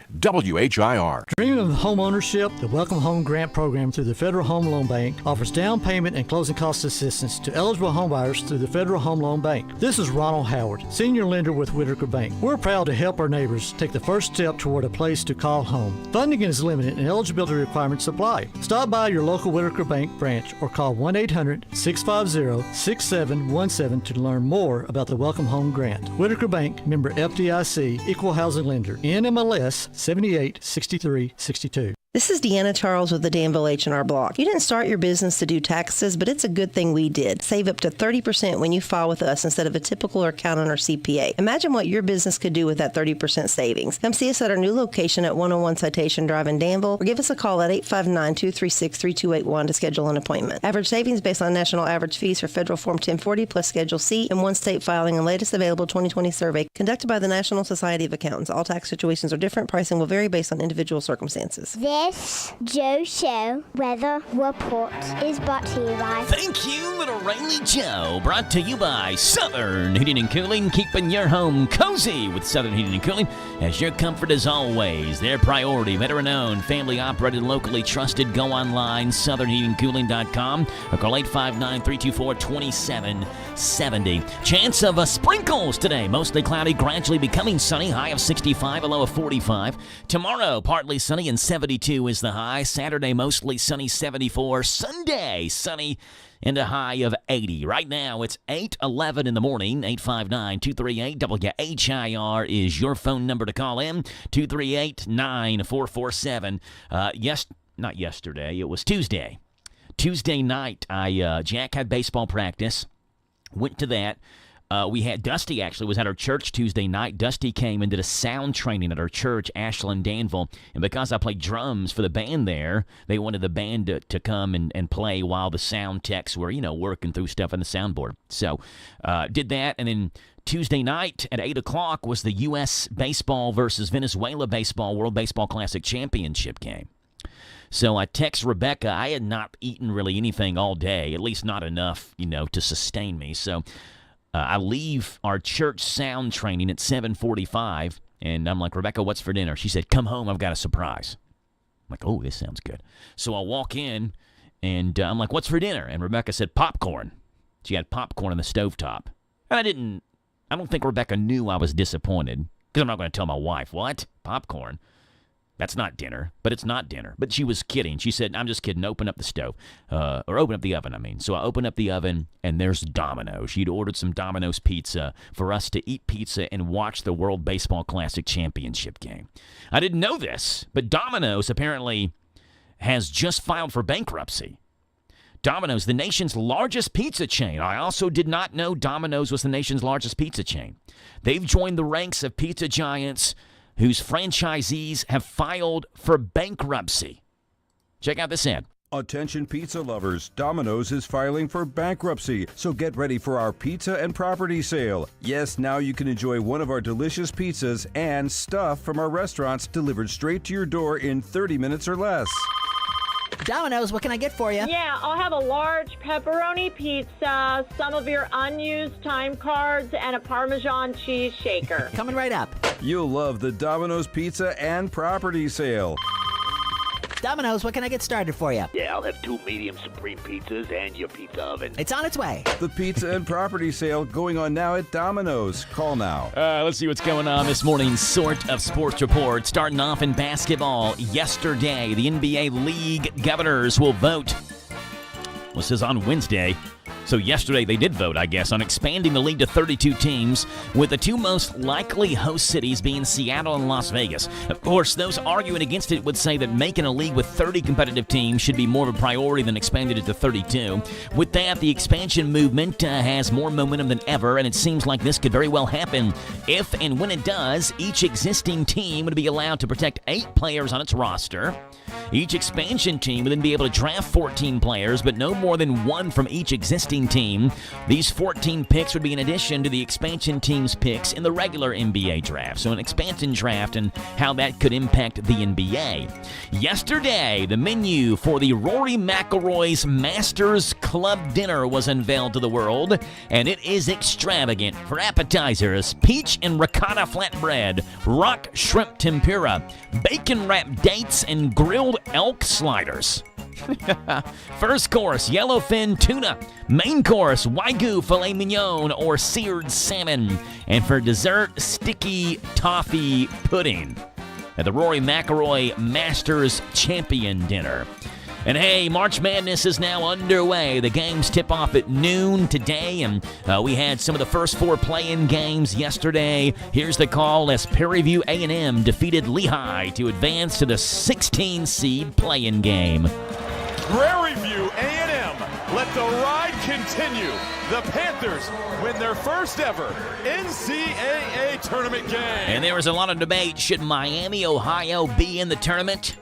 WHIR. Dreaming of home ownership? The Welcome Home Grant Program through the Federal Home Loan Bank offers down payment and closing cost assistance to eligible homebuyers through the Federal Home Loan Bank. This is Ronald Howard, senior lender with Whitaker Bank. We're proud to help our neighbors take the first step toward a place to call home. Funding is limited and eligibility requirements apply. Stop by your local Whitaker Bank branch or call 1-800-650-6717 to learn more about the Welcome Home Grant. Whitaker Bank, member FDIC, equal housing lender, NMLS 786362. This is Deanna Charles with the Danville H&R Block. You didn't start your business to do taxes, but it's a good thing we did. Save up to 30% when you file with us instead of a typical accountant or CPA. Imagine what your business could do with that 30% savings. Come see us at our new location at 101 Citation Drive in Danville, or give us a call at 859-236-3281 to schedule an appointment. Average savings based on national average fees for Federal Form 1040 plus Schedule C and one state filing and latest available 2020 survey conducted by the National Society of Accountants. All tax situations are different. Pricing will vary based on individual circumstances. This Joe Show Weather Report is brought to you by... Thank you, Little Rainy Joe. Brought to you by Southern Heating and Cooling, keeping your home cozy with Southern Heating and Cooling. As your comfort is always their priority. Veteran-owned, family-operated, locally trusted. Go online, southernheatingcooling.com, or call 859-324-2770. Chance of sprinkles today. Mostly cloudy, gradually becoming sunny. High of 65, a low of 45. Tomorrow, partly sunny and 72 is the high. Saturday, mostly sunny, 74. Sunday, sunny and a high of 80. Right now, it's 8:11 in the morning. 859-238-WHIR is your phone number to call in. 238-9447. Not yesterday. It was Tuesday. Tuesday night, Jack had baseball practice. Went to that. We had Dusty actually was at our church Tuesday night. Dusty came and did a sound training at our church, Ashland Danville. And because I played drums for the band there, they wanted the band to come and play while the sound techs were, working through stuff on the soundboard. So did that. And then Tuesday night at 8 o'clock was the U.S. Baseball versus Venezuela Baseball World Baseball Classic Championship game. So I text Rebecca. I had not eaten really anything all day, at least not enough, to sustain me. So I leave our church sound training at 7:45, and I'm like, Rebecca, what's for dinner? She said, come home, I've got a surprise. I'm like, oh, this sounds good. So I walk in, and I'm like, what's for dinner? And Rebecca said, popcorn. She had popcorn on the stovetop. And I don't think Rebecca knew I was disappointed, because I'm not going to tell my wife, what? Popcorn? That's not dinner, but it's not dinner. But she was kidding. She said, I'm just kidding. Open up the stove. Or open up the oven, I mean. So I open up the oven, and there's Domino's. She'd ordered some Domino's pizza for us to eat pizza and watch the World Baseball Classic Championship game. I didn't know this, but Domino's apparently has just filed for bankruptcy. Domino's, the nation's largest pizza chain. I also did not know Domino's was the nation's largest pizza chain. They've joined the ranks of pizza giants whose franchisees have filed for bankruptcy. Check out this ad. Attention pizza lovers, Domino's is filing for bankruptcy, so get ready for our pizza and property sale. Yes, now you can enjoy one of our delicious pizzas and stuff from our restaurants delivered straight to your door in 30 minutes or less. Domino's, what can I get for you? Yeah, I'll have a large pepperoni pizza, some of your unused time cards, and a Parmesan cheese shaker. Coming right up. You'll love the Domino's pizza and property sale. Domino's, what can I get started for you? Yeah, I'll have 2 medium supreme pizzas and your pizza oven. It's on its way. The pizza and property sale going on now at Domino's. Call now. Let's see what's going on this morning's Sort of Sports Report. Starting off in basketball, yesterday, the NBA League governors will vote. This is on Wednesday. So yesterday they did vote, I guess, on expanding the league to 32 teams, with the 2 most likely host cities being Seattle and Las Vegas. Of course, those arguing against it would say that making a league with 30 competitive teams should be more of a priority than expanding it to 32. With that, the expansion movement has more momentum than ever, and it seems like this could very well happen. If and when it does, each existing team would be allowed to protect 8 players on its roster. Each expansion team would then be able to draft 14 players, but no more than 1 from each existing team. These 14 picks would be in addition to the expansion team's picks in the regular NBA draft. So an expansion draft and how that could impact the NBA. Yesterday, the menu for the Rory McIlroy's Masters Club dinner was unveiled to the world, and it is extravagant. For appetizers, peach and ricotta flatbread, rock shrimp tempura, bacon-wrapped dates, and grilled elk sliders. First course, yellowfin tuna. Main course, wagyu filet mignon or seared salmon. And for dessert, sticky toffee pudding at the Rory McIlroy Masters Champion Dinner. And hey, March Madness is now underway. The games tip off at noon today, and we had some of the first 4 play-in games yesterday. Here's the call as Prairie View A&M defeated Lehigh to advance to the 16-seed play-in game. Prairie View A&M, let the ride continue. The Panthers win their first ever NCAA tournament game. And there was a lot of debate. Should Miami, Ohio be in the tournament?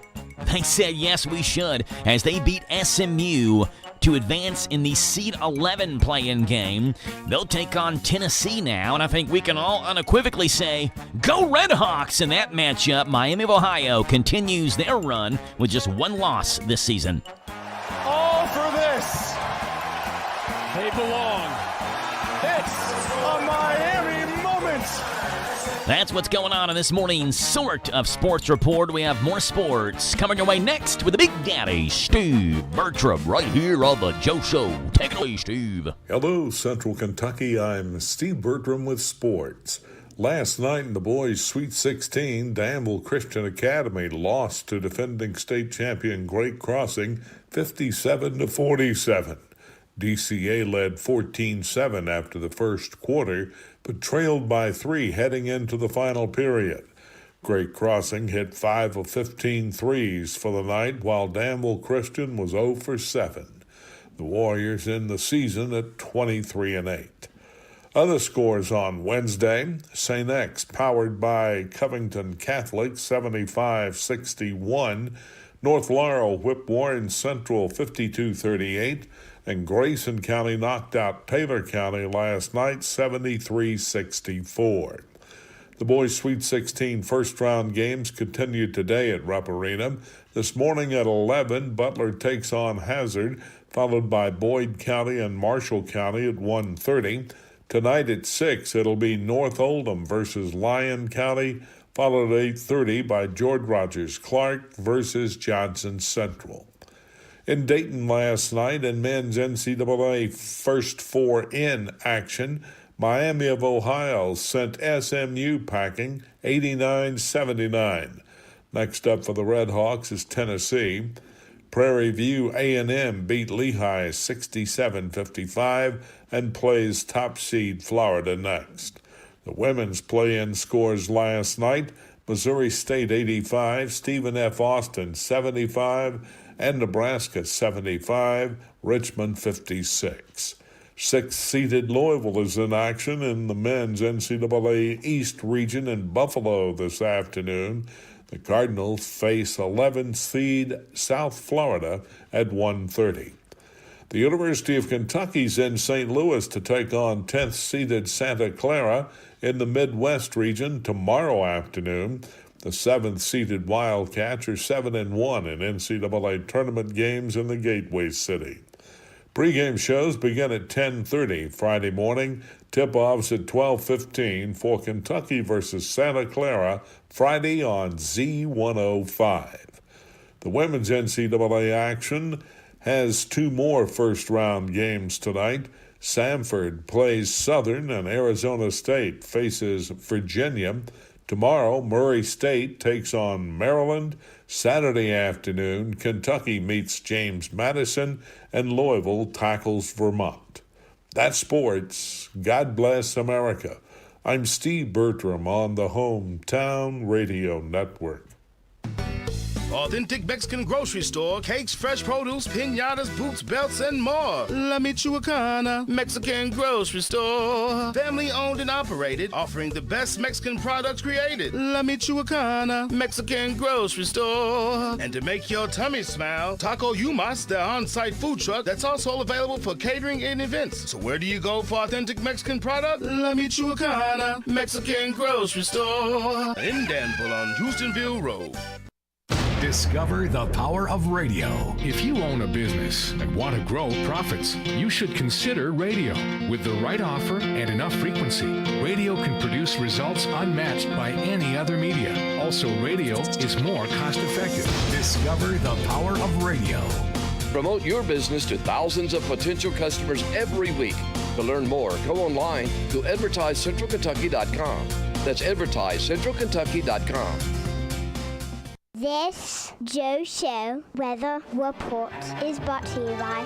They said yes, we should, as they beat SMU to advance in the Seed 11 play-in game. They'll take on Tennessee now, and I think we can all unequivocally say, go Redhawks in that matchup. Miami of Ohio continues their run with just 1 loss this season. All for this. They belong. It's a Miami moment. That's what's going on in this morning's Sort of Sports Report. We have more sports coming your way next with the Big Daddy, Steve Bertram, right here on the Joe Show. Take it away, Steve. Hello, Central Kentucky. I'm Steve Bertram with sports. Last night in the boys' Sweet 16, Danville Christian Academy lost to defending state champion Great Crossing 57-47. DCA led 14-7 after the first quarter, but trailed by 3 heading into the final period. Great Crossing hit 5 of 15 threes for the night, while Danville Christian was 0 for 7. The Warriors end the season at 23-8. Other scores on Wednesday: St. X powered by Covington Catholic 75-61. North Laurel whipped Warren Central 52-38. And Grayson County knocked out Taylor County last night 73-64. The boys' Sweet 16 first-round games continue today at Rupp Arena. This morning at 11, Butler takes on Hazard, followed by Boyd County and Marshall County at 1:30. Tonight at 6, it'll be North Oldham versus Lyon County, followed at 8:30 by George Rogers Clark versus Johnson Central. In Dayton last night in men's NCAA First 4 in action, Miami of Ohio sent SMU packing 89-79. Next up for the Redhawks is Tennessee. Prairie View A&M beat Lehigh 67-55 and plays top seed Florida next. The women's play-in scores last night: Missouri State 85, Stephen F. Austin 75, and Nebraska 75, Richmond 56. Sixth-seeded Louisville is in action in the men's NCAA East region in Buffalo this afternoon. The Cardinals face 11th seed South Florida at 1:30. The University of Kentucky's in St. Louis to take on 10th seeded Santa Clara in the Midwest region tomorrow afternoon. The 7th seeded Wildcats are 7-1 in NCAA tournament games in the Gateway City. Pre-game shows begin at 10:30 Friday morning. Tip-offs at 12:15 for Kentucky versus Santa Clara Friday on Z105. The women's NCAA action has two more first-round games tonight. Samford plays Southern and Arizona State faces Virginia. Tomorrow, Murray State takes on Maryland. Saturday afternoon, Kentucky meets James Madison, and Louisville tackles Vermont. That's sports. God bless America. I'm Steve Bertram on the Hometown Radio Network. Authentic Mexican grocery store, cakes, fresh produce, piñatas, boots, belts, and more. La Michoacana Mexican grocery store. Family owned and operated, offering the best Mexican products created. La Michoacana Mexican grocery store. And to make your tummy smile, Taco Yumas, the on-site food truck that's also available for catering and events. So where do you go for authentic Mexican product? La Michoacana Mexican grocery store. In Danville on Houstonville Road. Discover the power of radio. If you own a business and want to grow profits, you should consider radio. With the right offer and enough frequency, radio can produce results unmatched by any other media. Also, radio is more cost-effective. Discover the power of radio. Promote your business to thousands of potential customers every week. To learn more, go online to advertisecentralkentucky.com. That's advertisecentralkentucky.com. This Joe Show Weather Report is brought to you by...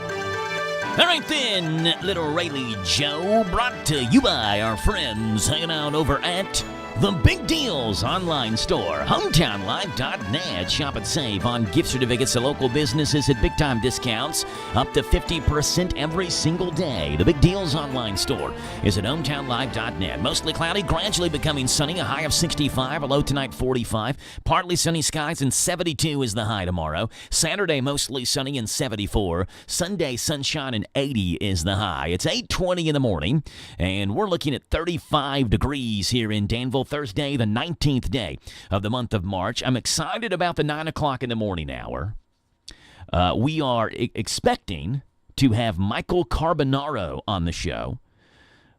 All right then, little Rayleigh Joe, brought to you by our friends hanging out over at The Big Deals online store, hometownlive.net. Shop and save on gift certificates to local businesses at big-time discounts, up to 50% every single day. The Big Deals online store is at hometownlive.net. Mostly cloudy, gradually becoming sunny, a high of 65, a low tonight 45. Partly sunny skies and 72 is the high tomorrow. Saturday, mostly sunny and 74. Sunday, sunshine and 80 is the high. It's 8:20 in the morning, and we're looking at 35 degrees here in Danville. Thursday, the 19th day of the month of March. I'm excited about the 9 o'clock in the morning hour. We are expecting to have Michael Carbonaro on the show,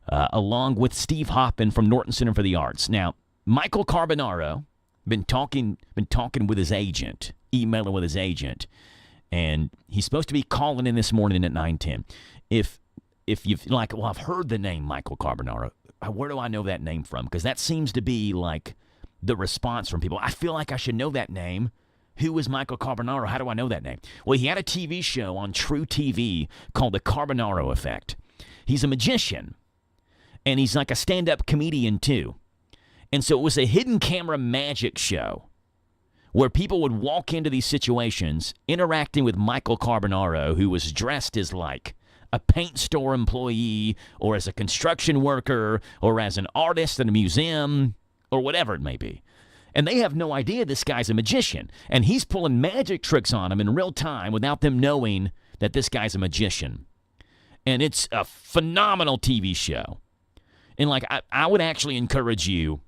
along with Steve Hoppin from Norton Center for the Arts. Now, Michael Carbonaro been talking with his agent, emailing with his agent, and he's supposed to be calling in this morning at 9:10. If you've like, well, I've heard the name Michael Carbonaro. Where do I know that name from? Because that seems to be like the response from people. I feel like I should know that name. Who is Michael Carbonaro? How do I know that name? Well, he had a TV show on True TV called The Carbonaro Effect. He's a magician, and he's like a stand-up comedian too. And so it was a hidden camera magic show where people would walk into these situations interacting with Michael Carbonaro, who was dressed as like a paint store employee or as a construction worker or as an artist at a museum or whatever it may be. And they have no idea this guy's a magician. And he's pulling magic tricks on them in real time without them knowing that this guy's a magician. And it's a phenomenal TV show. And like I would actually encourage you,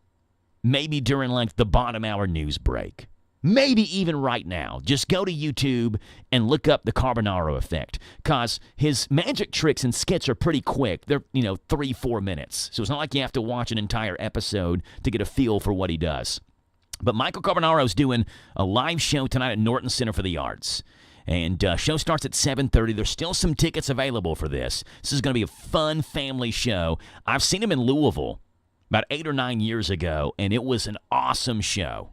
maybe during like the bottom hour news break, maybe even right now, just go to YouTube and look up The Carbonaro Effect, because his magic tricks and skits are pretty quick. They're, 3-4 minutes. So it's not like you have to watch an entire episode to get a feel for what he does. But Michael Carbonaro's doing a live show tonight at Norton Center for the Arts. And show starts at 7:30. There's still some tickets available for this. This is going to be a fun family show. I've seen him in Louisville about 8 or 9 years ago, and it was an awesome show.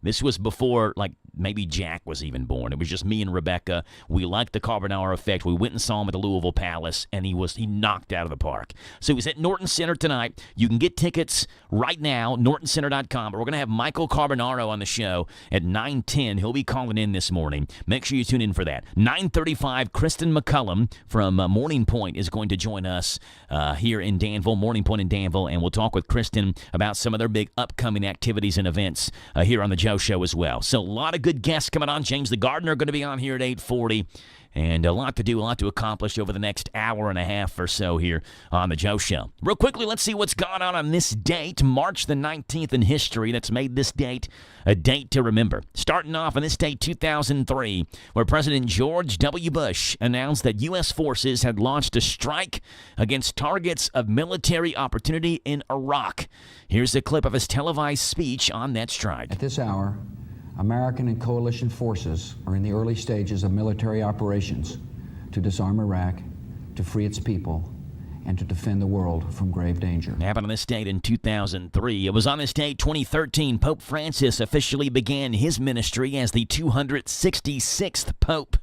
This was before, like, maybe Jack was even born. It was just me and Rebecca. We liked the Carbonaro Effect. We went and saw him at the Louisville Palace, and he knocked out of the park. So he's at Norton Center tonight. You can get tickets right now, nortoncenter.com. But we're going to have Michael Carbonaro on the show at 9:10. He'll be calling in this morning. Make sure you tune in for that. 9:35, Kristen McCullum from Morning Point is going to join us here in Danville, Morning Point in Danville, and we'll talk with Kristen about some of their big upcoming activities and events here on the Joe Show as well. So a lot of good guests coming on. James the Gardener going to be on here at 8:40. And a lot to do, a lot to accomplish over the next hour and a half or so here on the Joe Show. Real quickly, let's see what's gone on this date, March the 19th in history, that's made this date a date to remember. Starting off on this date, 2003, where President George W. Bush announced that U.S. forces had launched a strike against targets of military opportunity in Iraq. Here's a clip of his televised speech on that strike. At this hour, American and coalition forces are in the early stages of military operations to disarm Iraq, to free its people, and to defend the world from grave danger. It happened on this date in 2003. It was on this date, 2013, Pope Francis officially began his ministry as the 266th Pope,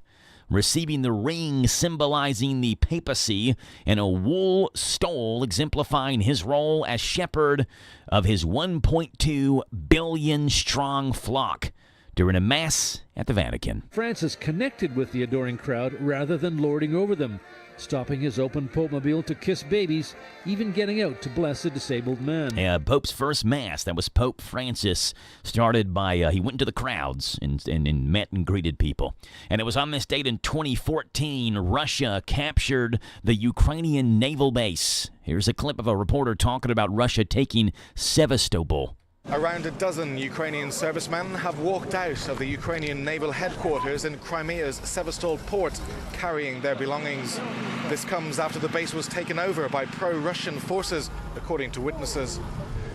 receiving the ring symbolizing the papacy and a wool stole exemplifying his role as shepherd of his 1.2 billion strong flock during a mass at the Vatican. Francis connected with the adoring crowd rather than lording over them, stopping his open Popemobile to kiss babies, even getting out to bless a disabled man. Pope's first mass, that was Pope Francis, started by, he went into the crowds and met and greeted people. And it was on this date in 2014, Russia captured the Ukrainian naval base. Here's a clip of a reporter talking about Russia taking Sevastopol. Around a dozen Ukrainian servicemen have walked out of the Ukrainian naval headquarters in Crimea's Sevastopol port, carrying their belongings. This comes after the base was taken over by pro-Russian forces, according to witnesses.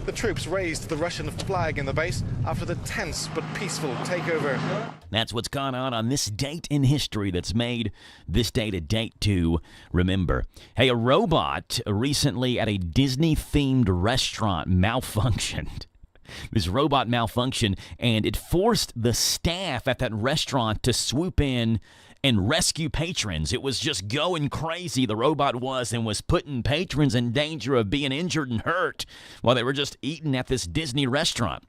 The troops raised the Russian flag in the base after the tense but peaceful takeover. That's what's gone on this date in history that's made this date a date to remember. Hey, a robot recently at a Disney-themed restaurant malfunctioned. This robot malfunctioned, and it forced the staff at that restaurant to swoop in and rescue patrons. It was just going crazy, the robot was, and was putting patrons in danger of being injured and hurt while they were just eating at this Disney restaurant.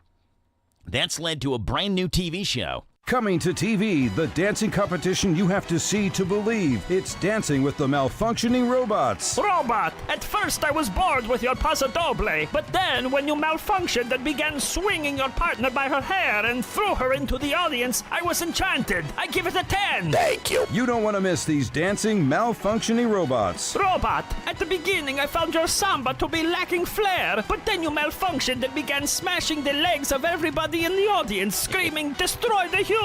That's led to a brand new TV show. Coming to TV, the dancing competition you have to see to believe. It's Dancing with the Malfunctioning Robots. Robot, at first I was bored with your paso doble, but then when you malfunctioned and began swinging your partner by her hair and threw her into the audience, I was enchanted. I give it a 10. Thank you. You don't want to miss these dancing, malfunctioning robots. Robot, at the beginning I found your samba to be lacking flair, but then you malfunctioned and began smashing the legs of everybody in the audience, screaming, "Destroy the humans!"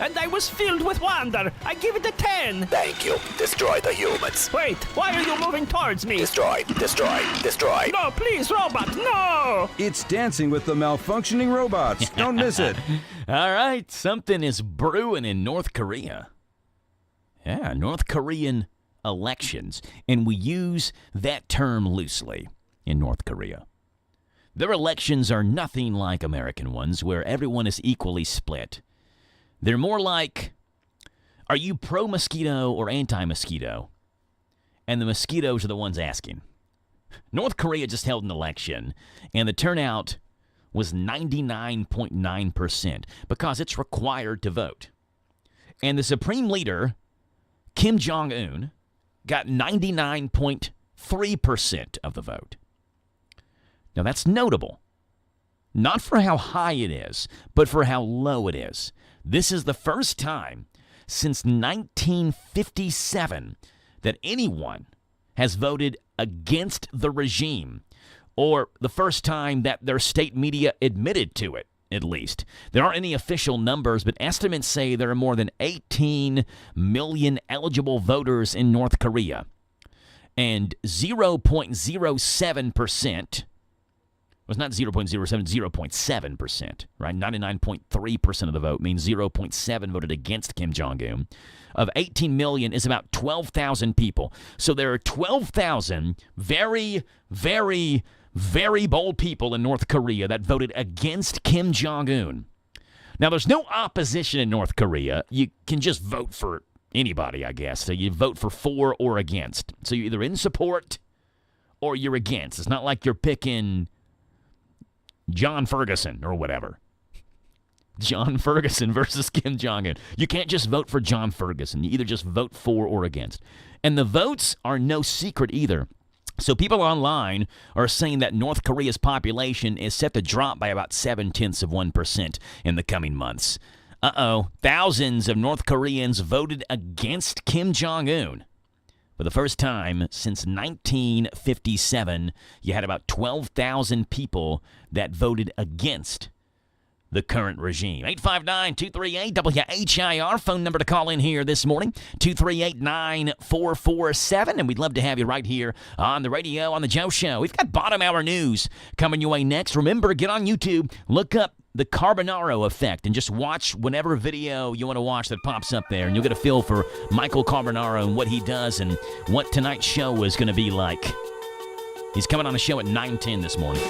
And I was filled with wonder. I give it a 10. Thank you. Destroy the humans. Wait, why are you moving towards me? Destroy, destroy, destroy. No, please, robot, no! It's Dancing with the Malfunctioning Robots. Don't miss it. All right, something is brewing in North Korea. Yeah, North Korean elections. And we use that term loosely in North Korea. Their elections are nothing like American ones, where everyone is equally split. They're more like, are you pro-mosquito or anti-mosquito? And the mosquitoes are the ones asking. North Korea just held an election, and the turnout was 99.9% because it's required to vote. And the supreme leader, Kim Jong-un, got 99.3% of the vote. Now, that's notable. Not for how high it is, but for how low it is. This is the first time since 1957 that anyone has voted against the regime, or the first time that their state media admitted to it, at least. There aren't any official numbers, but estimates say there are more than 18 million eligible voters in North Korea. And 0.07%, was not 0.07, 0.7%, right? 99.3% of the vote means 0.7 voted against Kim Jong-un. Of 18 million is about 12,000 people. So there are 12,000 very, very, very bold people in North Korea that voted against Kim Jong-un. Now, there's no opposition in North Korea. You can just vote for anybody, I guess. So you vote for or against. So you're either in support or you're against. It's not like you're picking John Ferguson or whatever. John Ferguson versus Kim Jong-un. You can't just vote for John Ferguson. You either just vote for or against. And the votes are no secret either. So people online are saying that North Korea's population is set to drop by about 0.7% in the coming months. Thousands of North Koreans voted against Kim Jong-un. For the first time since 1957, you had about 12,000 people that voted against the current regime. 859-238-WHIR, phone number to call in here this morning, 238-9447, and we'd love to have you right here on the radio on The Joe Show. We've got bottom hour news coming your way next. Remember, get on YouTube, look up the Carbonaro effect, and just watch whatever video you want to watch that pops up there, and you'll get a feel for Michael Carbonaro and what he does and what tonight's show is going to be like. He's coming on the show at 9:10 this morning.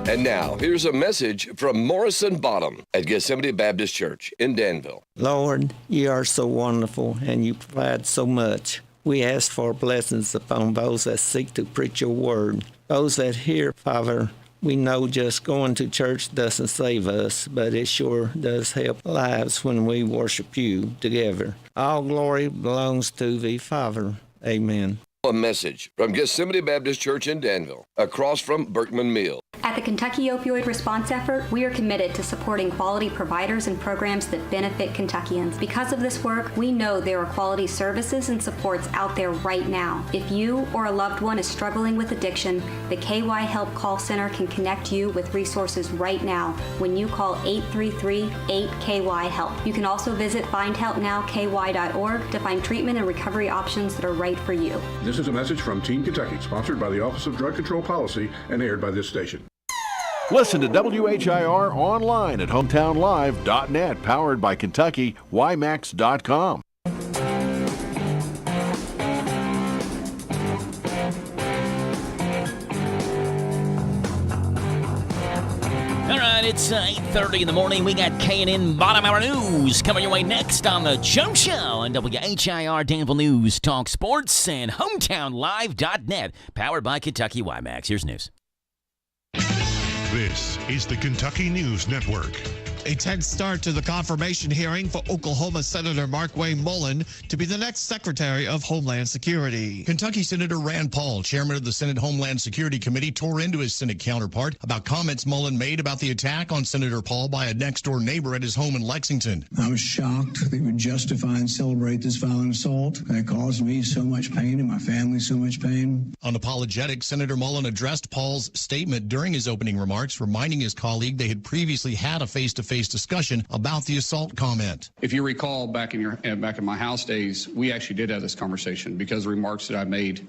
And now, here's a message from Morrison Bottom at Gethsemane Baptist Church in Danville. Lord, you are so wonderful, and you provide so much. We ask for blessings upon those that seek to preach your word. Those that hear, Father, we know just going to church doesn't save us, but it sure does help lives when we worship you together. All glory belongs to thee, Father. Amen. A message from Gethsemane Baptist Church in Danville, across from Berkman Mill. At the Kentucky Opioid Response Effort, we are committed to supporting quality providers and programs that benefit Kentuckians. Because of this work, we know there are quality services and supports out there right now. If you or a loved one is struggling with addiction, the KY Help Call Center can connect you with resources right now when you call 833-8KY-HELP. You can also visit findhelpnowky.org to find treatment and recovery options that are right for you. This is a message from Team Kentucky, sponsored by the Office of Drug Control Policy and aired by this station. Listen to WHIR online at hometownlive.net, powered by KentuckyWiMAX.com. All right, it's 8:30 in the morning. We got K&N Bottom Hour News coming your way next on The Joe Show on WHIR Danville News, Talk Sports, and HometownLive.net, powered by Kentucky WiMAX. Here's news. This is the Kentucky News Network. A tense start to the confirmation hearing for Oklahoma Senator Markwayne Mullin to be the next Secretary of Homeland Security. Kentucky Senator Rand Paul, chairman of the Senate Homeland Security Committee, tore into his Senate counterpart about comments Mullin made about the attack on Senator Paul by a next-door neighbor at his home in Lexington. I was shocked they would justify and celebrate this violent assault. That caused me so much pain and my family so much pain. Unapologetic, Senator Mullin addressed Paul's statement during his opening remarks, reminding his colleague they had previously had a face-to-face discussion about the assault comment. If you recall, back in my House days, we actually did have this conversation because of the remarks that I made.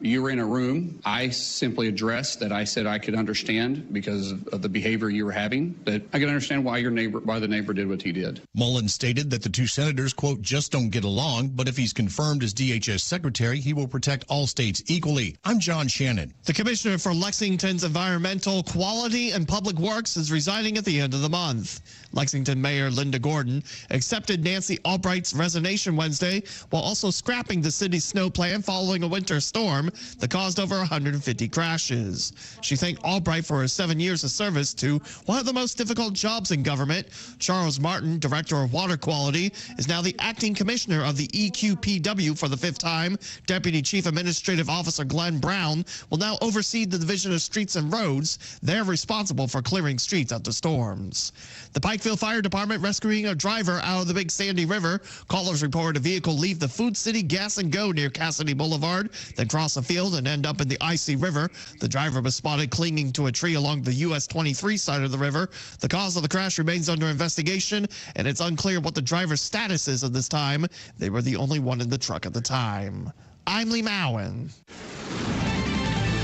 You were in a room. I simply addressed that. I said I could understand because of the behavior you were having, that I could understand why the neighbor did what he did. Mullin stated that the two senators, quote, just don't get along, but if he's confirmed as DHS secretary, he will protect all states equally. I'm John Shannon. The commissioner for Lexington's Environmental Quality and Public Works is resigning at the end of the month. Lexington Mayor Linda Gordon accepted Nancy Albright's resignation Wednesday while also scrapping the city's snow plan following a winter storm that caused over 150 crashes. She thanked Albright for her 7 years of service to one of the most difficult jobs in government. Charles Martin, Director of Water Quality, is now the acting commissioner of the EQPW for the 5th time. Deputy Chief Administrative Officer Glenn Brown will now oversee the Division of Streets and Roads. They're responsible for clearing streets after storms. The Pikeville Fire Department rescuing a driver out of the Big Sandy River. Callers report a vehicle leave the Food City Gas and Go near Cassidy Boulevard, then cross a field and end up in the icy river. The driver was spotted clinging to a tree along the US 23 side of the river. The cause of the crash remains under investigation, and it's unclear what the driver's status is at this time. They were the only one in the truck at the time. I'm Lee Mowen.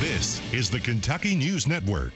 This is the Kentucky News Network.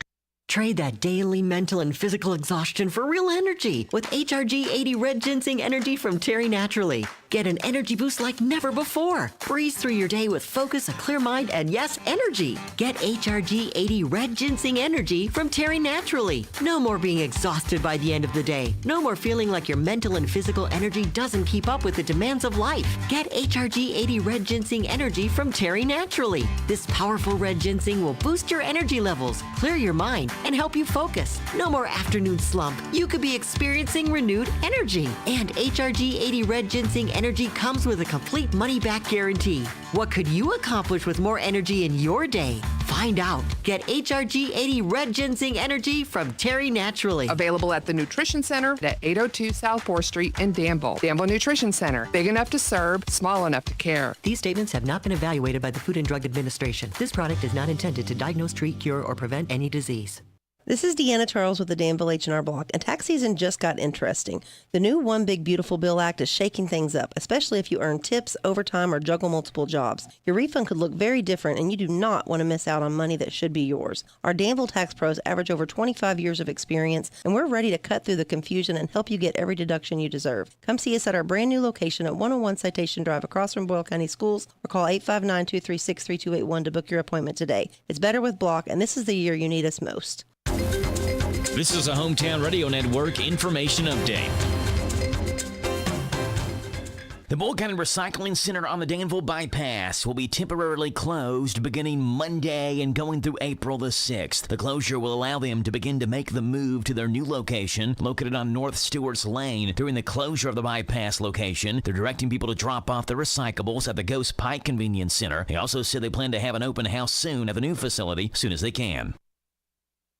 Trade that daily mental and physical exhaustion for real energy with HRG 80 Red Ginseng Energy from Terry Naturally. Get an energy boost like never before. Breeze through your day with focus, a clear mind, and yes, energy. Get HRG 80 Red Ginseng Energy from Terry Naturally. No more being exhausted by the end of the day. No more feeling like your mental and physical energy doesn't keep up with the demands of life. Get HRG 80 Red Ginseng Energy from Terry Naturally. This powerful red ginseng will boost your energy levels, clear your mind, and help you focus. No more afternoon slump. You could be experiencing renewed energy. And HRG 80 Red Ginseng Energy comes with a complete money-back guarantee. What could you accomplish with more energy in your day? Find out. Get HRG 80 Red Ginseng Energy from Terry Naturally. Available at the Nutrition Center at 802 South 4th Street in Danville. Danville Nutrition Center. Big enough to serve, small enough to care. These statements have not been evaluated by the Food and Drug Administration. This product is not intended to diagnose, treat, cure, or prevent any disease. This is Deanna Charles with the Danville H&R Block, and tax season just got interesting. The new One Big Beautiful Bill Act is shaking things up, especially if you earn tips, overtime, or juggle multiple jobs. Your refund could look very different, and you do not want to miss out on money that should be yours. Our Danville tax pros average over 25 years of experience, and we're ready to cut through the confusion and help you get every deduction you deserve. Come see us at our brand new location at 101 Citation Drive across from Boyle County Schools, or call 859-236-3281 to book your appointment today. It's better with Block, and this is the year you need us most. This is a Hometown Radio Network information update. The Boyle County Recycling Center on the Danville Bypass will be temporarily closed beginning Monday and going through April the 6th. The closure will allow them to begin to make the move to their new location located on North Stewart's Lane. During the closure of the bypass location, they're directing people to drop off their recyclables at the Ghost Pike Convenience Center. They also said they plan to have an open house soon at the new facility as soon as they can.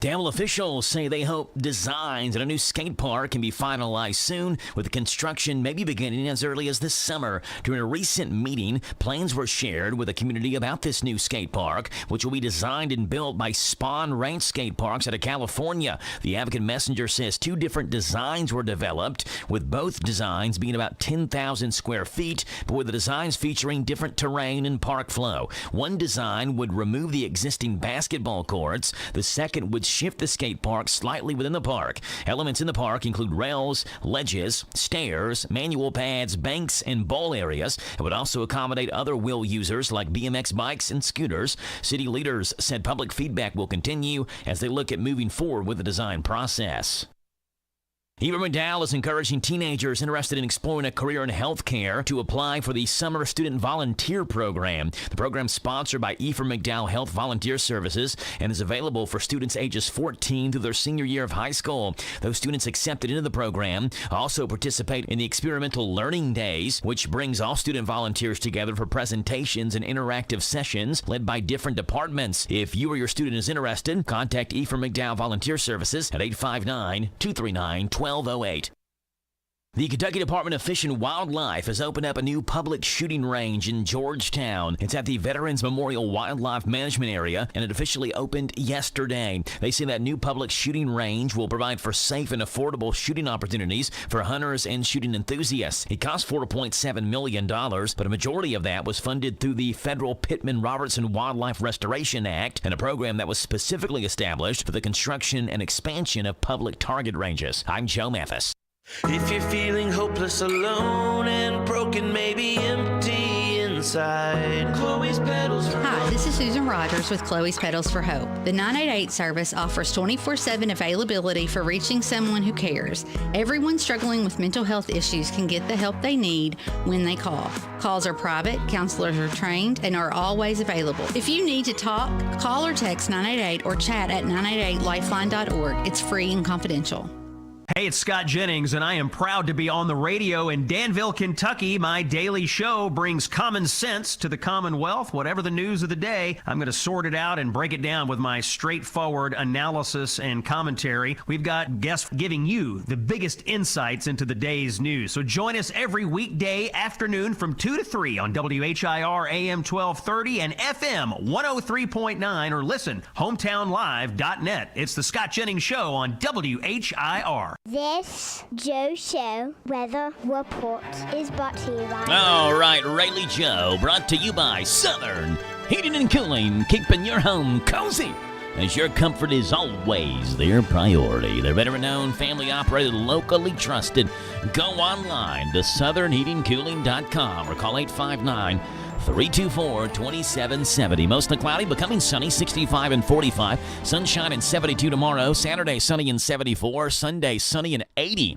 Danville officials say they hope designs at a new skate park can be finalized soon, with the construction maybe beginning as early as this summer. During a recent meeting, plans were shared with the community about this new skate park, which will be designed and built by Spawn Ranch Skate Parks out of California. The Advocate Messenger says 2 different designs were developed, with both designs being about 10,000 square feet, but with the designs featuring different terrain and park flow. One design would remove the existing basketball courts. The second would shift the skate park slightly within the park. Elements in the park include rails, ledges, stairs, manual pads, banks, and bowl areas. It would also accommodate other wheel users like BMX bikes and scooters. City leaders said public feedback will continue as they look at moving forward with the design process. Eva McDowell is encouraging teenagers interested in exploring a career in healthcare to apply for the Summer Student Volunteer Program. The program is sponsored by Eva McDowell Health Volunteer Services and is available for students ages 14 through their senior year of high school. Those students accepted into the program also participate in the Experimental Learning Days, which brings all student volunteers together for presentations and interactive sessions led by different departments. If you or your student is interested, contact Eva McDowell Volunteer Services at 859-239-1208. The Kentucky Department of Fish and Wildlife has opened up a new public shooting range in Georgetown. It's at the Veterans Memorial Wildlife Management Area, and it officially opened yesterday. They say that new public shooting range will provide for safe and affordable shooting opportunities for hunters and shooting enthusiasts. It cost $4.7 million, but a majority of that was funded through the federal Pittman-Robertson Wildlife Restoration Act and a program that was specifically established for the construction and expansion of public target ranges. I'm Joe Mathis. If you're feeling hopeless, alone, and broken, maybe empty inside, Chloe's Petals for Hope. Hi, this is Susan Rogers with Chloe's Petals for Hope. The 988 service offers 24/7 availability for reaching someone who cares. Everyone struggling with mental health issues can get the help they need when they call. Calls are private, counselors are trained, and are always available. If you need to talk, call or text 988 or chat at 988lifeline.org. It's free and confidential. Hey, it's Scott Jennings, and I am proud to be on the radio in Danville, Kentucky. My daily show brings common sense to the Commonwealth. Whatever the news of the day, I'm going to sort it out and break it down with my straightforward analysis and commentary. We've got guests giving you the biggest insights into the day's news. So join us every weekday afternoon from 2 to 3 on WHIR AM 1230 and FM 103.9, or listen, hometownlive.net. It's the Scott Jennings Show on WHIR. This Joe Show weather report is brought to you by... All right, Rayleigh Joe, brought to you by Southern Heating and Cooling, keeping your home cozy as your comfort is always their priority. They're veteran-owned, family-operated, locally trusted. Go online to southernheatingcooling.com or call 859-324-2770. Mostly cloudy, becoming sunny, 65 and 45. Sunshine and 72 tomorrow. Saturday, sunny and 74. Sunday, sunny and 80.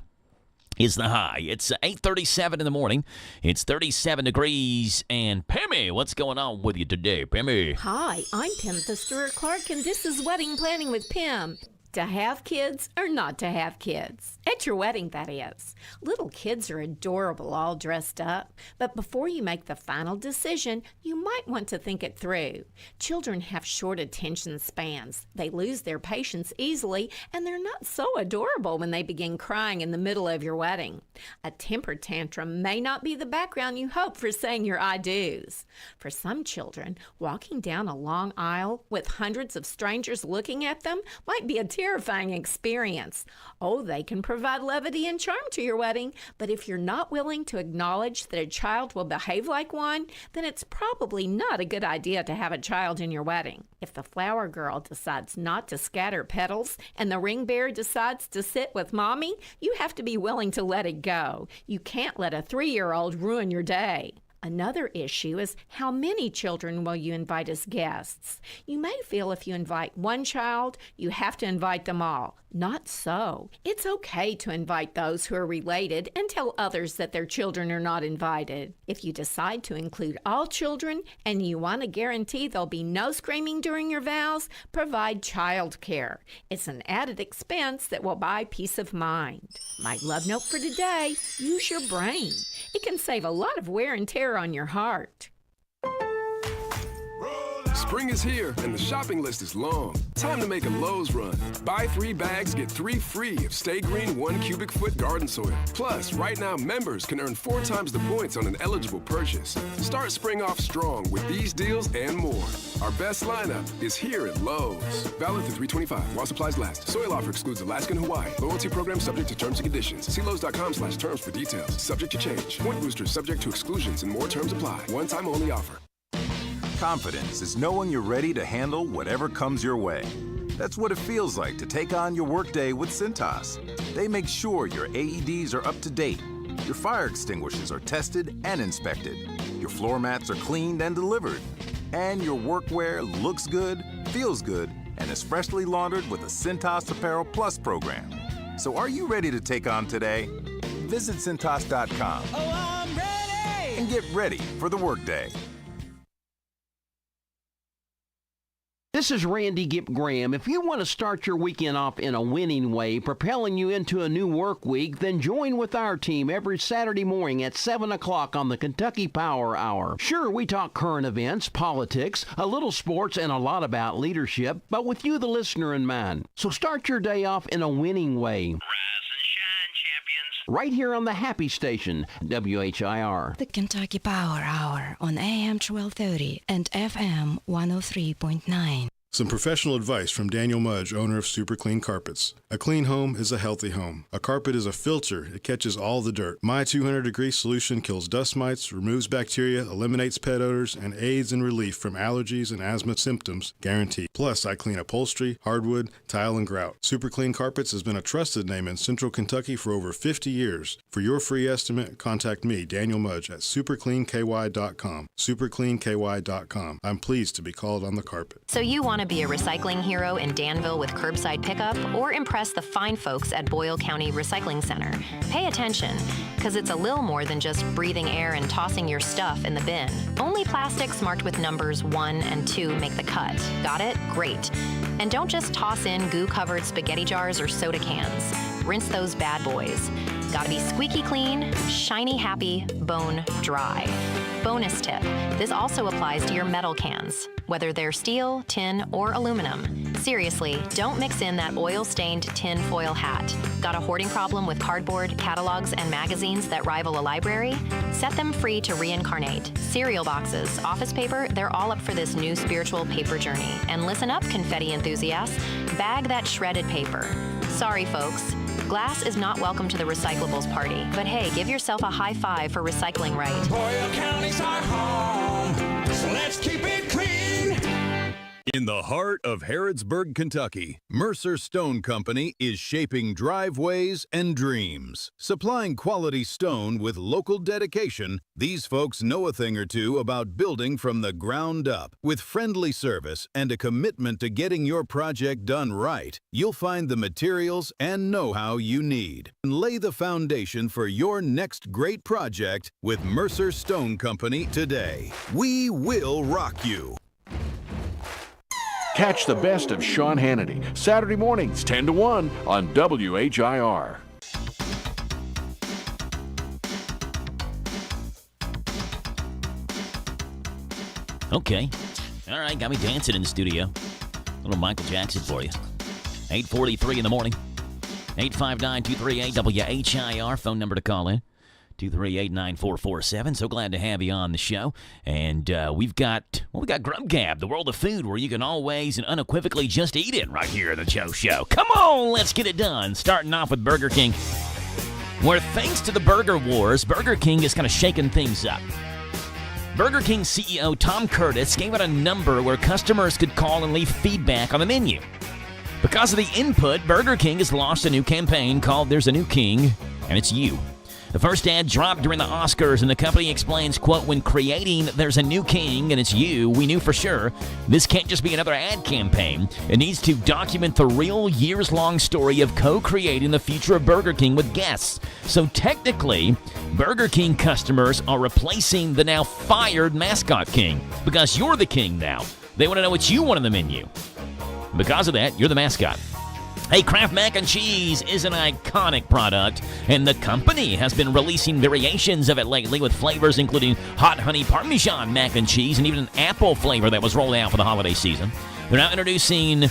Is the high. It's 8:37 in the morning. It's 37 degrees. And Pammy, what's going on with you today, Pammy? Hi, I'm Pam Stewart Clark, and this is Wedding Planning with Pam. To have kids or not to have kids? At your wedding, that is. Little kids are adorable all dressed up, but before you make the final decision, you might want to think it through. Children have short attention spans. They lose their patience easily, and they're not so adorable when they begin crying in the middle of your wedding. A temper tantrum may not be the background you hope for saying your I do's. For some children, walking down a long aisle with hundreds of strangers looking at them might be a terrifying experience. Oh, they can provide levity and charm to your wedding, but if you're not willing to acknowledge that a child will behave like one, then it's probably not a good idea to have a child in your wedding. If the flower girl decides not to scatter petals and the ring bearer decides to sit with mommy, you have to be willing to let it go. You can't let a 3-year-old ruin your day. Another issue is how many children will you invite as guests? You may feel if you invite one child, you have to invite them all. Not so. It's okay to invite those who are related and tell others that their children are not invited. If you decide to include all children and you want to guarantee there'll be no screaming during your vows, provide child care. It's an added expense that will buy peace of mind. My love note for today, use your brain. It can save a lot of wear and tear on your heart. Spring is here and the shopping list is long. Time to make a Lowe's run. Buy 3 bags, get 3 free of Stay Green 1 cubic foot garden soil. Plus, right now members can earn 4 times the points on an eligible purchase. Start spring off strong with these deals and more. Our best lineup is here at Lowe's. Valid through 3/25 while supplies last. Soil offer excludes Alaska and Hawaii. Loyalty program subject to terms and conditions. See Lowe's.com/terms for details. Subject to change. Point boosters subject to exclusions and more terms apply. One-time only offer. Confidence is knowing you're ready to handle whatever comes your way. That's what it feels like to take on your workday with Cintas. They make sure your AEDs are up to date, your fire extinguishers are tested and inspected, your floor mats are cleaned and delivered, and your workwear looks good, feels good, and is freshly laundered with a Cintas Apparel Plus program. So are you ready to take on today? Visit Cintas.com and get ready for the workday. This is Randy Gipp Graham. If you want to start your weekend off in a winning way, propelling you into a new work week, then join with our team every Saturday morning at 7 o'clock on the Kentucky Power Hour. Sure, we talk current events, politics, a little sports, and a lot about leadership, but with you, the listener, in mind. So start your day off in a winning way. Rise and shine, champions. Right here on the Happy Station, WHIR. The Kentucky Power Hour on AM 1230 and FM 103.9. Some professional advice from Daniel Mudge, owner of Super Clean Carpets. A clean home is a healthy home. A carpet is a filter. It catches all the dirt. My 200-degree solution kills dust mites, removes bacteria, eliminates pet odors, and aids in relief from allergies and asthma symptoms, guaranteed. Plus, I clean upholstery, hardwood, tile, and grout. Super Clean Carpets has been a trusted name in Central Kentucky for over 50 years. For your free estimate, contact me, Daniel Mudge, at supercleanky.com. supercleanky.com. I'm pleased to be called on the carpet. So you want to be a recycling hero in Danville with curbside pickup, or impress the fine folks at Boyle County Recycling Center? Pay attention, because it's a little more than just breathing air and tossing your stuff in the bin. Only plastics marked with numbers 1 and 2 make the cut. Got it? Great. And don't just toss in goo-covered spaghetti jars or soda cans. Rinse those bad boys. Gotta be squeaky clean, shiny happy, bone dry. Bonus tip, this also applies to your metal cans, whether they're steel, tin, or aluminum. Seriously, don't mix in that oil-stained tin foil hat. Got a hoarding problem with cardboard, catalogs, and magazines that rival a library? Set them free to reincarnate. Cereal boxes, office paper, they're all up for this new spiritual paper journey. And listen up, confetti enthusiasts, bag that shredded paper. Sorry, folks. Glass is not welcome to the recyclables party, but hey, give yourself a high five for recycling right. Boyle County's our home, so let's keep it clean. In the heart of Harrodsburg, Kentucky, Mercer Stone Company is shaping driveways and dreams. Supplying quality stone with local dedication, these folks know a thing or two about building from the ground up. With friendly service and a commitment to getting your project done right, you'll find the materials and know-how you need. And lay the foundation for your next great project with Mercer Stone Company today. We will rock you. Catch the best of Sean Hannity, Saturday mornings 10 to 1 on WHIR. Okay. All right, got me dancing in the studio. A little Michael Jackson for you. 8:43 in the morning. 859-238-WHIR, phone number to call in. 238-9447. So glad to have you on the show. And we've got Grub Gab, the world of food, where you can always and unequivocally just eat it right here at the Joe Show. Come on, let's get it done. Starting off with Burger King, where thanks to the Burger Wars, Burger King is kind of shaking things up. Burger King CEO Tom Curtis gave out a number where customers could call and leave feedback on the menu. Because of the input, Burger King has launched a new campaign called There's a New King, and it's you. The first ad dropped during the Oscars, and the company explains, quote, when creating There's a New King and it's you, we knew for sure this can't just be another ad campaign. It needs to document the real years-long story of co-creating the future of Burger King with guests. So technically, Burger King customers are replacing the now fired mascot king because you're the king now. They want to know what you want on the menu. Because of that, you're the mascot. Hey, Kraft Mac and Cheese is an iconic product, and the company has been releasing variations of it lately with flavors including hot honey Parmesan mac and cheese and even an apple flavor that was rolled out for the holiday season. They're now introducing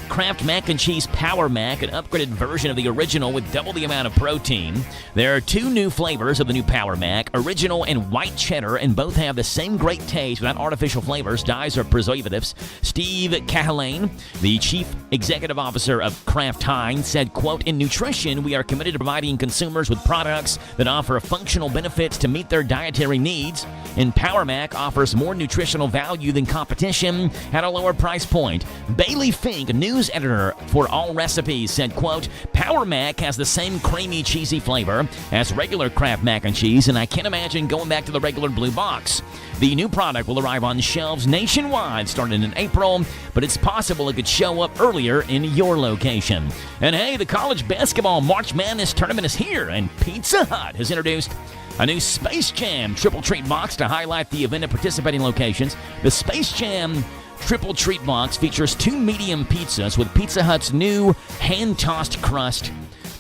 Kraft Mac and Cheese Power Mac, an upgraded version of the original with double the amount of protein. There are two new flavors of the new Power Mac, original and white cheddar, and both have the same great taste without artificial flavors, dyes, or preservatives. Steve Cahalane, the chief executive officer of Kraft Heinz, said, quote, in nutrition, we are committed to providing consumers with products that offer functional benefits to meet their dietary needs, and Power Mac offers more nutritional value than competition at a lower price point. Bailey Fink, news editor for All Recipes, said, quote, Power Mac has the same creamy, cheesy flavor as regular Kraft Mac and Cheese, and I can't imagine going back to the regular blue box. The new product will arrive on shelves nationwide starting in April, but it's possible it could show up earlier in your location. And hey, the college basketball March Madness tournament is here, and Pizza Hut has introduced a new Space Jam Triple Treat Box to highlight the event at participating locations. The Space Jam Triple Treat Box features 2 medium pizzas with Pizza Hut's new hand-tossed crust,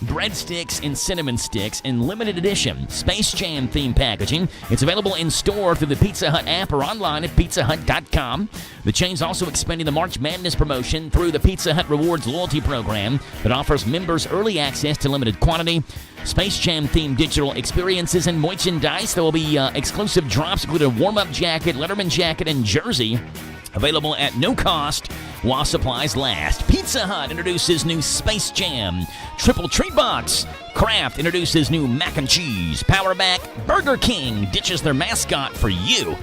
breadsticks, and cinnamon sticks in limited edition Space Jam themed packaging. It's available in store through the Pizza Hut app or online at pizzahut.com. The chain's also expanding the March Madness promotion through the Pizza Hut Rewards loyalty program that offers members early access to limited quantity Space Jam themed digital experiences and merchandise. There will be exclusive drops including a warm-up jacket, Letterman jacket, and jersey. Available at no cost while supplies last. Pizza Hut introduces new Space Jam Triple Treat Box. Kraft introduces new Mac and Cheese Power Mac. Burger King ditches their mascot for you.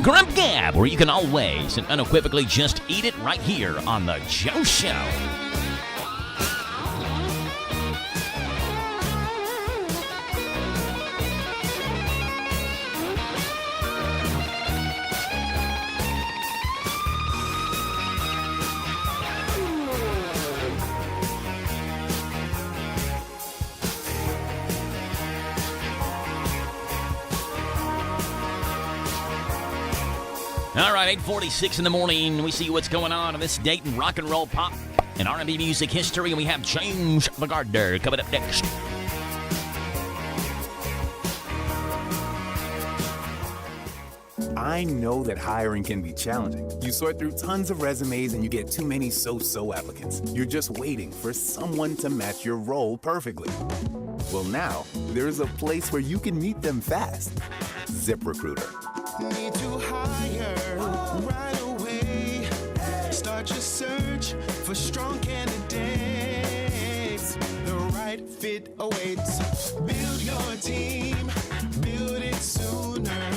Grub Gab, where you can always and unequivocally just eat it right here on The Joe Show. All right, 8:46 in the morning. We see what's going on in this Dayton rock and roll pop and R&B music history, and we have James the Gardener coming up next. I know that hiring can be challenging. You sort through tons of resumes and you get too many so-so applicants. You're just waiting for someone to match your role perfectly. Well, now, there's a place where you can meet them fast. ZipRecruiter. Need to hire right away. Start your search for strong candidates. The right fit awaits. Build your team, build it sooner.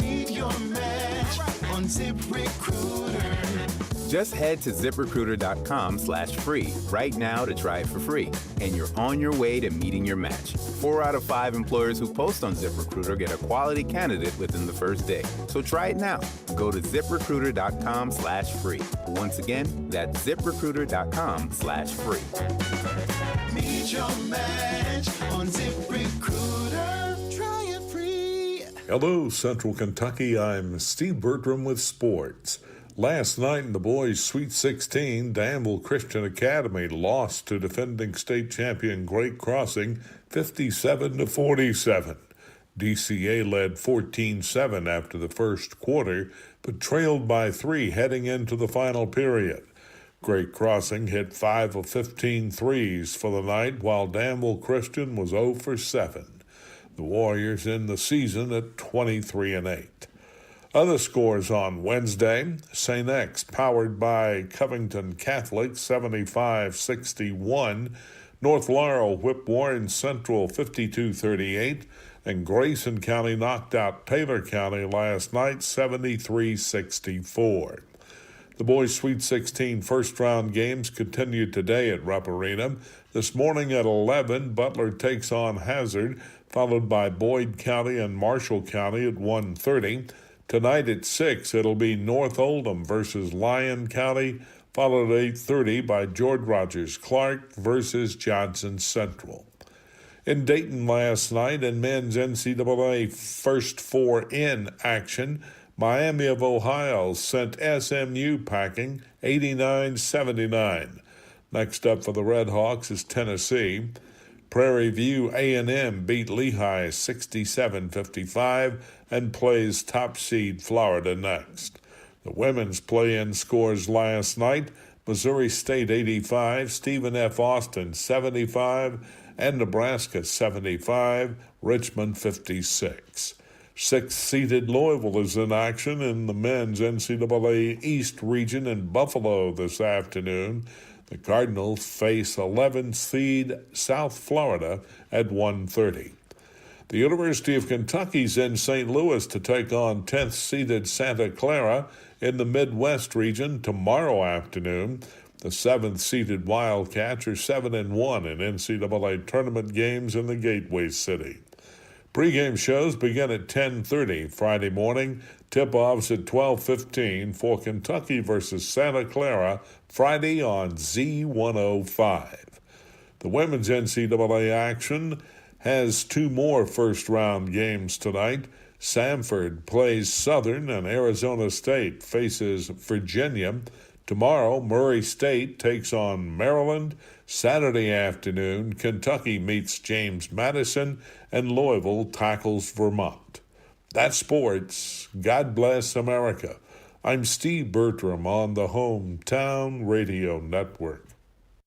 Meet your match on ZipRecruiter. Just head to ziprecruiter.com/free right now to try it for free, and you're on your way to meeting your match. 4 out of 5 employers who post on ZipRecruiter get a quality candidate within the first day. So try it now. Go to ziprecruiter.com/free. Once again, that's ziprecruiter.com/free. Meet your match on ZipRecruiter. Try it free. Hello, Central Kentucky. I'm Steve Bertram with sports. Last night in the boys' Sweet 16, Danville Christian Academy lost to defending state champion Great Crossing 57-47. DCA led 14-7 after the first quarter, but trailed by 3 heading into the final period. Great Crossing hit 5 of 15 threes for the night, while Danville Christian was 0 for 7. The Warriors end the season at 23-8. Other scores on Wednesday: St. X powered by Covington Catholic 75-61, North Laurel whipped Warren Central 52-38, and Grayson County knocked out Taylor County last night 73-64. The boys' Sweet 16 first-round games continue today at Rupp Arena. This morning at 11, Butler takes on Hazard, followed by Boyd County and Marshall County at 1:30. Tonight at 6, it'll be North Oldham versus Lyon County, followed at 8:30 by George Rogers Clark versus Johnson Central. In Dayton last night, in men's NCAA First Four in action, Miami of Ohio sent SMU packing 89-79. Next up for the Red Hawks is Tennessee. Prairie View A&M beat Lehigh 67-55 and plays top seed Florida next. The women's play-in scores last night: Missouri State 85, Stephen F. Austin 75, and Nebraska 75, Richmond 56. 6th-seeded Louisville is in action in the men's NCAA East region in Buffalo this afternoon. The Cardinals face 11th seed South Florida at 1:30. The University of Kentucky's in St. Louis to take on 10th seeded Santa Clara in the Midwest region tomorrow afternoon. The 7th seeded Wildcats are 7-1 in NCAA tournament games in the Gateway City. Pre-game shows begin at 10:30 Friday morning. Tip-offs at 12:15 for Kentucky versus Santa Clara Friday on Z105. The women's NCAA action has 2 more first-round games tonight. Samford plays Southern and Arizona State faces Virginia. Tomorrow, Murray State takes on Maryland. Saturday afternoon, Kentucky meets James Madison, and Louisville tackles Vermont. That's sports. God bless America. I'm Steve Bertram on the Hometown Radio Network.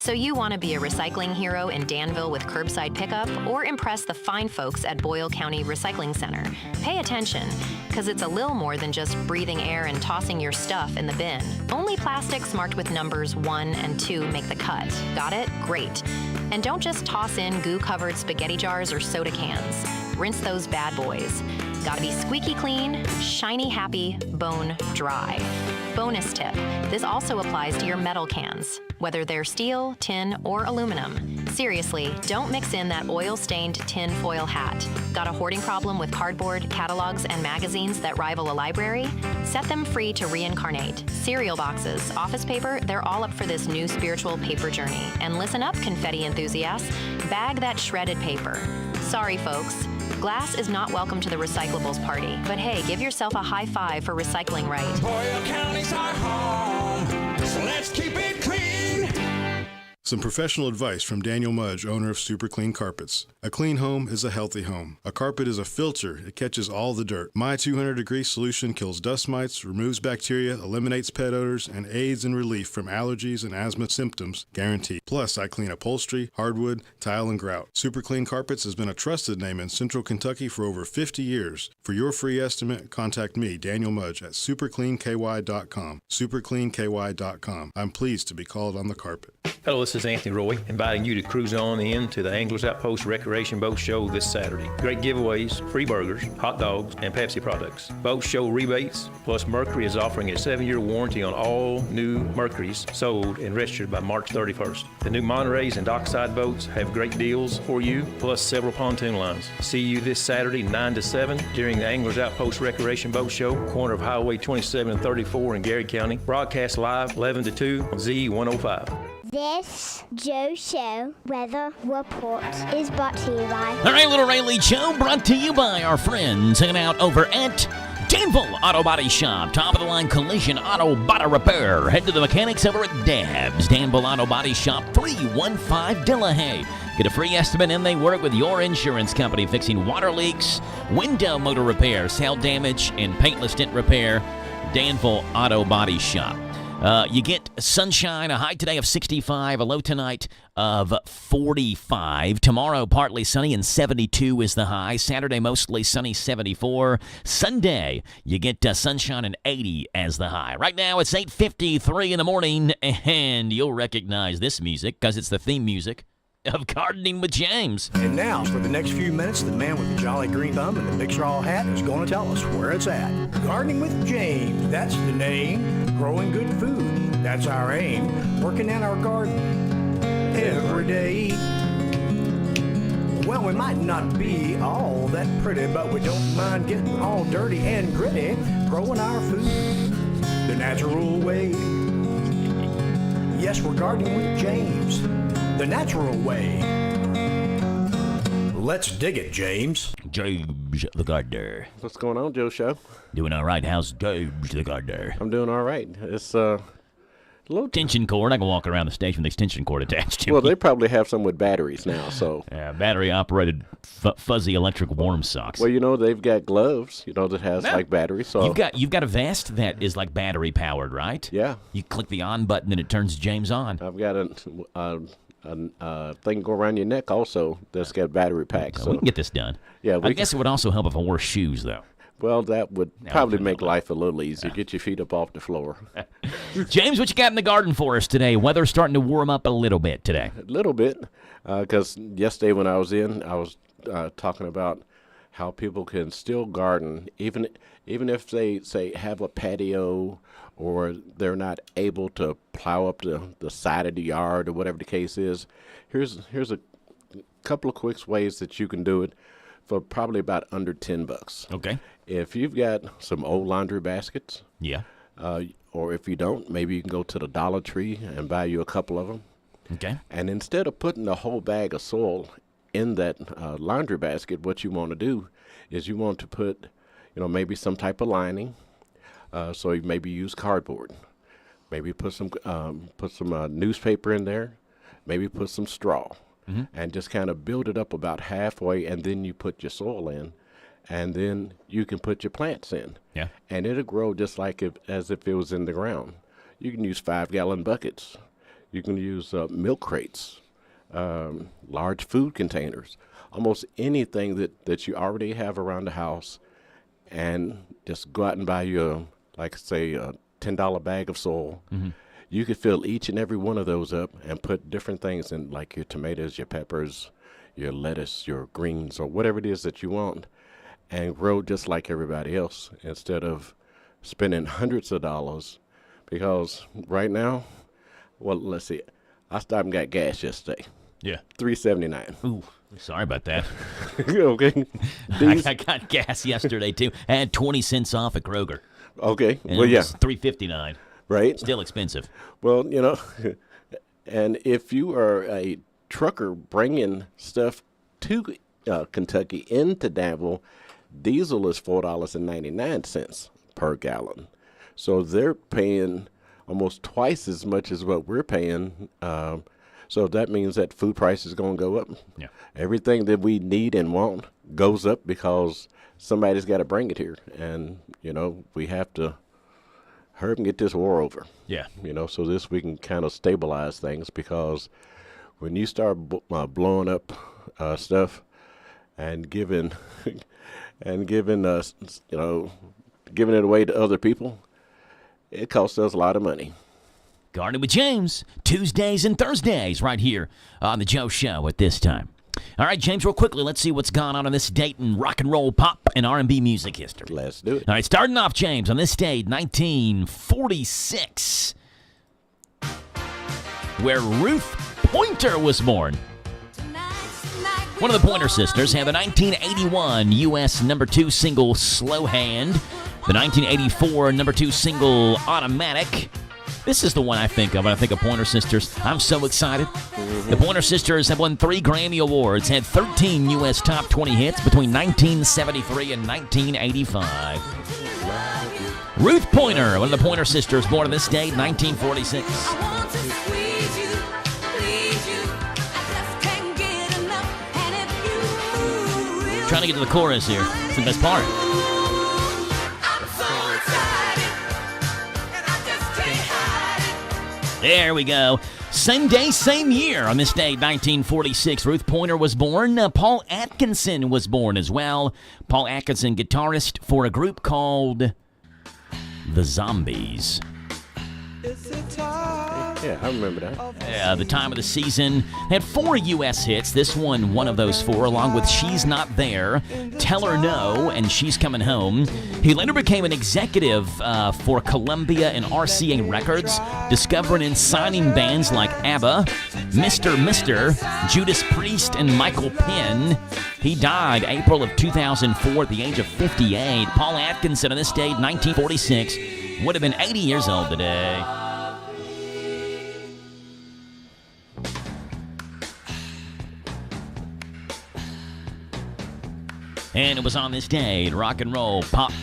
So you want to be a recycling hero in Danville with curbside pickup, or impress the fine folks at Boyle County Recycling Center? Pay attention, because it's a little more than just breathing air and tossing your stuff in the bin. Only plastics marked with numbers 1 and 2 make the cut. Got it? Great. And don't just toss in goo-covered spaghetti jars or soda cans. Rinse those bad boys. Gotta be squeaky clean, shiny happy, bone dry. Bonus tip, this also applies to your metal cans, whether they're steel, tin, or aluminum. Seriously, don't mix in that oil-stained tin foil hat. Got a hoarding problem with cardboard, catalogs, and magazines that rival a library? Set them free to reincarnate. Cereal boxes, office paper, they're all up for this new spiritual paper journey. And listen up, confetti enthusiasts, bag that shredded paper. Sorry, folks. Glass is not welcome to the recyclables party, but hey, give yourself a high five for recycling right. Boyle County's our home, so let's keep it clean. Some professional advice from Daniel Mudge, owner of Super Clean Carpets. A clean home is a healthy home. A carpet is a filter. It catches all the dirt. My 200-degree solution kills dust mites, removes bacteria, eliminates pet odors, and aids in relief from allergies and asthma symptoms, guaranteed. Plus, I clean upholstery, hardwood, tile, and grout. Super Clean Carpets has been a trusted name in Central Kentucky for over 50 years. For your free estimate, contact me, Daniel Mudge, at supercleanky.com. supercleanky.com. I'm pleased to be called on the carpet. Hello, this is is Anthony Roy, inviting you to cruise on in to the Anglers Outpost Recreation Boat Show this Saturday. Great giveaways, free burgers, hot dogs, and Pepsi products. Boat show rebates, plus Mercury is offering a 7-year warranty on all new Mercuries sold and registered by March 31st. The new Monterey's and Dockside boats have great deals for you, plus several pontoon lines. See you this Saturday, 9 to 7, during the Anglers Outpost Recreation Boat Show, corner of Highway 27 and 34 in Gary County. Broadcast live 11 to 2 on Z105. This Joe Show weather report is brought to you by... All right, Little Rayleigh Show brought to you by our friends hanging out over at Danville Auto Body Shop. Top of the line collision auto body repair. Head to the mechanics over at Dabs. Danville Auto Body Shop, 315 Delahaye. Get a free estimate, and they work with your insurance company, fixing water leaks, window motor repair, sail damage, and paintless dent repair. Danville Auto Body Shop. You get sunshine, a high today of 65, a low tonight of 45. Tomorrow, partly sunny and 72 is the high. Saturday, mostly sunny, 74. Sunday, you get sunshine and 80 as the high. Right now, it's 8:53 in the morning, and you'll recognize this music because it's the theme music of Gardening with James. And now, for the next few minutes, the man with the jolly green thumb and the big straw hat is going to tell us where it's at. Gardening with James, that's the name. Growing good food, that's our aim. Working in our garden every day. Well, we might not be all that pretty, but we don't mind getting all dirty and gritty. Growing our food the natural way. Yes, we're gardening with James, the natural way. Let's dig it, James. James the Gardener. What's going on, Joe Show? Doing all right. How's James the Gardener? I'm doing all right. It's a little tension cord. I can walk around the station with this tension cord attached to Well, me. they probably have some with batteries now, so. Yeah, battery-operated fuzzy electric warm socks. Well, they've got gloves, that has like batteries. So You've got a vest that is like battery-powered, right? Yeah. You click the on button and it turns James on. I've got a thing go around your neck also that's got battery packs. So we can get this done. Yeah, I guess it would also help if I wore shoes, though. Well, that would probably make life a little easier. Get your feet up off the floor. James, what you got in the garden for us today? Weather's starting to warm up a little bit today. A little bit, because yesterday when I was talking about how people can still garden, even if they, say, have a patio or they're not able to plow up the side of the yard or whatever the case is. Here's a couple of quick ways that you can do it for probably about under $10. Okay. If you've got some old laundry baskets, yeah, or if you don't, maybe you can go to the Dollar Tree and buy you a couple of them. Okay. And instead of putting a whole bag of soil in that laundry basket, what you want to do is you want to put, maybe some type of lining. So you maybe use cardboard. Maybe put some newspaper in there. Maybe put some straw. Mm-hmm. And just kind of build it up about halfway, and then you put your soil in, and then you can put your plants in. Yeah. And it'll grow just like as if it was in the ground. You can use 5-gallon buckets. You can use milk crates, large food containers, almost anything that you already have around the house, and just go out and buy you, a $10 bag of soil. Mm-hmm. You could fill each and every one of those up and put different things in, like your tomatoes, your peppers, your lettuce, your greens, or whatever it is that you want, and grow just like everybody else instead of spending hundreds of dollars. Because right now, well, let's see, I stopped and got gas yesterday. Yeah. $3.79. Ooh, sorry about that. Okay. I got gas yesterday, too. I had 20 cents off at Kroger. Okay. And well, it yeah. was $3.59. Right. Still expensive. Well, and if you are a trucker bringing stuff to Kentucky into Danville, diesel is $4.99 per gallon. So they're paying almost twice as much as what we're paying. So that means that food price is going to go up. Yeah. Everything that we need and want goes up because somebody's got to bring it here. And, we have to hurry up and get this war over. Yeah. So this we can kind of stabilize things, because when you start blowing up stuff and giving us, giving it away to other people, it costs us a lot of money. Gardening with James, Tuesdays and Thursdays, right here on The Joe Show at this time. All right, James, real quickly, let's see what's gone on this date in rock and roll, pop, and R&B music history. Let's do it. All right, starting off, James, on this date, 1946, where Ruth Pointer was born. One of the Pointer Sisters had the 1981 U.S. number 2 single, Slow Hand, the 1984 number 2 single, Automatic. This is the one I think of when I think of Pointer Sisters. I'm so excited. The Pointer Sisters have won 3 Grammy Awards, had 13 U.S. top 20 hits between 1973 and 1985. Ruth Pointer, one of the Pointer Sisters, born on this date, 1946. Trying to get to the chorus here. It's the best part. There we go. Same day, same year. On this day, 1946, Ruth Pointer was born. Paul Atkinson was born as well. Paul Atkinson, guitarist for a group called The Zombies. Yeah, I remember that. Yeah, the time of the season. Had 4 U.S. hits. This one of those 4, along with She's Not There, Tell Her No, and She's Coming Home. He later became an executive for Columbia and RCA Records, discovering and signing bands like ABBA, Mr., Judas Priest, and Michael Penn. He died April of 2004 at the age of 58. Paul Atkinson on this date, 1946, would have been 80 years old today. And it was on this day in rock and roll, pop,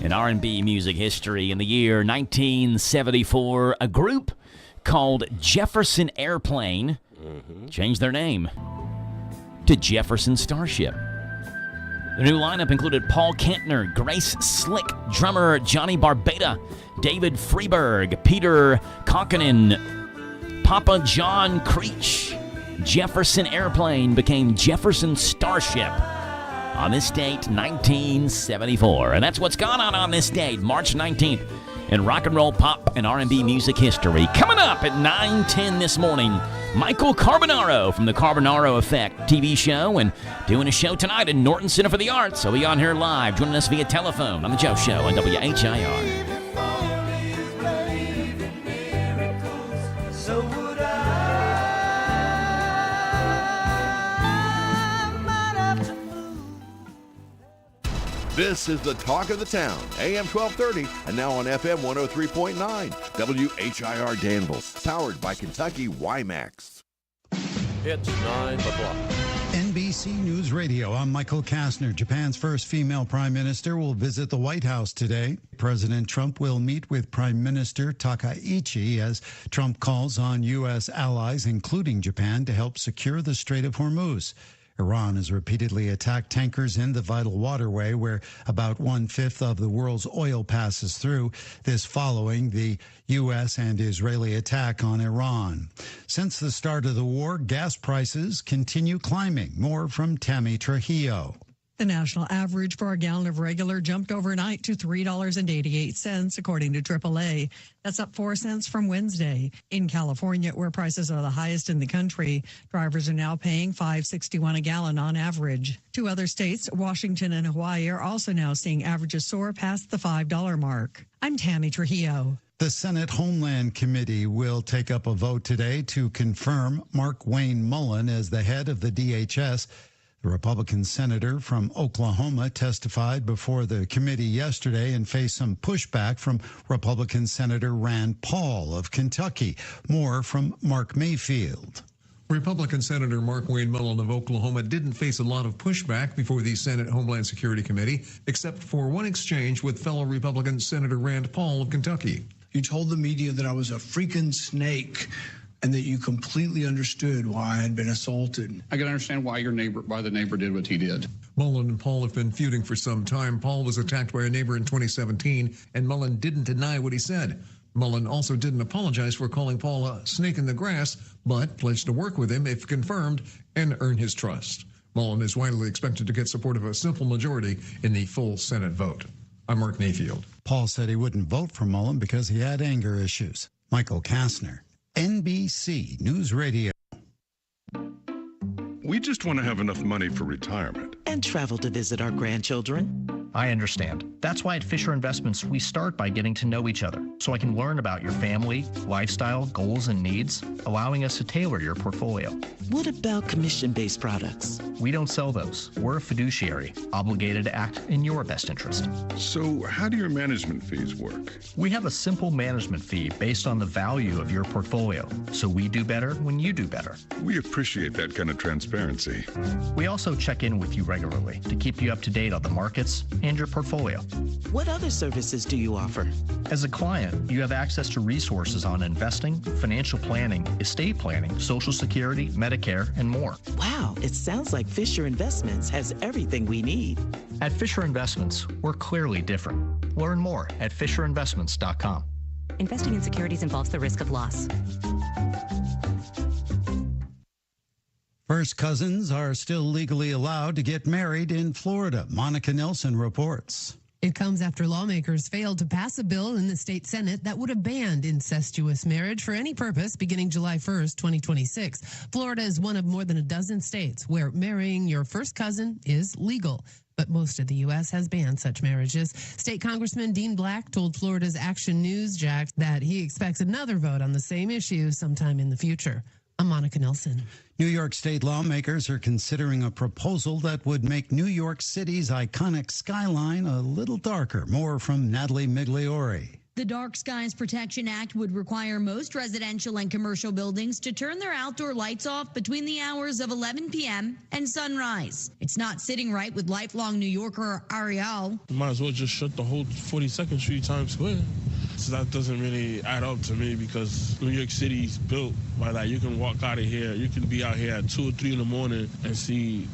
and R&B music history. In the year 1974, a group called Jefferson Airplane changed their name to Jefferson Starship. The new lineup included Paul Kantner, Grace Slick, drummer Johnny Barbada, David Freeberg, Peter Kokkonen, Papa John Creech. Jefferson Airplane became Jefferson Starship on this date, 1974. And that's what's gone on this date, March 19th, in rock and roll, pop, and R&B music history. Coming up at 9:10 this morning, Michael Carbonaro from the Carbonaro Effect TV show, and doing a show tonight at Norton Center for the Arts. He'll be on here live, joining us via telephone on The Joe Show on WHIR. This is the talk of the town, AM 1230, and now on FM 103.9, WHIR Danville, powered by Kentucky WiMAX. It's 9 o'clock. NBC News Radio. I'm Michael Kastner. Japan's first female prime minister will visit the White House today. President Trump will meet with Prime Minister Takaichi as Trump calls on U.S. allies, including Japan, to help secure the Strait of Hormuz. Iran has repeatedly attacked tankers in the vital waterway where about 1/5 of the world's oil passes through, this following the U.S. and Israeli attack on Iran. Since the start of the war, gas prices continue climbing. More from Tammy Trujillo. The national average for a gallon of regular jumped overnight to $3.88, according to AAA. That's up 4 cents from Wednesday. In California, where prices are the highest in the country, drivers are now paying $5.61 a gallon on average. 2 other states, Washington and Hawaii, are also now seeing averages soar past the $5 mark. I'm Tammy Trujillo. The Senate Homeland Committee will take up a vote today to confirm Mark Wayne Mullen as the head of the DHS. The Republican senator from Oklahoma testified before the committee yesterday and faced some pushback from Republican Senator Rand Paul of Kentucky. More from Mark Mayfield. Republican Senator Mark Wayne Mullen of Oklahoma didn't face a lot of pushback before the Senate Homeland Security Committee, except for one exchange with fellow Republican Senator Rand Paul of Kentucky. You told the media that I was a freaking snake and that you completely understood why I had been assaulted. I can understand why the neighbor did what he did. Mullen and Paul have been feuding for some time. Paul was attacked by a neighbor in 2017, and Mullen didn't deny what he said. Mullen also didn't apologize for calling Paul a snake in the grass, but pledged to work with him if confirmed and earn his trust. Mullen is widely expected to get support of a simple majority in the full Senate vote. I'm Mark Mayfield. Paul said he wouldn't vote for Mullen because he had anger issues. Michael Kastner, NBC News Radio. We just want to have enough money for retirement. And travel to visit our grandchildren. I understand. That's why at Fisher Investments, we start by getting to know each other, so I can learn about your family, lifestyle, goals, and needs, allowing us to tailor your portfolio. What about commission-based products? We don't sell those. We're a fiduciary, obligated to act in your best interest. So how do your management fees work? We have a simple management fee based on the value of your portfolio, so we do better when you do better. We appreciate that kind of transparency. We also check in with you regularly to keep you up to date on the markets and your portfolio. What other services do you offer? As a client, you have access to resources on investing, financial planning, estate planning, Social Security, Medicare, and more. Wow, it sounds like Fisher Investments has everything we need. At Fisher Investments, we're clearly different. Learn more at FisherInvestments.com. Investing in securities involves the risk of loss. First cousins are still legally allowed to get married in Florida. Monica Nilsson reports. It comes after lawmakers failed to pass a bill in the state Senate that would have banned incestuous marriage for any purpose beginning July 1st, 2026. Florida is one of more than a dozen states where marrying your first cousin is legal. But most of the U.S. has banned such marriages. State Congressman Dean Black told Florida's Action News Jack that he expects another vote on the same issue sometime in the future. I'm Monica Nilsson. New York State lawmakers are considering a proposal that would make New York City's iconic skyline a little darker. More from Natalie Migliori. The Dark Skies Protection Act would require most residential and commercial buildings to turn their outdoor lights off between the hours of 11 p.m. and sunrise. It's not sitting right with lifelong New Yorker Ariel. You might as well just shut the whole 42nd Street Times Square. So that doesn't really add up to me because New York City is built by that. You can walk out of here. You can be out here at 2 or 3 in the morning and see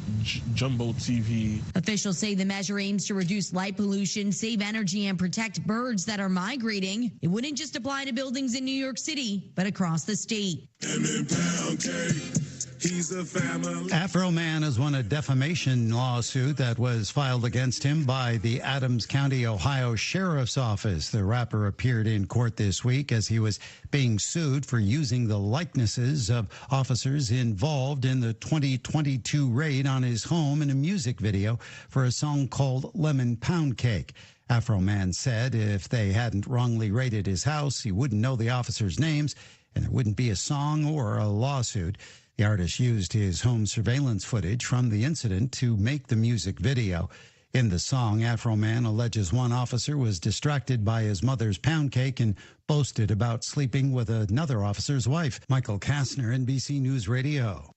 jumbo TV. Officials say the measure aims to reduce light pollution, save energy, and protect birds that are migrating. It wouldn't just apply to buildings in New York City, but across the state. Afro Man has won a defamation lawsuit that was filed against him by the Adams County, Ohio Sheriff's Office. The rapper appeared in court this week as he was being sued for using the likenesses of officers involved in the 2022 raid on his home in a music video for a song called Lemon Pound Cake. Afro Man said if they hadn't wrongly raided his house, he wouldn't know the officers' names and there wouldn't be a song or a lawsuit. The artist used his home surveillance footage from the incident to make the music video. In the song, Afro Man alleges one officer was distracted by his mother's pound cake and boasted about sleeping with another officer's wife. Michael Kastner, NBC News Radio.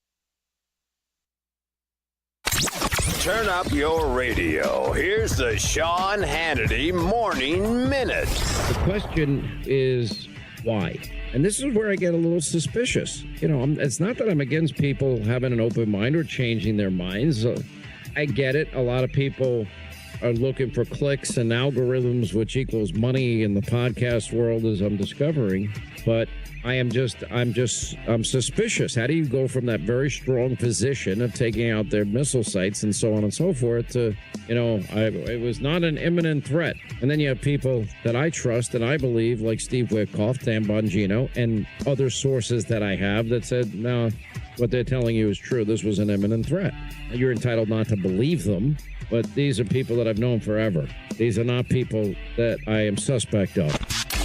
Turn up your radio. Here's the Sean Hannity Morning Minute. The question is why? And this is where I get a little suspicious. You know, it's not that I'm against people having an open mind or changing their minds. I get it. A lot of people are looking for clicks and algorithms, which equals money in the podcast world, as I'm discovering. But I'm suspicious. How do you go from that very strong position of taking out their missile sites and so on and so forth to, it was not an imminent threat. And then you have people that I trust and I believe, like Steve Witkoff, Dan Bongino, and other sources that I have that said, no, what they're telling you is true. This was an imminent threat. You're entitled not to believe them, but these are people that I've known forever. These are not people that I am suspect of.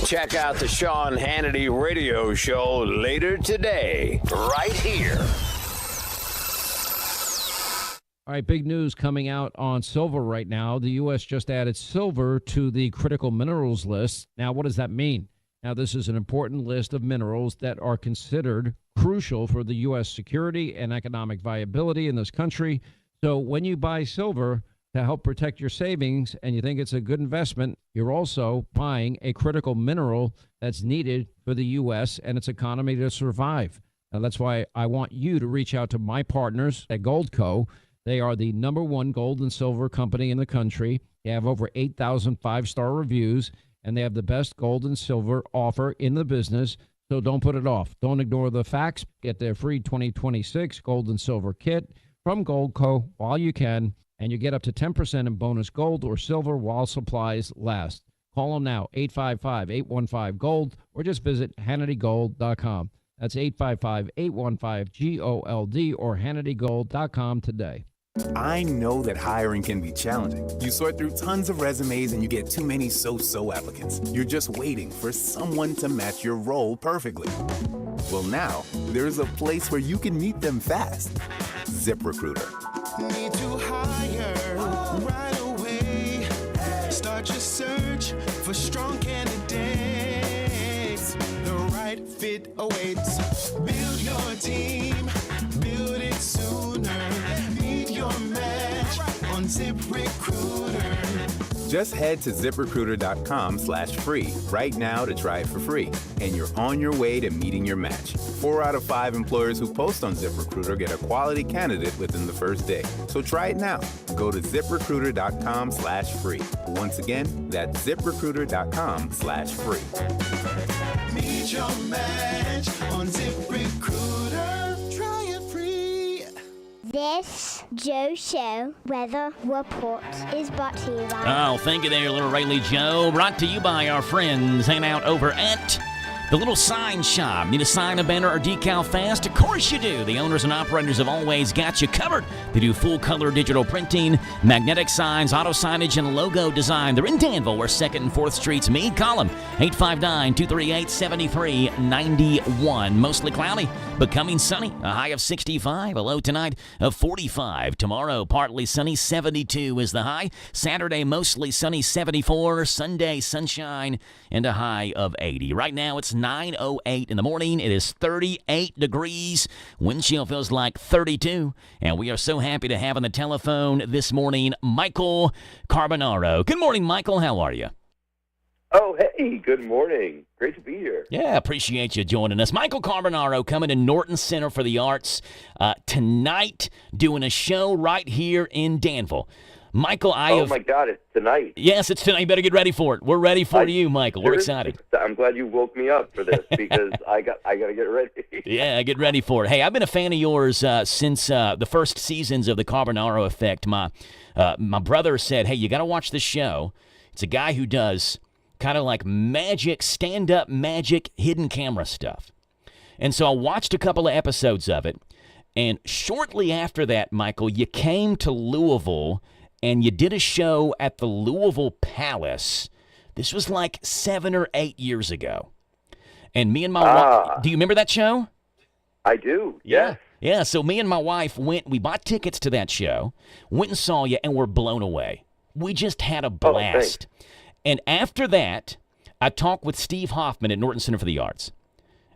Check out the Sean Hannity Radio Show later today, right here. All right, big news coming out on silver right now. The U.S. just added silver to the critical minerals list. Now, what does that mean? Now, this is an important list of minerals that are considered crucial for the U.S. security and economic viability in this country. So when you buy silver to help protect your savings and you think it's a good investment, you're also buying a critical mineral that's needed for the U.S. and its economy to survive. Now, that's why I want you to reach out to my partners at Goldco. They are the #1 gold and silver company in the country. They have over 8,000 five-star reviews, and they have the best gold and silver offer in the business. So don't put it off. Don't ignore the facts. Get their free 2026 gold and silver kit from Goldco while you can, and you get up to 10% in bonus gold or silver while supplies last. Call them now, 855-815-GOLD, or just visit HannityGold.com. That's 855-815-GOLD or HannityGold.com today. I know that hiring can be challenging. You sort through tons of resumes and you get too many so-so applicants. You're just waiting for someone to match your role perfectly. Well, now, there's a place where you can meet them fast. ZipRecruiter. Need to hire right away. Start your search for strong candidates. The right fit awaits. Build your team. Build it sooner. Meet your match on ZipRecruiter. Just head to ZipRecruiter.com/free right now to try it for free. And you're on your way to meeting your match. 4 out of 5 employers who post on ZipRecruiter get a quality candidate within the first day. So try it now. Go to ZipRecruiter.com/free. Once again, that's ZipRecruiter.com/free. Meet your match on ZipRecruiter. Try it free. This Joe Show Weather Report is brought to you by... Oh, thank you there, little Rayleigh Joe. Brought to you by our friends hanging out over at the Little Sign Shop. Need a sign, a banner, or decal fast? Of course you do. The owners and operators have always got you covered. They do full-color digital printing, magnetic signs, auto signage, and logo design. They're in Danville, where 2nd and 4th Streets meet. Call them, 859-238-7391. Mostly cloudy, becoming sunny. A high of 65. A low tonight of 45. Tomorrow, partly sunny, 72 is the high. Saturday, mostly sunny, 74. Sunday, sunshine, and a high of 80. Right now, it's 9:08 in the morning. It is 38 degrees. Wind chill feels like 32. And we are so happy to have on the telephone this morning Michael Carbonaro. Good morning, Michael. How are you? Oh, hey, good morning. Great to be here. Yeah, appreciate you joining us. Michael Carbonaro coming to Norton Center for the Arts tonight, doing a show right here in Danville. Michael, Oh my God, it's tonight. Yes, it's tonight. You better get ready for it. We're ready for you, Michael. We're excited. I'm glad you woke me up for this because I got to get ready. Yeah, get ready for it. Hey, I've been a fan of yours since the first seasons of the Carbonaro Effect. My brother said, hey, you got to watch this show. It's a guy who does kind of like magic, stand-up magic, hidden camera stuff. And so I watched a couple of episodes of it. And shortly after that, Michael, you came to Louisville and you did a show at the Louisville Palace. This was like 7 or 8 years ago. And me and my wife, do you remember that show? I do, yes. Yeah, so me and my wife we bought tickets to that show, went and saw you, and were blown away. We just had a blast. And after that, I talked with Steve Hoffman at Norton Center for the Arts.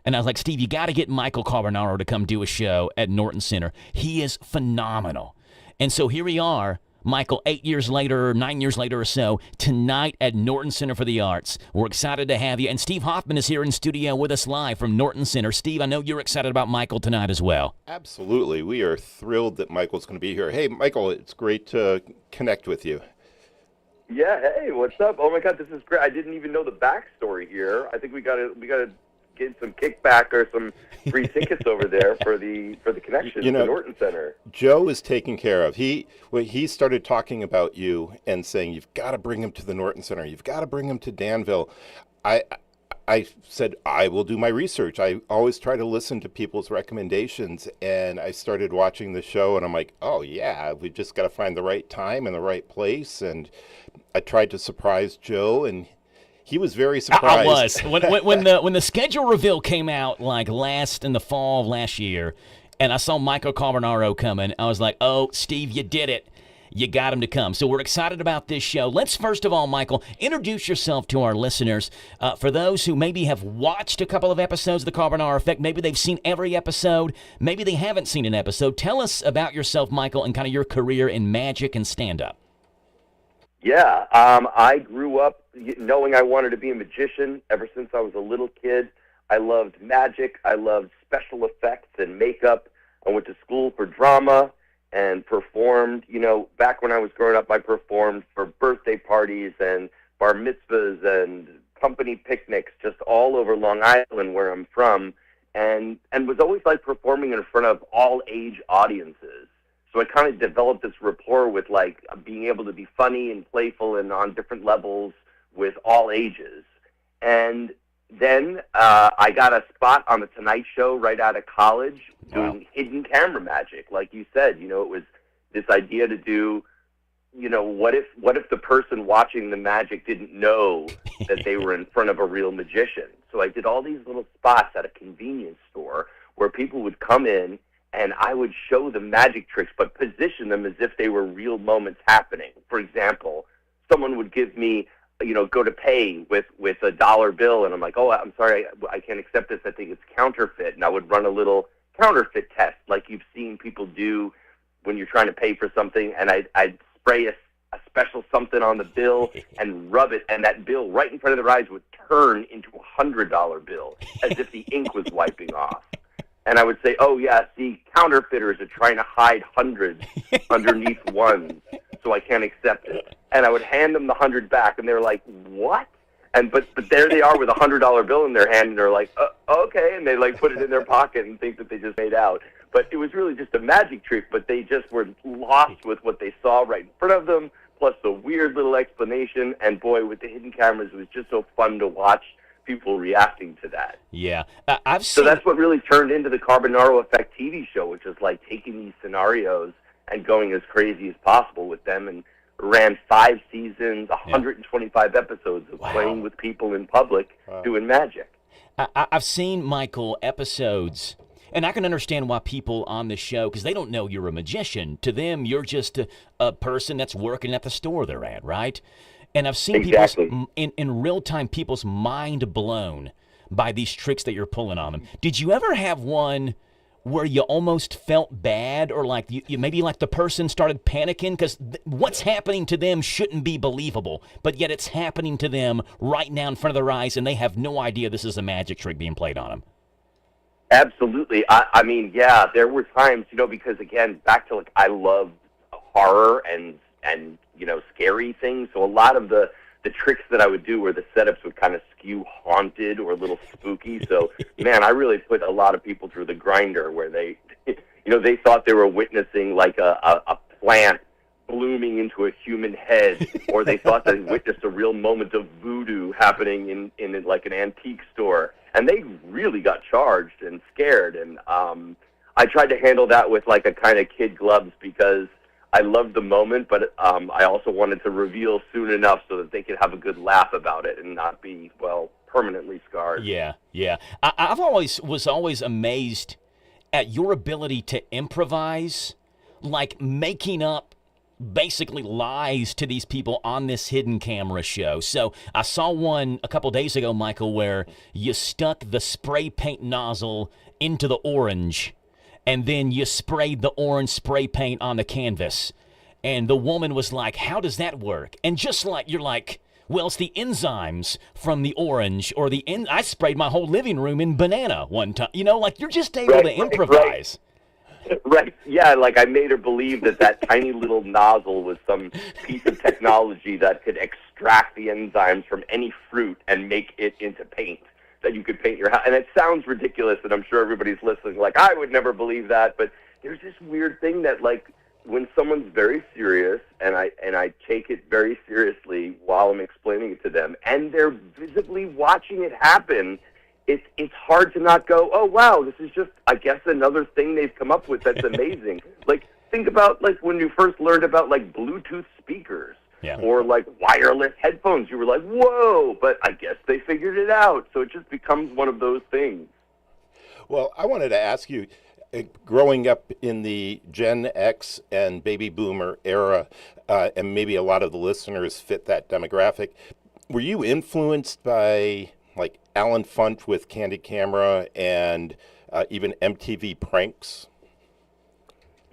And I was like, Steve, you got to get Michael Carbonaro to come do a show at Norton Center. He is phenomenal. And so here we are, Michael, 8 years later, 9 years later or so, tonight at Norton Center for the Arts. We're excited to have you. And Steve Hoffman is here in studio with us live from Norton Center. Steve, I know you're excited about Michael tonight as well. Absolutely. We are thrilled that Michael's going to be here. Hey, Michael, it's great to connect with you. Yeah, hey, what's up? Oh my God, this is great. I didn't even know the backstory here. I think we gotta get some kickback or some free tickets over there for the connection to Norton Center. Joe is taken care of. He started talking about you and saying you've got to bring him to the Norton Center. You've got to bring him to Danville. I said I will do my research. I always try to listen to people's recommendations, and I started watching the show, and I'm like, oh yeah, we just got to find the right time and the right place. And I tried to surprise Joe, and he was very surprised. I was. When the schedule reveal came out in the fall of last year, and I saw Michael Carbonaro coming, I was like, oh, Steve, you did it. You got him to come. So we're excited about this show. Let's first of all, Michael, introduce yourself to our listeners. For those who maybe have watched a couple of episodes of The Carbonaro Effect, maybe they've seen every episode, maybe they haven't seen an episode. Tell us about yourself, Michael, and kind of your career in magic and stand-up. Yeah, I grew up knowing I wanted to be a magician ever since I was a little kid. I loved magic. I loved special effects and makeup. I went to school for drama and performed. Back when I was growing up, I performed for birthday parties and bar mitzvahs and company picnics just all over Long Island, where I'm from, and was always performing in front of all age audiences. So I kind of developed this rapport with being able to be funny and playful and on different levels with all ages. And then I got a spot on The Tonight Show right out of college doing hidden camera magic. Like you said, it was this idea to do, what if the person watching the magic didn't know that they were in front of a real magician? So I did all these little spots at a convenience store where people would come in and I would show them magic tricks, but position them as if they were real moments happening. For example, someone would give me, go to pay with a dollar bill, and I'm like, oh, I'm sorry, I can't accept this. I think it's counterfeit. And I would run a little counterfeit test like you've seen people do when you're trying to pay for something, and I'd spray a special something on the bill and rub it, and that bill right in front of their eyes would turn into a $100 bill as if the ink was wiping off. And I would say, oh, yeah, see, counterfeiters are trying to hide hundreds underneath ones, so I can't accept it. And I would hand them the 100 back, and they're like, what? But there they are with a $100 bill in their hand, and they're like, okay, and they put it in their pocket and think that they just made out. But it was really just a magic trick, but they just were lost with what they saw right in front of them, plus the weird little explanation. And boy, with the hidden cameras, it was just so fun to watch people reacting to that. Yeah. So that's what really turned into the Carbonaro Effect TV show, which was like taking these scenarios and going as crazy as possible with them, and ran 5 seasons, 125 episodes of playing with people in public doing magic. I've seen, Michael, episodes, and I can understand why people on the show, because they don't know you're a magician. To them, you're just a person that's working at the store they're at, right? And I've seen people's, in real time, people's mind blown by these tricks that you're pulling on them. Did you ever have one where you almost felt bad, or like you maybe like the person started panicking because what's happening to them shouldn't be believable, but yet it's happening to them right now in front of their eyes, and they have no idea this is a magic trick being played on them? Absolutely. I mean, yeah, there were times, because again, back to I loved horror and scary things. So a lot of the tricks that I would do where the setups would kind of skew haunted or a little spooky. So, man, I really put a lot of people through the grinder where they, they thought they were witnessing like a plant blooming into a human head, or they thought they witnessed a real moment of voodoo happening in like an antique store. And they really got charged and scared. And I tried to handle that with like a kind of kid gloves, because I loved the moment, but I also wanted to reveal soon enough so that they could have a good laugh about it and not be, permanently scarred. Yeah. I've was always amazed at your ability to improvise, like making up basically lies to these people on this hidden camera show. So I saw one a couple days ago, Michael, where you stuck the spray paint nozzle into the orange, and then you sprayed the orange spray paint on the canvas. And the woman was like, how does that work? And just like, you're like, well, it's the enzymes from the orange, or I sprayed my whole living room in banana one time. You're just able to improvise. Right. Yeah, I made her believe that tiny little nozzle was some piece of technology that could extract the enzymes from any fruit and make it into paint that you could paint your house. And it sounds ridiculous, and I'm sure everybody's listening I would never believe that, but there's this weird thing that when someone's very serious, and I take it very seriously while I'm explaining it to them, and they're visibly watching it happen, it's hard to not go, oh, wow, this is just, I guess, another thing they've come up with that's amazing. Think about, when you first learned about, Bluetooth speakers. Yeah. Or wireless headphones. You were like, whoa, but I guess they figured it out. So it just becomes one of those things. Well, I wanted to ask you, growing up in the Gen X and baby boomer era, and maybe a lot of the listeners fit that demographic, were you influenced by Alan Funt with Candid Camera and even MTV pranks?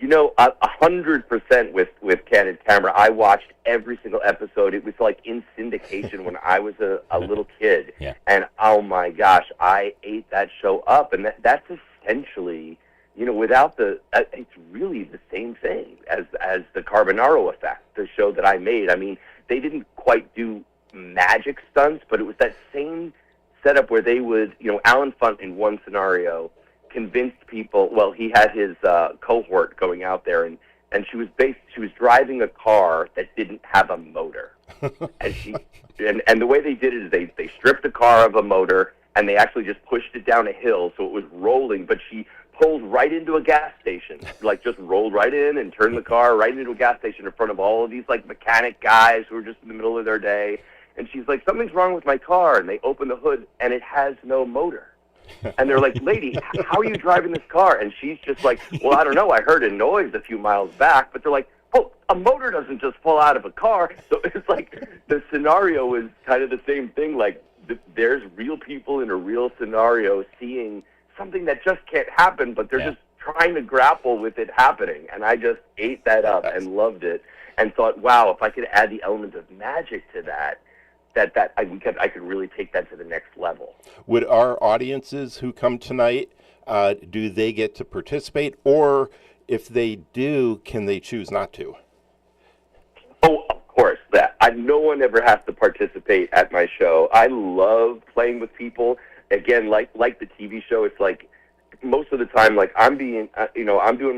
100% with Candid Camera. I watched every single episode. It was in syndication when I was a little kid. Yeah. And oh my gosh, I ate that show up. And that's essentially, without it's really the same thing as the Carbonaro Effect, the show that I made. I mean, they didn't quite do magic stunts, but it was that same setup where they would, Alan Funt in one scenario convinced people, he had his cohort going out there and and she was driving a car that didn't have a motor. And the way they did it is they stripped the car of a motor, and they actually just pushed it down a hill so it was rolling, but she pulled right into a gas station, like just rolled right in and turned the car right into a gas station in front of all of these like mechanic guys who were just in the middle of their day. And she's like, something's wrong with my car. And they open the hood, and it has no motor. And they're like, lady, how are you driving this car? And she's just like, well, I don't know. I heard a noise a few miles back. But they're like, oh, a motor doesn't just fall out of a car. So it's like the scenario is kind of the same thing. Like there's real people in a real scenario seeing something that just can't happen, but they're just trying to grapple with it happening. And I just ate that up and loved it and thought, wow, if I could add the element of magic to that I could really take that to the next level. Would our audiences who come tonight, do they get to participate? Or if they do, can they choose not to? Oh, of course. No one ever has to participate at my show. I love playing with people. Again, like the TV show, it's like most of the time, like I'm doing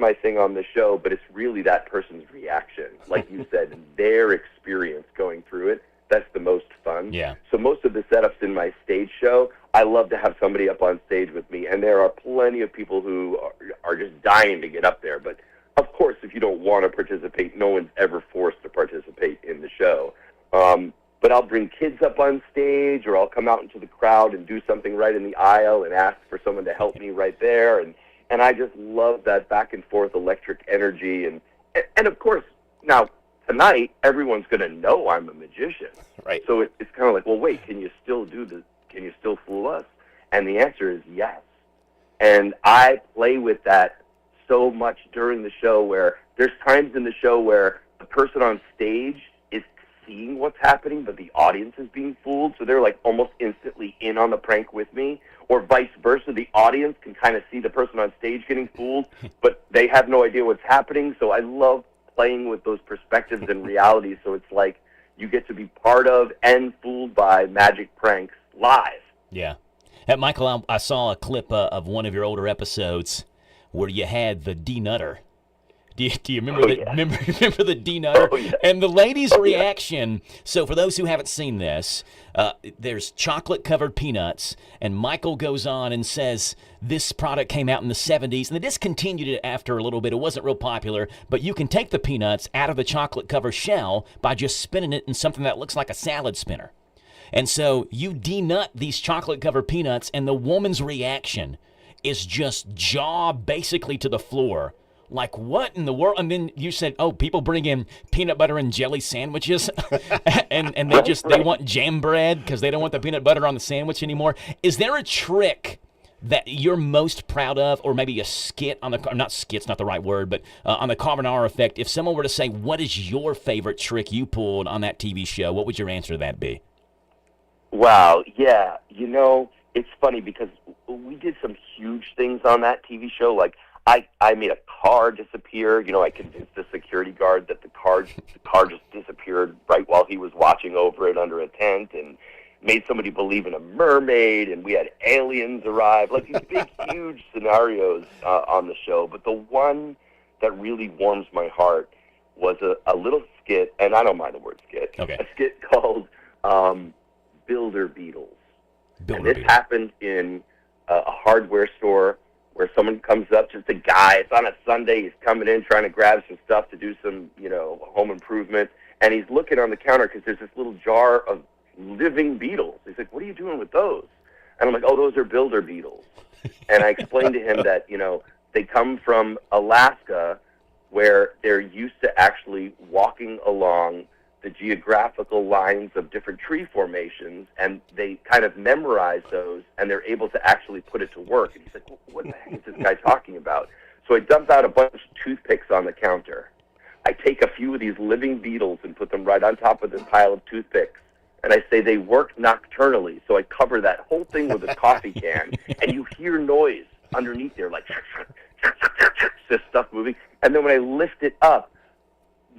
my thing on the show, but it's really that person's reaction. Like you said, their experience going through it. That's the most fun. Yeah. So most of the setups in my stage show, I love to have somebody up on stage with me, and there are plenty of people who are just dying to get up there. But of course, if you don't want to participate, no one's ever forced to participate in the show. But I'll bring kids up on stage, or I'll come out into the crowd and do something right in the aisle and ask for someone to help me right there. And I just love that back and forth electric energy. And of course, now, tonight, everyone's going to know I'm a magician. Right. So it's kind of like, well, wait, can you still do this? Can you still fool us? And the answer is yes. And I play with that so much during the show where there's times in the show where the person on stage is seeing what's happening, but the audience is being fooled. So they're like almost instantly in on the prank with me. Or vice versa, the audience can kind of see the person on stage getting fooled, but they have no idea what's happening. So I love playing with those perspectives and realities, so it's like you get to be part of and fooled by magic pranks live. Yeah. Michael, I saw a clip of one of your older episodes where you had the D-Nutter. Do you remember remember the D-Nutter? Oh, yeah. And the lady's reaction. So for those who haven't seen this, there's chocolate-covered peanuts, and Michael goes on and says this product came out in the 70s, and they discontinued it after a little bit. It wasn't real popular, but you can take the peanuts out of the chocolate-covered shell by just spinning it in something that looks like a salad spinner. And so you de-nut these chocolate-covered peanuts, and the woman's reaction is just jaw basically to the floor. Like, what in the world? And then you said, oh, people bring in peanut butter and jelly sandwiches, and they want jam bread because they don't want the peanut butter on the sandwich anymore. Is there a trick that you're most proud of, or maybe a skit on the, not skit's not the right word, but on the Carbonara Effect? If someone were to say, what is your favorite trick you pulled on that TV show, what would your answer to that be? Wow, yeah. You know, it's funny because we did some huge things on that TV show. Like, I made a car disappear. You know, I convinced the security guard that the car just disappeared right while he was watching over it under a tent, and made somebody believe in a mermaid, and we had aliens arrive. Like these big, huge scenarios on the show. But the one that really warms my heart was a little skit, and I don't mind the word skit. Okay. A skit called Builder Beetles. And this happened in a hardware store where someone comes up, just a guy, it's on a Sunday, he's coming in trying to grab some stuff to do some, home improvement, and he's looking on the counter because there's this little jar of living beetles. He's like, what are you doing with those? And I'm like, oh, those are builder beetles. And I explained to him that, they come from Alaska, where they're used to actually walking along the geographical lines of different tree formations, and they kind of memorize those, and they're able to actually put it to work. And he's like, well, what the heck is this guy talking about? So I dump out a bunch of toothpicks on the counter. I take a few of these living beetles and put them right on top of this pile of toothpicks, and I say they work nocturnally. So I cover that whole thing with a coffee can, and you hear noise underneath there, like this stuff moving. And then when I lift it up,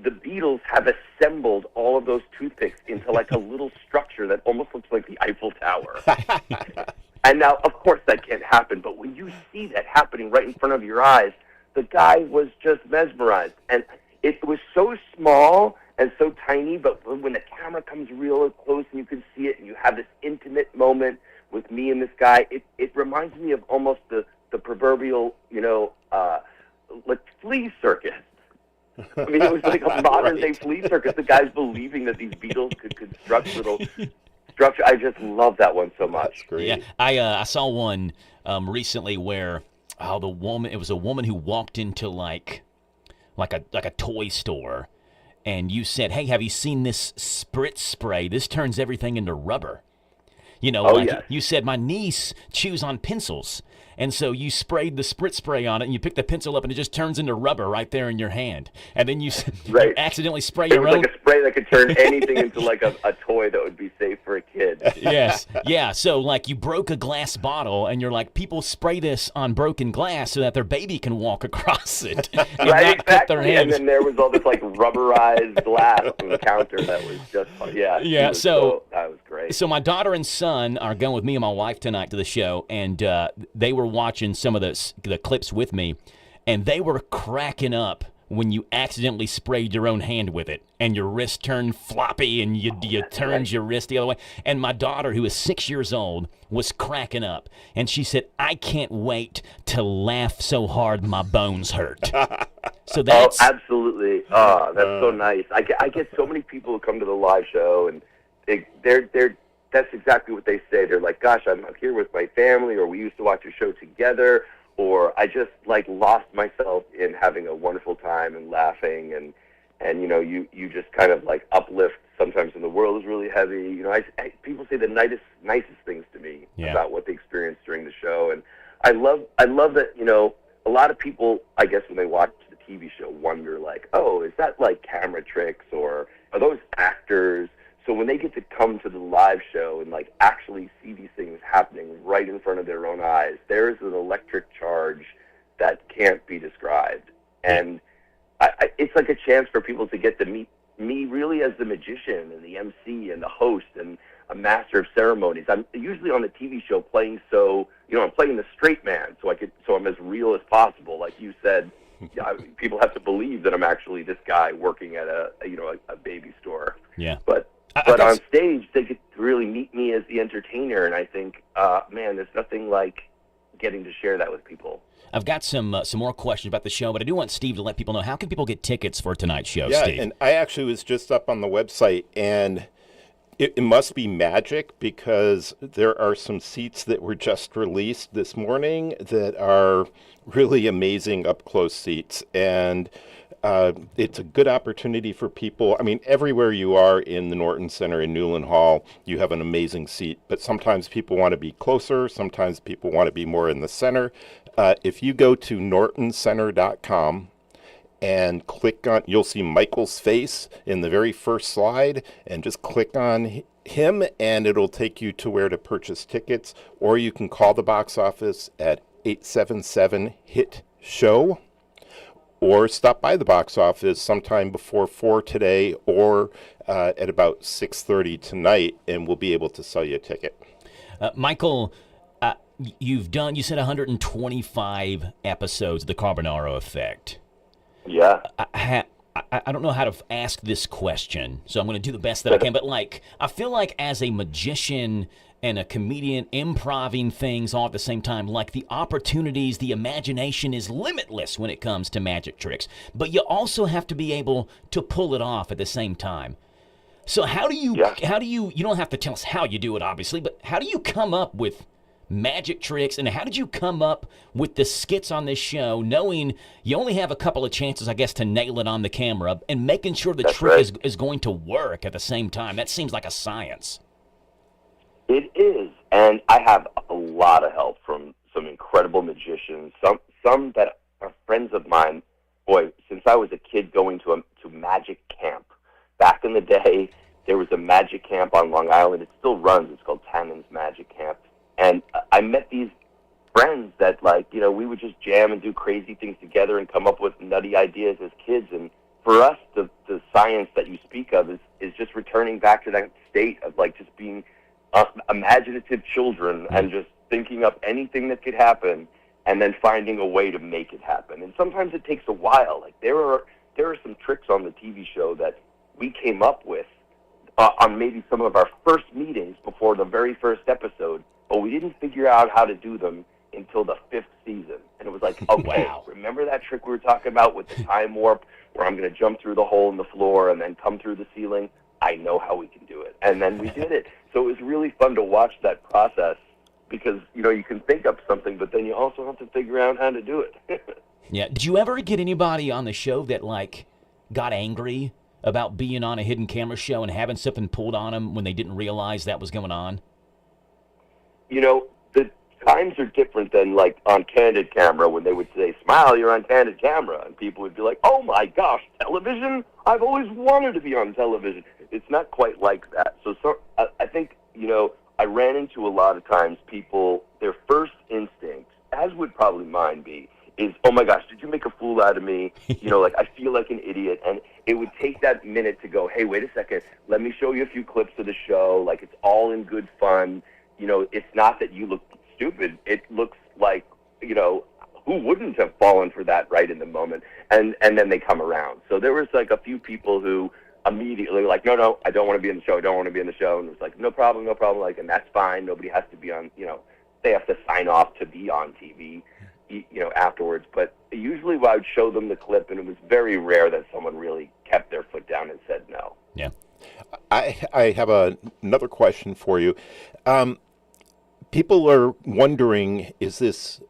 the beetles have assembled all of those toothpicks into like a little structure that almost looks like the Eiffel Tower. And now, of course, that can't happen, but when you see that happening right in front of your eyes, the guy was just mesmerized. And, it was so small and so tiny, but when the camera comes real close and you can see it and you have this intimate moment with me and this guy, it reminds me of almost the proverbial, like flea circus. I mean, it was like a modern-day flea circus. The guys believing that these beetles could construct little structure. I just love that one so much. Yeah, I saw one recently where it was a woman who walked into like a toy store, and you said, "Hey, have you seen this spritz spray? This turns everything into rubber." Yes. You said, my niece chews on pencils. And so you sprayed the spritz spray on it, and you pick the pencil up, and it just turns into rubber right there in your hand. And then you accidentally spray your own. It was like a spray that could turn anything into like a toy that would be safe for a kid. Yes. Yeah. So like you broke a glass bottle, and you're like, people spray this on broken glass so that their baby can walk across it. And right, not cut their exactly. hands. And then there was all this like rubberized glass on the counter that was just, Yeah. So that was great. So my daughter and son are going with me and my wife tonight to the show, and they were watching some of the clips with me, and they were cracking up when you accidentally sprayed your own hand with it, and your wrist turned floppy, and you turned your wrist the other way. And my daughter, who is 6 years old, was cracking up, and she said, "I can't wait to laugh so hard my bones hurt." So that's absolutely. Oh, that's so nice. I get so many people who come to the live show, and they're that's exactly what they say. They're like, "Gosh, I'm here with my family," or "We used to watch your show together," or "I just like lost myself in having a wonderful time and laughing," and you just kind of like uplift. Sometimes when the world is really heavy, people say the nicest things to me about what they experienced during the show, and I love that. A lot of people, I guess, when they watch the TV show, wonder like, "Oh, is that like camera tricks, or are those actors?" So when they get to come to the live show and like actually see these things happening right in front of their own eyes, there's an electric charge that can't be described. And it's like a chance for people to get to meet me really as the magician and the MC and the host and a master of ceremonies. I'm usually on the TV show playing, I'm playing the straight man, so I'm as real as possible. Like you said, people have to believe that I'm actually this guy working at a baby store. Yeah. But on stage, they get to really meet me as the entertainer, and I think, man, there's nothing like getting to share that with people. I've got some more questions about the show, but I do want Steve to let people know, how can people get tickets for tonight's show, Yeah, Steve? and I actually was just up on the website, and it must be magic, because there are some seats that were just released this morning that are really amazing up-close seats, and it's a good opportunity for people. I mean, everywhere you are in the Norton Center in Newland Hall, you have an amazing seat, but sometimes people want to be closer, sometimes people want to be more in the center. If you go to nortoncenter.com and click on, you'll see Michael's face in the very first slide, and just click on him and it'll take you to where to purchase tickets, or you can call the box office at 877-HIT-SHOW, or stop by the box office sometime before 4 today, or at about 6:30 tonight, and we'll be able to sell you a ticket. Michael, you said 125 episodes of The Carbonaro Effect. Yeah. I don't know how to ask this question, so I'm going to do the best that I can. But I feel like as a magician and a comedian, improving things all at the same time, like the opportunities, the imagination is limitless when it comes to magic tricks. But you also have to be able to pull it off at the same time. So how do you don't have to tell us how you do it, obviously, but how do you come up with magic tricks, and how did you come up with the skits on this show, knowing you only have a couple of chances, I guess, to nail it on the camera, and making sure the trick is going to work at the same time? That seems like a science. It is, and I have a lot of help from some incredible magicians, some that are friends of mine. Boy, since I was a kid going to magic camp. Back in the day, there was a magic camp on Long Island. It still runs. It's called Tannen's Magic Camp. And I met these friends that, we would just jam and do crazy things together and come up with nutty ideas as kids. And for us, the science that you speak of is just returning back to that state of, just being imaginative children and just thinking up anything that could happen and then finding a way to make it happen. And sometimes it takes a while. There there are some tricks on the TV show that we came up with on maybe some of our first meetings before the very first episode, but we didn't figure out how to do them until the 5th season. And it was like, okay, Wow. Remember that trick we were talking about with the time warp where I'm going to jump through the hole in the floor and then come through the ceiling? I know how we can do it. And then we did it. So it was really fun to watch that process because, you can think up something, but then you also have to figure out how to do it. Yeah. Did you ever get anybody on the show that, got angry about being on a hidden camera show and having something pulled on them when they didn't realize that was going on? The times are different than, on candid camera when they would say, smile, you're on candid camera. And people would be like, oh, my gosh, television? I've always wanted to be on television. It's not quite like that. So I think, I ran into a lot of times people, their first instinct, as would probably mine be, is, oh my gosh, did you make a fool out of me? I feel like an idiot. And it would take that minute to go, hey, wait a second, let me show you a few clips of the show. It's all in good fun. It's not that you look stupid. It looks like, who wouldn't have fallen for that right in the moment? And then they come around. So there was a few people who immediately were like, no, I don't want to be in the show. I don't want to be in the show. And it was like, no problem. And that's fine. Nobody has to be on, they have to sign off to be on TV. Afterwards. But usually I would show them the clip, and it was very rare that someone really kept their foot down and said no. Yeah. I have another question for you. People are wondering, is this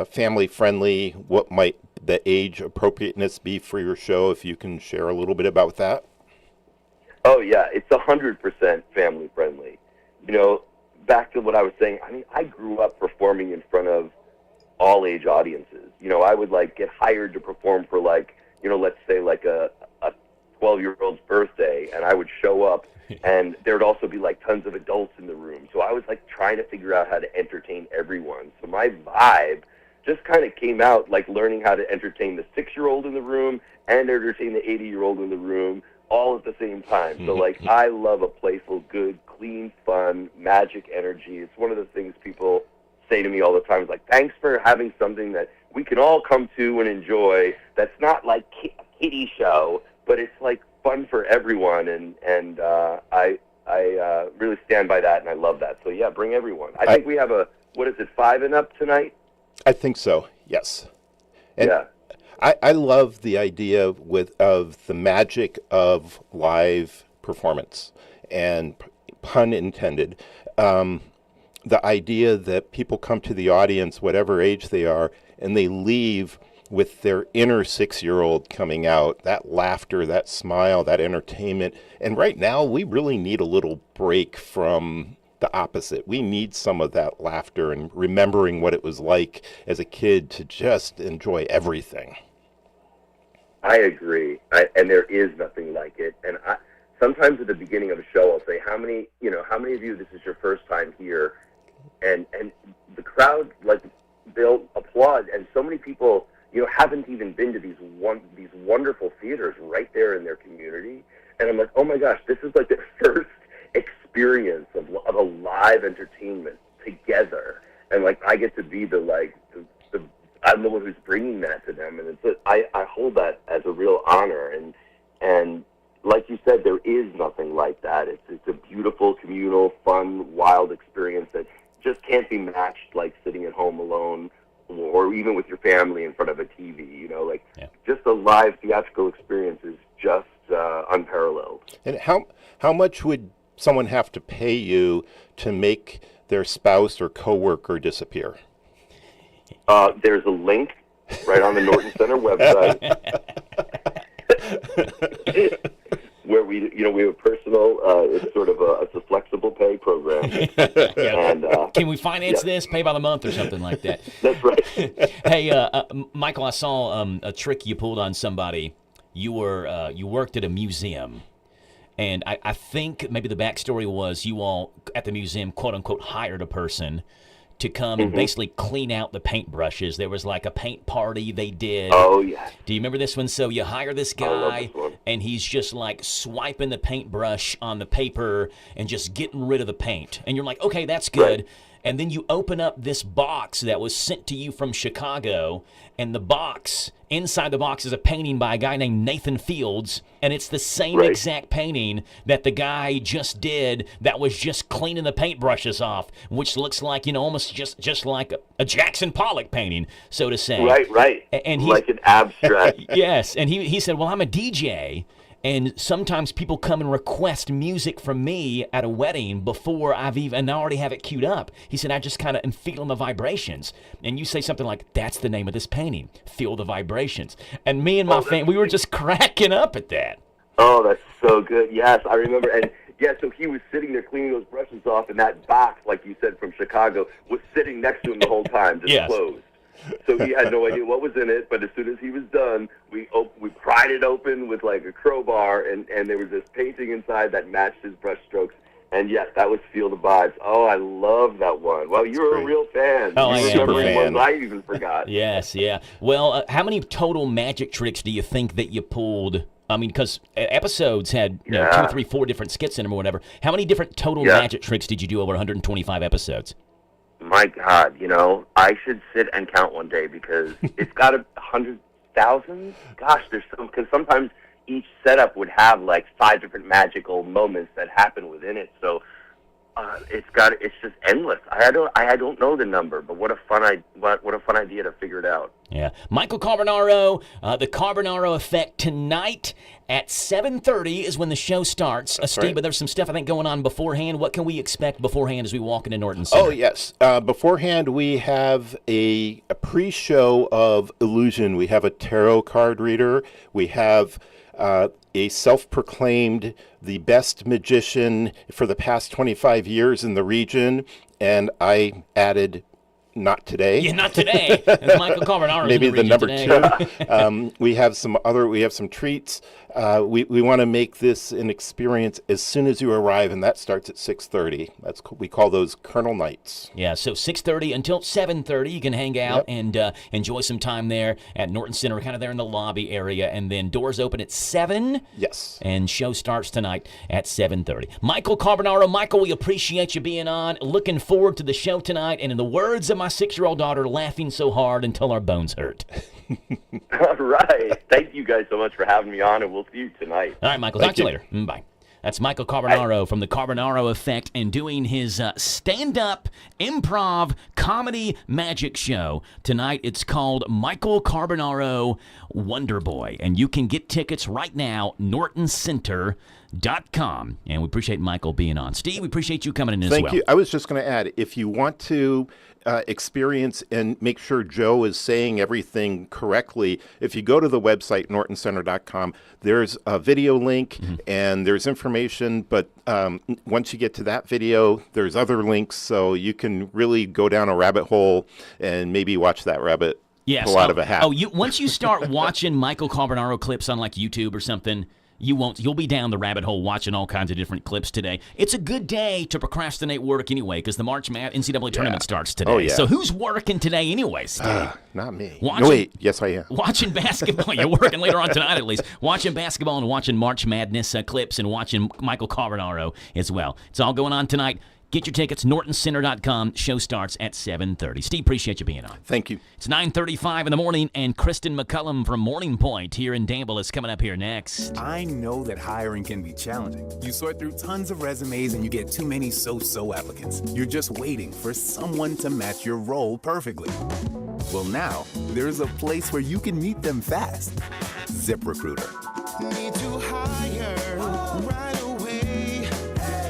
family friendly? What might the age appropriateness be for your show? If you can share a little bit about that. Oh, yeah. It's 100% family friendly. Back to what I was saying, I grew up performing in front of all age audiences. I would get hired to perform for let's say a 12-year-old's birthday, and I would show up and there would also be tons of adults in the room. So I was trying to figure out how to entertain everyone. So my vibe just kind of came out learning how to entertain the 6-year-old in the room and entertain the 80-year-old in the room all at the same time. So I love a playful, good, clean, fun, magic energy. It's one of the things people say to me all the time is thanks for having something that we can all come to and enjoy that's not like a kiddie show, but it's fun for everyone, and I really stand by that, and I love that. So yeah, bring everyone. I think we have 5 and up tonight? I think so, yes. And yeah. I love the idea of the magic of live performance, and pun intended, the idea that people come to the audience, whatever age they are, and they leave with their inner 6-year-old coming out, that laughter, that smile, that entertainment. And right now, we really need a little break from the opposite. We need some of that laughter and remembering what it was like as a kid to just enjoy everything. I agree, and there is nothing like it. And sometimes at the beginning of a show, I'll say, how many of you, this is your first time here? And the crowd, they'll applaud, and so many people, haven't even been to these wonderful theaters right there in their community. And I'm like, oh my gosh, this is their first experience of a live entertainment together. And I get to be I'm the one who's bringing that to them, and I hold that as a real honor. And like you said, there is nothing like that. It's a beautiful, communal, fun, wild experience that just can't be matched sitting at home alone, or even with your family in front of a TV. Just a live theatrical experience is just unparalleled. And how much would someone have to pay you to make their spouse or coworker disappear? There's a link right on the Norton Center website where we have a personal. It's sort of it's a flexible pay program. Yeah. And can we finance this? Pay by the month or something like that. That's right. Hey, Michael, I saw a trick you pulled on somebody. You worked at a museum. And I think maybe the backstory was you all at the museum, quote unquote, hired a person to come and basically clean out the paintbrushes. There was a paint party they did. Oh, yeah. Do you remember this one? So you hire this guy, and he's just swiping the paintbrush on the paper and just getting rid of the paint. And you're like, okay, that's good. Right. and then you open up this box that was sent to you from Chicago, and inside the box is a painting by a guy named Nathan Fields, and it's the same exact painting that the guy just did that was just cleaning the paintbrushes off, which looks like, almost just like a Jackson Pollock painting, so to say. Right. And like an abstract. Yes, and he said, well, I'm a DJ, and sometimes people come and request music from me at a wedding before I already have it queued up. He said, I just kind of am feeling the vibrations. And you say something like, that's the name of this painting, Feel the Vibrations. And me and my family, we were just cracking up at that. Oh, that's so good. Yes, I remember. And yeah, so he was sitting there cleaning those brushes off, and that box, like you said, from Chicago, was sitting next to him the whole time, just closed. So he had no idea what was in it, but as soon as he was done, we pried it open with like a crowbar, and there was this painting inside that matched his brush strokes. And yes, that was Feel the Vibes. Oh, I love that one. Well, you're a real fan. Oh, I am. Super fan. Ones I even forgot. Yes, yeah. Well, how many total magic tricks do you think that you pulled? I mean, because episodes had 2, 3, 4 different skits in them or whatever. How many different total magic tricks did you do over 125 episodes? My God, I should sit and count one day because it's got 100,000. Gosh, there's because sometimes each setup would have like 5 different magical moments that happen within it. So it's just endless. I don't know the number, but what a fun idea to figure it out. Yeah, Michael Carbonaro, the Carbonaro Effect tonight at 7:30 is when the show starts. Steve, but there's some stuff I think going on beforehand. What can we expect beforehand as we walk into Norton Center? Oh yes, beforehand we have a pre-show of illusion. We have a tarot card reader. We have a self-proclaimed the best magician for the past 25 years in the region, and I added not today. Yeah, not today. It's Michael Carbonaro. Maybe the number today. 2. We have some treats. We want to make this an experience as soon as you arrive, and that starts at 6:30. We call those Colonel Nights. Yeah, so 6:30 until 7:30, you can hang out and enjoy some time there at Norton Center, kind of there in the lobby area, and then doors open at 7. Yes. And show starts tonight at 7:30. Michael Carbonaro, Michael, we appreciate you being on. Looking forward to the show tonight, and in the words of my 6-year-old daughter, laughing so hard until our bones hurt. All right. Thank you guys so much for having me on, and we'll see you tonight. All right, Michael. Talk to you later. Bye. That's Michael Carbonaro from the Carbonaro Effect and doing his stand-up improv comedy magic show. Tonight it's called Michael Carbonaro Wonder Boy, and you can get tickets right now, nortoncenter.com. And we appreciate Michael being on. Steve, we appreciate you coming in as well. Thank you. I was just going to add, if you want to experience and make sure Joe is saying everything correctly, if you go to the website, nortoncenter.com, there's a video link and there's information, but once you get to that video, there's other links, so you can really go down a rabbit hole and maybe watch that rabbit pull out of a hat. Once you start watching Michael Carbonaro clips on like YouTube or something, you'll be down the rabbit hole watching all kinds of different clips today. It's a good day to procrastinate work anyway, because the March NCAA tournament starts today. Oh, yeah. So who's working today anyway, Steve? Not me. No, wait. Yes, I am. Watching basketball. You're working later on tonight at least. Watching basketball and watching March Madness clips and watching Michael Carbonaro as well. It's all going on tonight. Get your tickets, nortoncenter.com. Show starts at 7:30. Steve, appreciate you being on. Thank you. It's 9:35 in the morning, and Kristen McCullum from Morning Point here in Danville is coming up here next. I know that hiring can be challenging. You sort through tons of resumes and you get too many so-so applicants. You're just waiting for someone to match your role perfectly. Well, now, there's a place where you can meet them fast. ZipRecruiter. Need to hire right away.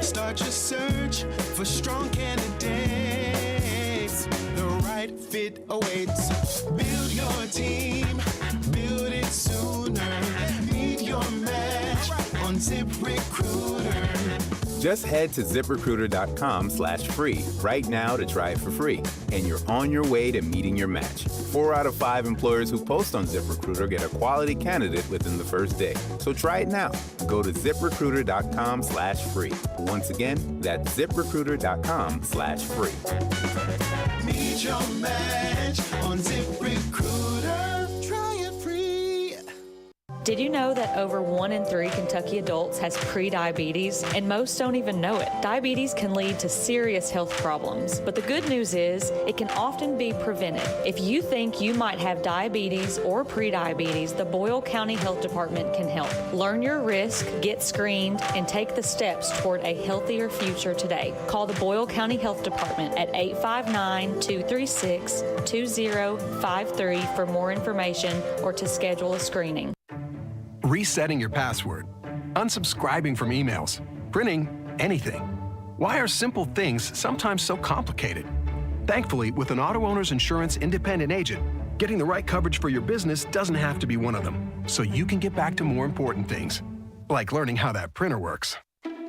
Start your search for strong candidates. The right fit awaits. Build your team, build it sooner. Meet your match on ZipRecruiter. Just head to ZipRecruiter.com/free right now to try it for free, and you're on your way to meeting your match. 4 out of 5 employers who post on ZipRecruiter get a quality candidate within the first day. So try it now. Go to ZipRecruiter.com/free. Once again, that's ZipRecruiter.com/free. Meet your match on ZipRecruiter. Try it free. Did you know that over 1 in 3 Kentucky adults has prediabetes, and most don't even know it? Diabetes can lead to serious health problems, but the good news is it can often be prevented. If you think you might have diabetes or prediabetes, the Boyle County Health Department can help. Learn your risk, get screened, and take the steps toward a healthier future today. Call the Boyle County Health Department at 859-236-2053 for more information or to schedule a screening. Resetting your password, unsubscribing from emails, printing anything. Why are simple things sometimes so complicated? Thankfully, with an auto owner's insurance independent agent, getting the right coverage for your business doesn't have to be one of them, so you can get back to more important things, like learning how that printer works.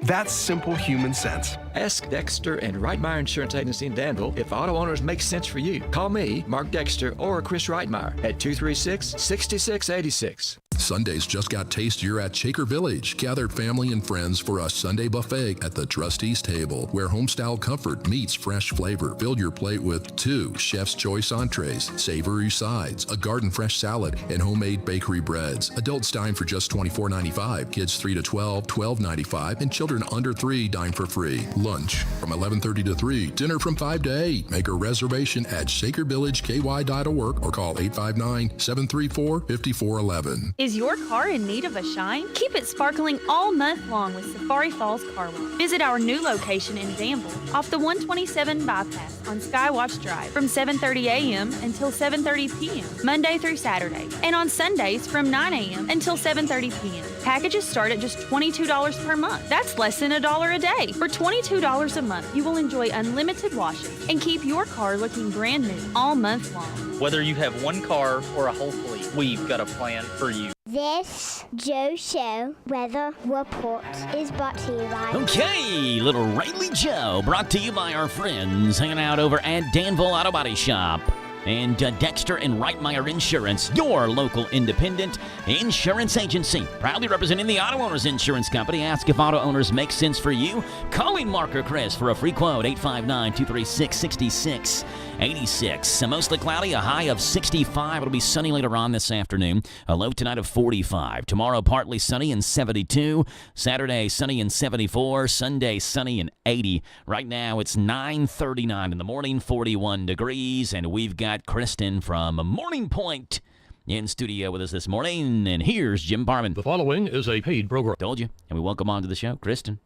That's simple human sense. Ask Dexter and Reitmeyer Insurance Agency in Danville if auto owners make sense for you. Call me, Mark Dexter, or Chris Reitmeyer at 236-6686. Sundays just got tastier at Shaker Village. Gather family and friends for a Sunday buffet at the Trustees Table, where homestyle comfort meets fresh flavor. Fill your plate with 2 Chef's Choice entrees, savory sides, a garden fresh salad, and homemade bakery breads. Adults dine for just $24.95. Kids 3 to 12, $12.95, and children under 3 dine for free. Lunch from 11:30 to 3. Dinner from 5 to 8. Make a reservation at shakervillageky.org or call 859-734-5411. Is your car in need of a shine? Keep it sparkling all month long with Safari Falls Car Wash. Visit our new location in Danville off the 127 bypass on Skywatch Drive from 7:30 a.m. until 7:30 p.m. Monday through Saturday, and on Sundays from 9 a.m. until 7:30 p.m. Packages start at just $22 per month. That's less than $1 a day. For $22 a month, you will enjoy unlimited washes and keep your car looking brand new all month long. Whether you have one car or a whole fleet, we've got a plan for you. This Joe Show weather report is brought to you by... Okay, little Rayleigh Joe, brought to you by our friends hanging out over at Danville Auto Body Shop. And Dexter and Reitmeyer Insurance, your local independent insurance agency. Proudly representing the Auto Owners Insurance Company. Ask if auto owners make sense for you. Call in Mark or Chris for a free quote, 859-236-6686. Mostly cloudy, a high of 65. It'll be sunny later on this afternoon. A low tonight of 45. Tomorrow, partly sunny and 72. Saturday, sunny and 74. Sunday, sunny and 80. Right now, it's 9:39 in the morning, 41 degrees, and we've got Kristen from Morning Point in studio with us this morning, and here's Jim Barman. The following is a paid program. Told you. And we welcome on to the show, Kristen.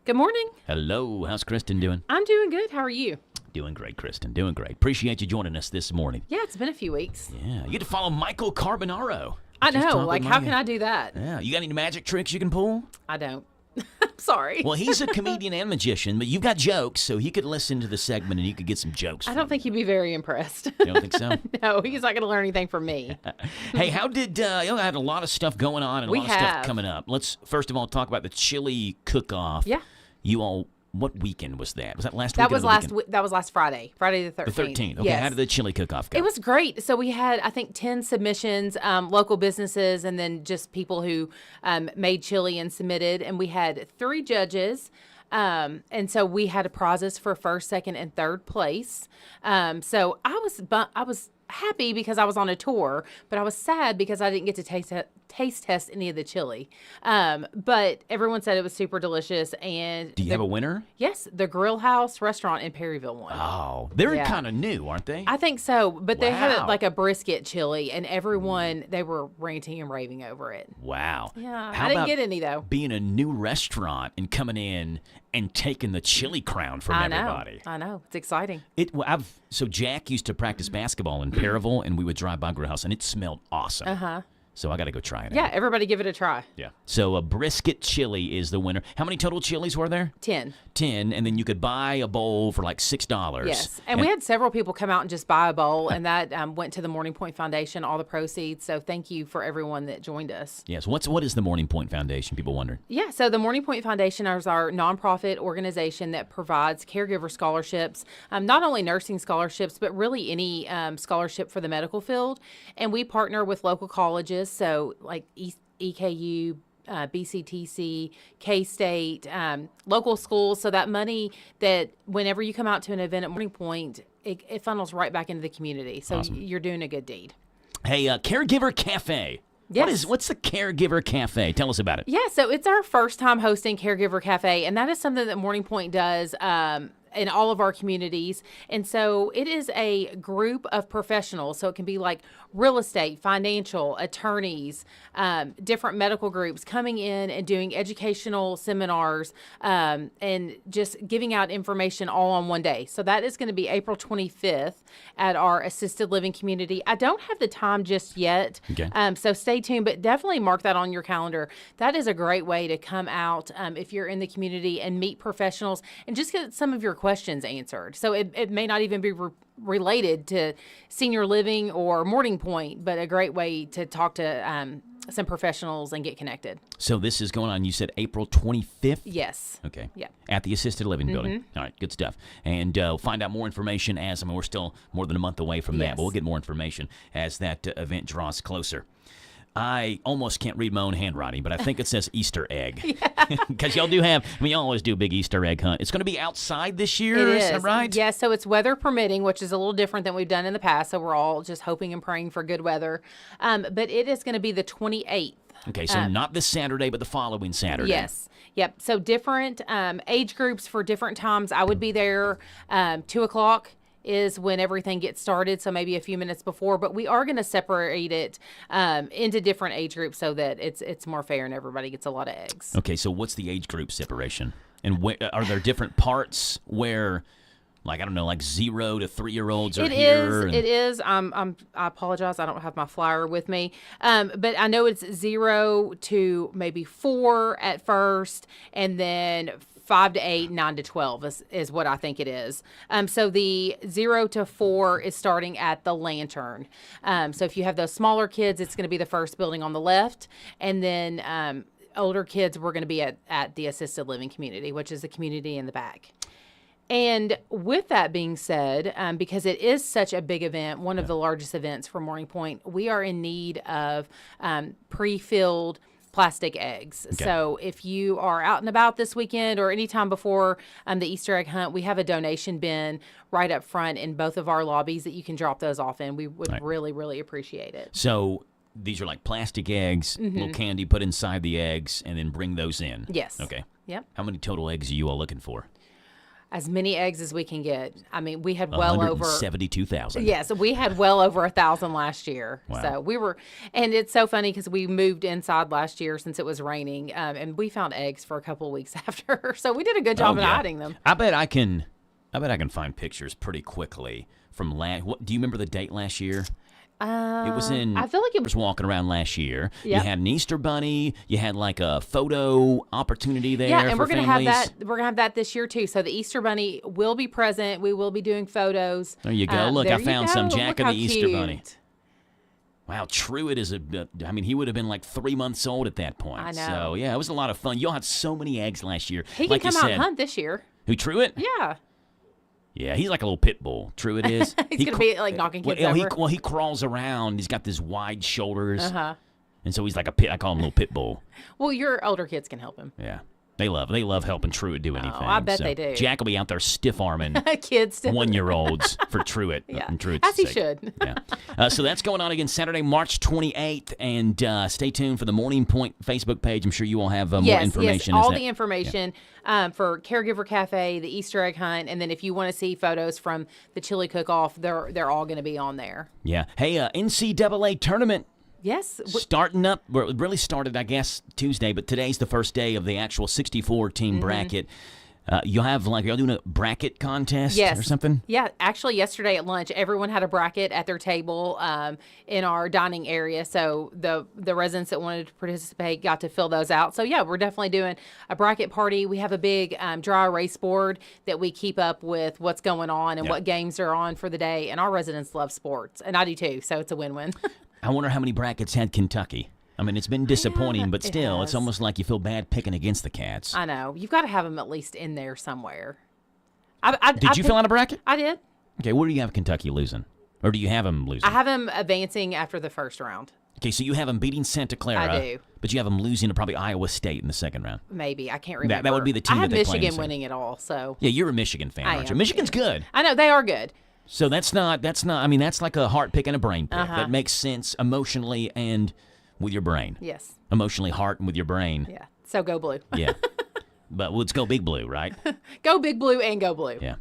Good morning. Hello. How's Kristen doing? I'm doing good. How are you? Doing great, Kristen. Doing great. Appreciate you joining us this morning. Yeah, it's been a few weeks. Yeah. You get to follow Michael Carbonaro. I know. Like, how can I do that? Yeah. You got any magic tricks you can pull? I don't. I'm sorry. Well, he's a comedian and magician, but you've got jokes, so he could listen to the segment and you could get some jokes. I don't think he'd be very impressed. You don't think so? No, he's not going to learn anything from me. Hey, how did, I had a lot of stuff going on and a lot of stuff coming up. Let's first of all talk about the chili cook-off. Yeah. You all, what weekend was that? Was that last weekend? That was last Friday, Friday the 13th. The 13th. Okay, yes. How did the chili cook-off go? It was great. So we had, I think, 10 submissions, local businesses, and then just people who made chili and submitted. And we had 3 judges. And so we had prizes for first, second, and third place. So I was happy because I was on a tour, but I was sad because I didn't get to taste test any of the chili. But everyone said it was super delicious. And do you have a winner? Yes, the Grill House restaurant in Perryville won. Oh, they're kind of new, aren't they? I think so, but they had like a brisket chili, and everyone, they were ranting and raving over it. Wow. Yeah, How I didn't about get any though. Being a new restaurant and coming in and taking the chili crown from everybody. I know. It's exciting. So Jack used to practice basketball in Perryville, and we would drive by Grill House, and it smelled awesome. Uh-huh. So I got to go try it out. Yeah, everybody give it a try. Yeah. So a brisket chili is the winner. How many total chilies were there? 10. 10, and then you could buy a bowl for like $6. Yes, and we had several people come out and just buy a bowl, and that went to the Morning Point Foundation, all the proceeds. So thank you for everyone that joined us. Yes. What is the Morning Point Foundation? People wonder. Yeah, so the Morning Point Foundation is our nonprofit organization that provides caregiver scholarships, not only nursing scholarships, but really any scholarship for the medical field. And we partner with local colleges, so like EKU, BCTC, K-State, local schools. So that money that whenever you come out to an event at Morning Point, it funnels right back into the community. So You're doing a good deed. Hey, Caregiver Cafe. Yes. What's the Caregiver Cafe? Tell us about it. Yeah, so it's our first time hosting Caregiver Cafe, and that is something that Morning Point does in all of our communities. And so it is a group of professionals. So it can be like real estate, financial, attorneys, different medical groups coming in and doing educational seminars and just giving out information all on one day. So that is going to be April 25th at our assisted living community. I don't have the time just yet. Okay. So stay tuned, but definitely mark that on your calendar. That is a great way to come out if you're in the community and meet professionals and just get some of your questions answered. So it may not even be related to senior living or Morning Point, but a great way to talk to some professionals and get connected. So this is going on, you said April 25th? Yes. Okay. Yeah. At the assisted living building. All right, good stuff. And we'll find out more information we're still more than a month away from that, but we'll get more information as that event draws closer. I almost can't read my own handwriting, but I think it says Easter egg. Because y'all do have, y'all always do a big Easter egg hunt. It's going to be outside this year, is that right? Yeah, so it's weather permitting, which is a little different than we've done in the past. So we're all just hoping and praying for good weather. But it is going to be the 28th. Okay, so not this Saturday, but the following Saturday. Yes. Yep. So different age groups for different times. I would be there 2 o'clock. Is when everything gets started, so maybe a few minutes before. But we are going to separate it into different age groups so that it's more fair and everybody gets a lot of eggs. Okay, so what's the age group separation? And are there different parts where, like, I don't know, like 0 to 3-year-olds are here? It is. I apologize. I don't have my flyer with me. But I know it's 0 to maybe 4 at first, and then 5 to 8, 9 to 12 is what I think it is. So the 0 to 4 is starting at the Lantern. So if you have those smaller kids, it's going to be the first building on the left. And then older kids, we're going to be at the assisted living community, which is the community in the back. And with that being said, because it is such a big event, one of the largest events for Morning Point, we are in need of pre-filled plastic eggs. Okay. So if you are out and about this weekend or anytime before the Easter egg hunt, we have a donation bin right up front in both of our lobbies that you can drop those off in. We would really, really appreciate it. So these are like plastic eggs, little candy put inside the eggs, and then bring those in. Yes. Okay. Yep. How many total eggs are you all looking for? As many eggs as we can get. I mean, we had well over 172,000. Yes, we had well over 1,000 last year. Wow. So we were, and it's so funny because we moved inside last year since it was raining, and we found eggs for a couple of weeks after. So we did a good job of hiding them. I bet I can find pictures pretty quickly from do you remember the date last year? It was in. I feel like it was walking around last year. Yep. You had an Easter bunny. You had like a photo opportunity there. Yeah, and for we're gonna families. have that. We're gonna have that this year too. So the Easter bunny will be present. We will be doing photos. There you go. Look, I found some Jack Look of the how Easter cute. bunny. Wow, Truett is he would have been like 3 months old at that point. I know. So yeah, it was a lot of fun. Y'all had so many eggs last year. He like can come out and hunt this year. Who, Truett? Yeah. Yeah, he's like a little pit bull. Truett is. He's gonna be like knocking kids over. He crawls around. He's got these wide shoulders. Uh-huh. And so he's like a pit. I call him a little pit bull. Well, your older kids can help him. Yeah. They love helping Truett do anything. I bet they do. Jack will be out there stiff-arming kids 1-year-olds for Truett. Yeah, and Truett's as he sake. should. Yeah. So that's going on again Saturday, March 28th. And stay tuned for the Morning Point Facebook page. I'm sure you will have more information. Yes, all the information for Caregiver Cafe, the Easter egg hunt, and then if you want to see photos from the chili cook-off, they're all going to be on there. Yeah. Hey, NCAA tournament. Yes. Starting up, well, it really started, I guess, Tuesday, but today's the first day of the actual 64-team bracket. You'll have, y'all doing a bracket contest or something? Yeah, actually yesterday at lunch, everyone had a bracket at their table in our dining area. So the residents that wanted to participate got to fill those out. So yeah, we're definitely doing a bracket party. We have a big dry erase board that we keep up with what's going on and what games are on for the day. And our residents love sports, and I do too. So it's a win-win. I wonder how many brackets had Kentucky. I mean, it's been disappointing, but still, it's almost like you feel bad picking against the Cats. I know. You've got to have them at least in there somewhere. Did you fill out a bracket? I did. Okay, where do you have Kentucky losing? Or do you have them losing? I have them advancing after the first round. Okay, so you have them beating Santa Clara. I do. But you have them losing to probably Iowa State in the second round. Maybe. I can't remember. That would be the team I have that they play in the Michigan second. winning it all, so. Yeah, you're a Michigan fan, aren't you? Michigan's good. I know, they are good. So that's not, I mean, that's like a heart pick and a brain pick. Uh-huh. That makes sense emotionally and with your brain. Yes. Emotionally heart and with your brain. Yeah. So go blue. Yeah. But let's go Big Blue, right? Go Big Blue and go blue. Yeah.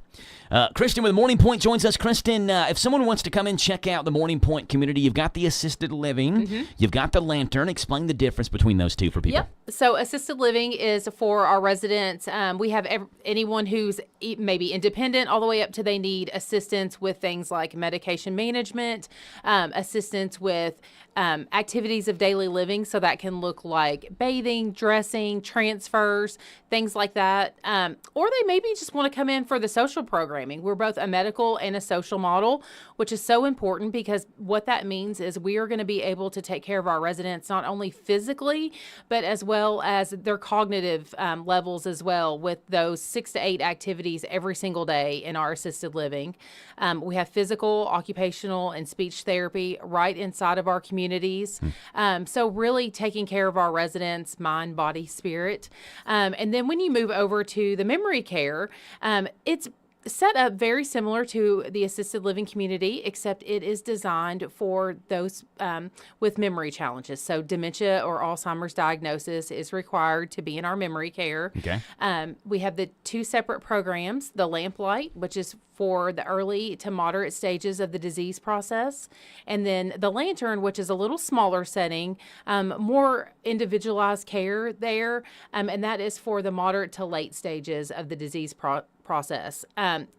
Kristen with Morning Point joins us. Kristen, if someone wants to come and check out the Morning Point community, you've got the assisted living, you've got the Lantern. Explain the difference between those two for people. Yep. So assisted living is for our residents. We have anyone who's maybe independent all the way up to they need assistance with things like medication management, assistance with activities of daily living. So that can look like bathing, dressing, transfers, things like that. Or they maybe just want to come in for the social programming. We're both a medical and a social model, which is so important because what that means is we are going to be able to take care of our residents not only physically, but as well as their cognitive levels as well with those 6 to 8 activities every single day in our assisted living. We have physical, occupational, and speech therapy right inside of our communities. So really taking care of our residents, mind, body, spirit. And then when you move over to the memory care, it's set up very similar to the assisted living community, except it is designed for those with memory challenges. So dementia or Alzheimer's diagnosis is required to be in our memory care. Okay. We have the 2 separate programs, the Lamplight, which is for the early to moderate stages of the disease process, and then the Lantern, which is a little smaller setting, more individualized care there, and that is for the moderate to late stages of the disease process.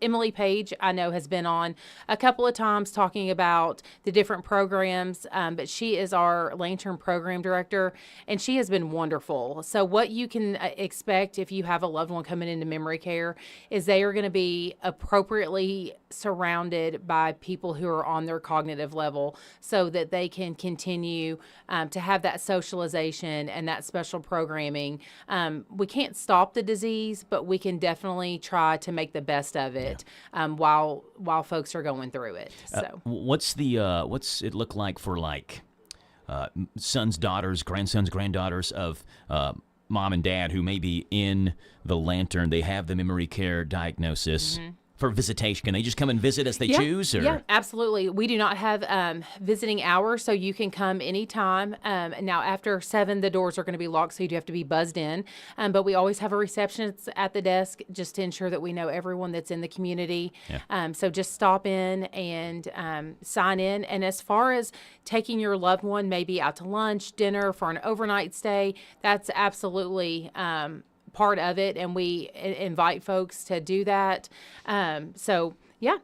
Emily Page, I know, has been on a couple of times talking about the different programs, but she is our Lantern program director, and she has been wonderful. So what you can expect if you have a loved one coming into memory care is they are going to be appropriately surrounded by people who are on their cognitive level so that they can continue to have that socialization and that special programming. We can't stop the disease, but we can definitely try to make the best of it while folks are going through it. So what's it look like for sons, daughters, grandsons, granddaughters of mom and dad who may be in the Lantern? They have the memory care diagnosis. For visitation, can they just come and visit as they choose? Or? Yeah, absolutely. We do not have visiting hours, so you can come anytime. Now, after 7, the doors are going to be locked, so you do have to be buzzed in. But we always have a receptionist at the desk just to ensure that we know everyone that's in the community. Yeah. So just stop in and sign in. And as far as taking your loved one maybe out to lunch, dinner, for an overnight stay, that's absolutely part of it, and we invite folks to do that. So yeah,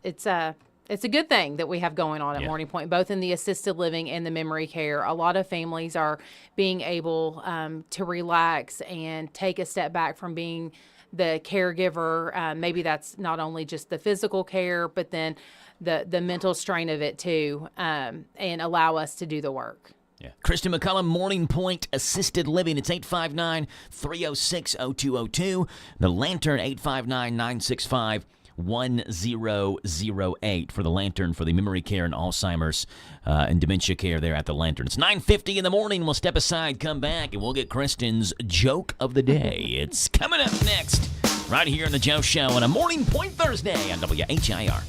it's a good thing that we have going on at Morning Point, both in the assisted living and the memory care. A lot of families are being able to relax and take a step back from being the caregiver. Maybe that's not only just the physical care, but then the mental strain of it too, and allow us to do the work. Yeah. Kristen McCullum, Morning Point Assisted Living. It's 859-306-0202. The Lantern, 859-965-1008 for the Lantern for the memory care and Alzheimer's and dementia care there at the Lantern. It's 9:50 in the morning. We'll step aside, come back, and we'll get Kristen's joke of the day. It's coming up next right here on The Joe Show on a Morning Point Thursday on WHIR.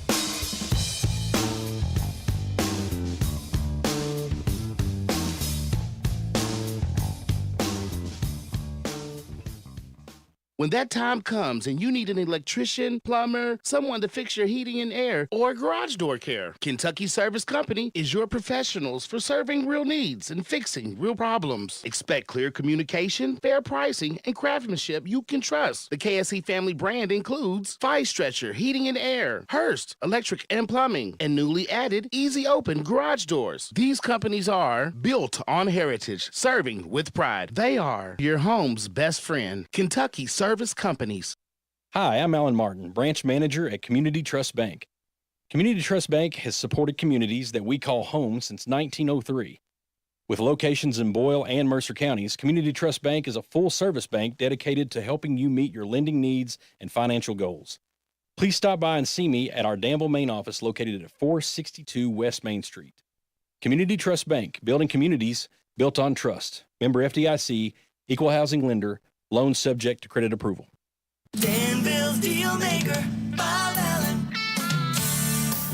When that time comes and you need an electrician, plumber, someone to fix your heating and air, or garage door care, Kentucky Service Company is your professionals for serving real needs and fixing real problems. Expect clear communication, fair pricing, and craftsmanship you can trust. The KSE family brand includes Fire Stretcher, Heating and Air, Hearst, Electric and Plumbing, and newly added Easy Open Garage Doors. These companies are built on heritage, serving with pride. They are your home's best friend. Kentucky Service Companies. Hi, I'm Alan Martin, branch manager at Community Trust Bank. Community Trust Bank has supported communities that we call home since 1903. With locations in Boyle and Mercer counties, Community Trust Bank is a full-service bank dedicated to helping you meet your lending needs and financial goals. Please stop by and see me at our Danville main office located at 462 West Main Street. Community Trust Bank, building communities built on trust. Member FDIC, equal housing lender, loan subject to credit approval. Danville's Deal Maker, Bob Allen.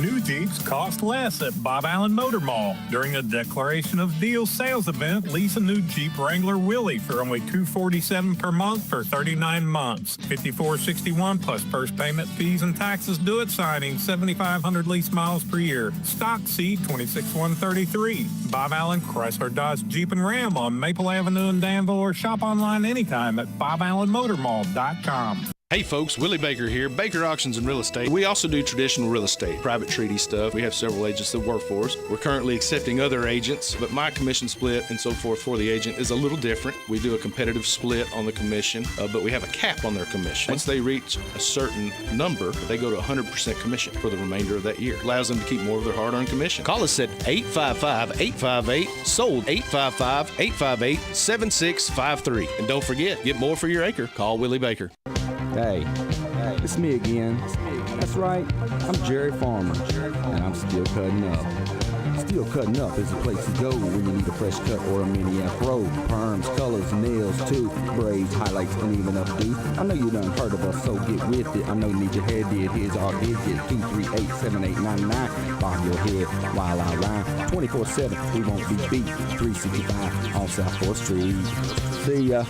New new Jeeps cost less at Bob Allen Motor Mall. During the Declaration of Deals sales event, lease a new Jeep Wrangler Willys for only $247 per month for 39 months. $54.61 plus first payment, fees, and taxes due at signing. 7,500 lease miles per year. Stock C 26133. Bob Allen Chrysler Dodge Jeep and Ram on Maple Avenue in Danville, or shop online anytime at BobAllenMotorMall.com. Hey folks, Willie Baker here, Baker Auctions and Real Estate. We also do traditional real estate, private treaty stuff. We have several agents that work for us. We're currently accepting other agents, but my commission split and so forth for the agent is a little different. We do a competitive split on the commission, but we have a cap on their commission. Once they reach a certain number, they go to 100% commission for the remainder of that year. Allows them to keep more of their hard-earned commission. Call us at 855-858-SOLD, 855-858-7653. And don't forget, get more for your acre. Call Willie Baker. Hey, it's me again. That's right, I'm Jerry Farmer, and I'm still cutting up. Still Cutting Up is the place to go when you need a fresh cut or a mini afro. Perms, colors, nails, too, braids, highlights, and even updo. I know you done heard of us, so get with it. I know you need your hair did. Here's our digit, 238-7899. Bob your head while I rhyme. 24/7, we won't be beat. 365 on South 4th Street. See ya.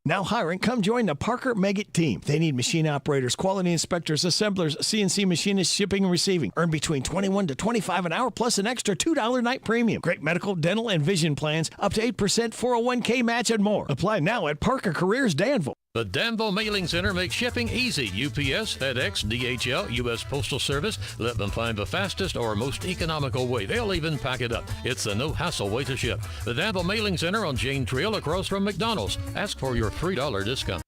Now hiring, come join the Parker Meggitt team. They need machine operators, quality inspectors, assemblers, CNC machinists, shipping and receiving. Earn between $21 to $25 an hour plus an extra $2 night premium. Great medical, dental, and vision plans, up to 8% 401k match and more. Apply now at Parker Careers Danville. The Danville Mailing Center makes shipping easy. UPS, FedEx, DHL, U.S. Postal Service. Let them find the fastest or most economical way. They'll even pack it up. It's a no-hassle way to ship. The Danville Mailing Center on Jane Trail across from McDonald's. Ask for your $3 discount.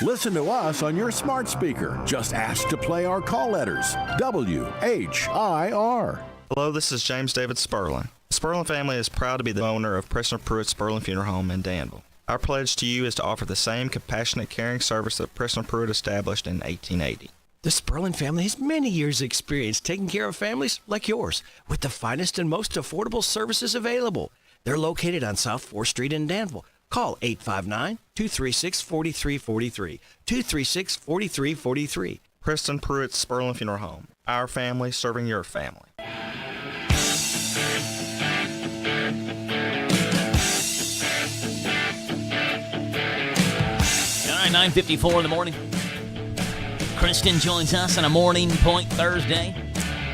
Listen to us on your smart speaker. Just ask to play our call letters. WHIR. Hello, this is James David Sperlin. The Sperlin family is proud to be the owner of Preston Pruitt Sperlin Funeral Home in Danville. Our pledge to you is to offer the same compassionate, caring service that Preston Pruitt established in 1880. The Sperlin family has many years' experience taking care of families like yours with the finest and most affordable services available. They're located on South 4th Street in Danville. Call 859-236-4343, 236-4343. Preston Pruitt Sperlin Funeral Home. Our family serving your family. 9:54 in the morning. Kristen joins us on a Morning Point Thursday.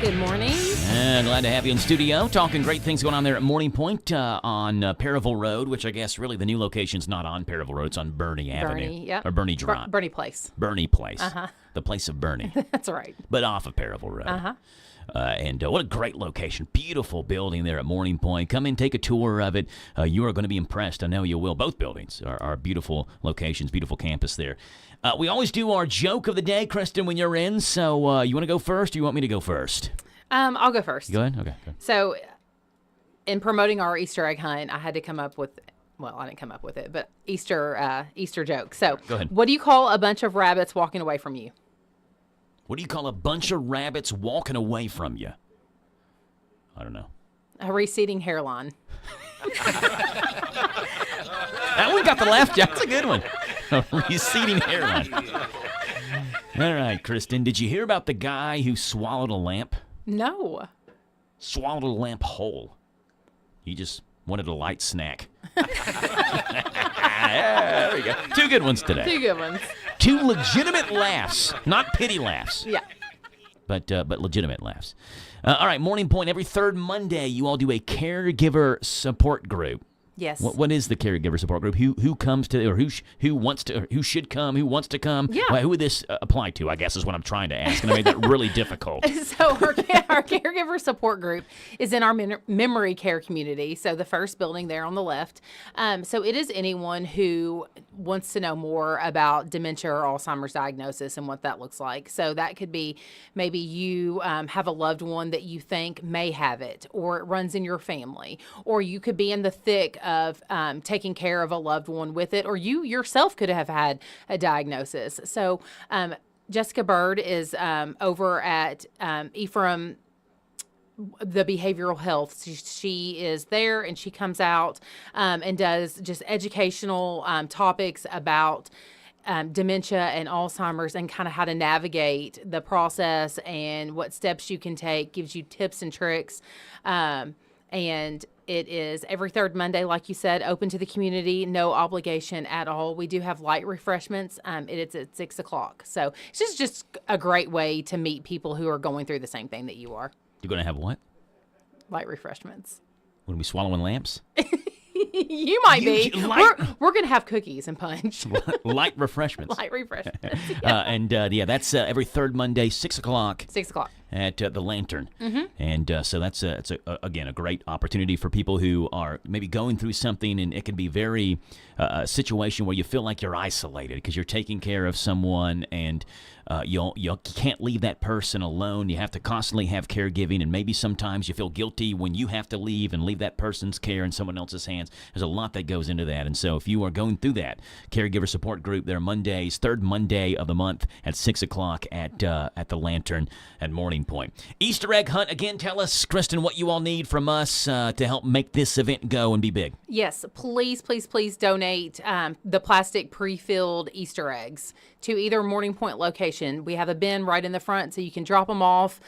Good morning. And glad to have you in studio. Talking great things going on there at Morning Point on Perryville Road, which I guess really the new location's not on Perryville Road. It's on Bernie Avenue. Yep. Or Bernie Drive. Bernie Place. Bernie Place. Uh-huh. The place of Bernie. That's right. But off of Perryville Road. Uh-huh. And what a great location. Beautiful building there at Morning Point. Come in, take a tour of it. You are going to be impressed. I know you will. Both buildings are beautiful locations, beautiful campus there. We always do our joke of the day, Kristen, when you're in. So you want to go first or you want me to go first? I'll go first. Go ahead? Okay. Good. So in promoting our Easter egg hunt, I had to come up with, well, I didn't come up with it, but Easter joke. So go ahead. What do you call a bunch of rabbits walking away from you? What do you call a bunch of rabbits walking away from you? I don't know. A receding hairline. That one got the laugh. That's a good one. A receding hairline. All right, Kristen, did you hear about the guy who swallowed a lamp? No. Swallowed a lamp whole. He just wanted a light snack. There we go. Two good ones today. Two good ones. Two legitimate laughs, not pity laughs. Yeah. But legitimate laughs. All right, Morning Point. Every third Monday, you all do a caregiver support group. Yes. What is the caregiver support group? Who comes to, or who wants to, or who should come? Who wants to come? Yeah. Who would this apply to? I guess is what I'm trying to ask, and I made that really difficult. So our caregiver support group is in our memory care community. So the first building there on the left. So it is anyone who wants to know more about dementia or Alzheimer's diagnosis and what that looks like. So that could be maybe you have a loved one that you think may have it, or it runs in your family, or you could be in the thick of taking care of a loved one with it, or you yourself could have had a diagnosis. So Jessica Bird is over at Ephraim, the behavioral health. She is there, and she comes out and does just educational topics about dementia and Alzheimer's and kind of how to navigate the process and what steps you can take, gives you tips and tricks. And it is every third Monday, like you said, open to the community, no obligation at all. We do have light refreshments. It's at 6 o'clock. So it's just a great way to meet people who are going through the same thing that you are. You're going to have what? Light refreshments. We're going to be swallowing lamps? You might be. We're going to have cookies and punch. Light refreshments. Light refreshments. That's every third Monday, 6 o'clock. 6 o'clock. At the Lantern. Mm-hmm. And so it's again, a great opportunity for people who are maybe going through something, and it can be very a situation where you feel like you're isolated because you're taking care of someone, and you can't leave that person alone. You have to constantly have caregiving, and maybe sometimes you feel guilty when you have to leave and leave that person's care in someone else's hands. There's a lot that goes into that. And so if you are going through that, caregiver support group, there are Mondays, third Monday of the month at 6 o'clock at the Lantern at Morning Point. Easter egg hunt, again, tell us, Kristen, what you all need from us to help make this event go and be big. Yes, please, please, please donate the plastic pre-filled Easter eggs to either Morning Point location. We have a bin right in the front so you can drop them off.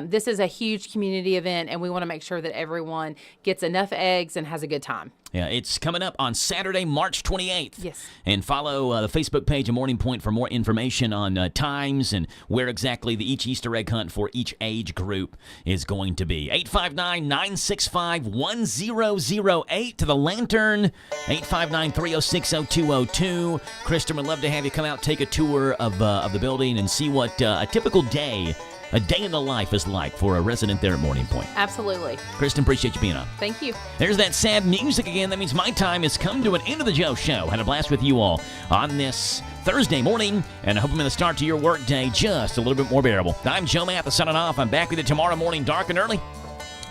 This is a huge community event, and we want to make sure that everyone gets enough eggs and has a good time. Yeah, it's coming up on Saturday, March 28th. Yes. And follow the Facebook page of Morning Point for more information on times and where exactly each Easter egg hunt for each age group is going to be. 859-965-1008 to the Lantern, 859-306-0202. Kristen, would love to have you come out, take a tour of the building and see what a typical day, a day in the life is like for a resident there at Morning Point. Absolutely. Kristen, appreciate you being on. Thank you. There's that sad music again. That means my time has come to an end of the Joe Show. Had a blast with you all on this Thursday morning, and I hope I'm going to start to your work day just a little bit more bearable. I'm Joe Mathis signing off. I'm back with you tomorrow morning, dark and early,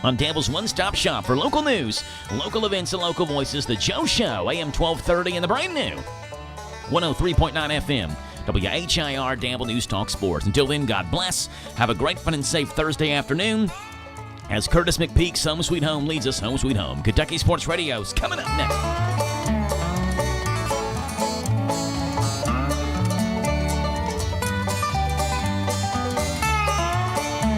on Danville's one-stop shop for local news, local events, and local voices. The Joe Show, AM 1230, and the brand new 103.9 FM. WHIR Danville News Talk Sports. Until then, God bless. Have a great, fun, and safe Thursday afternoon as Curtis McPeak's Home Sweet Home leads us home sweet home. Kentucky Sports Radio's coming up next.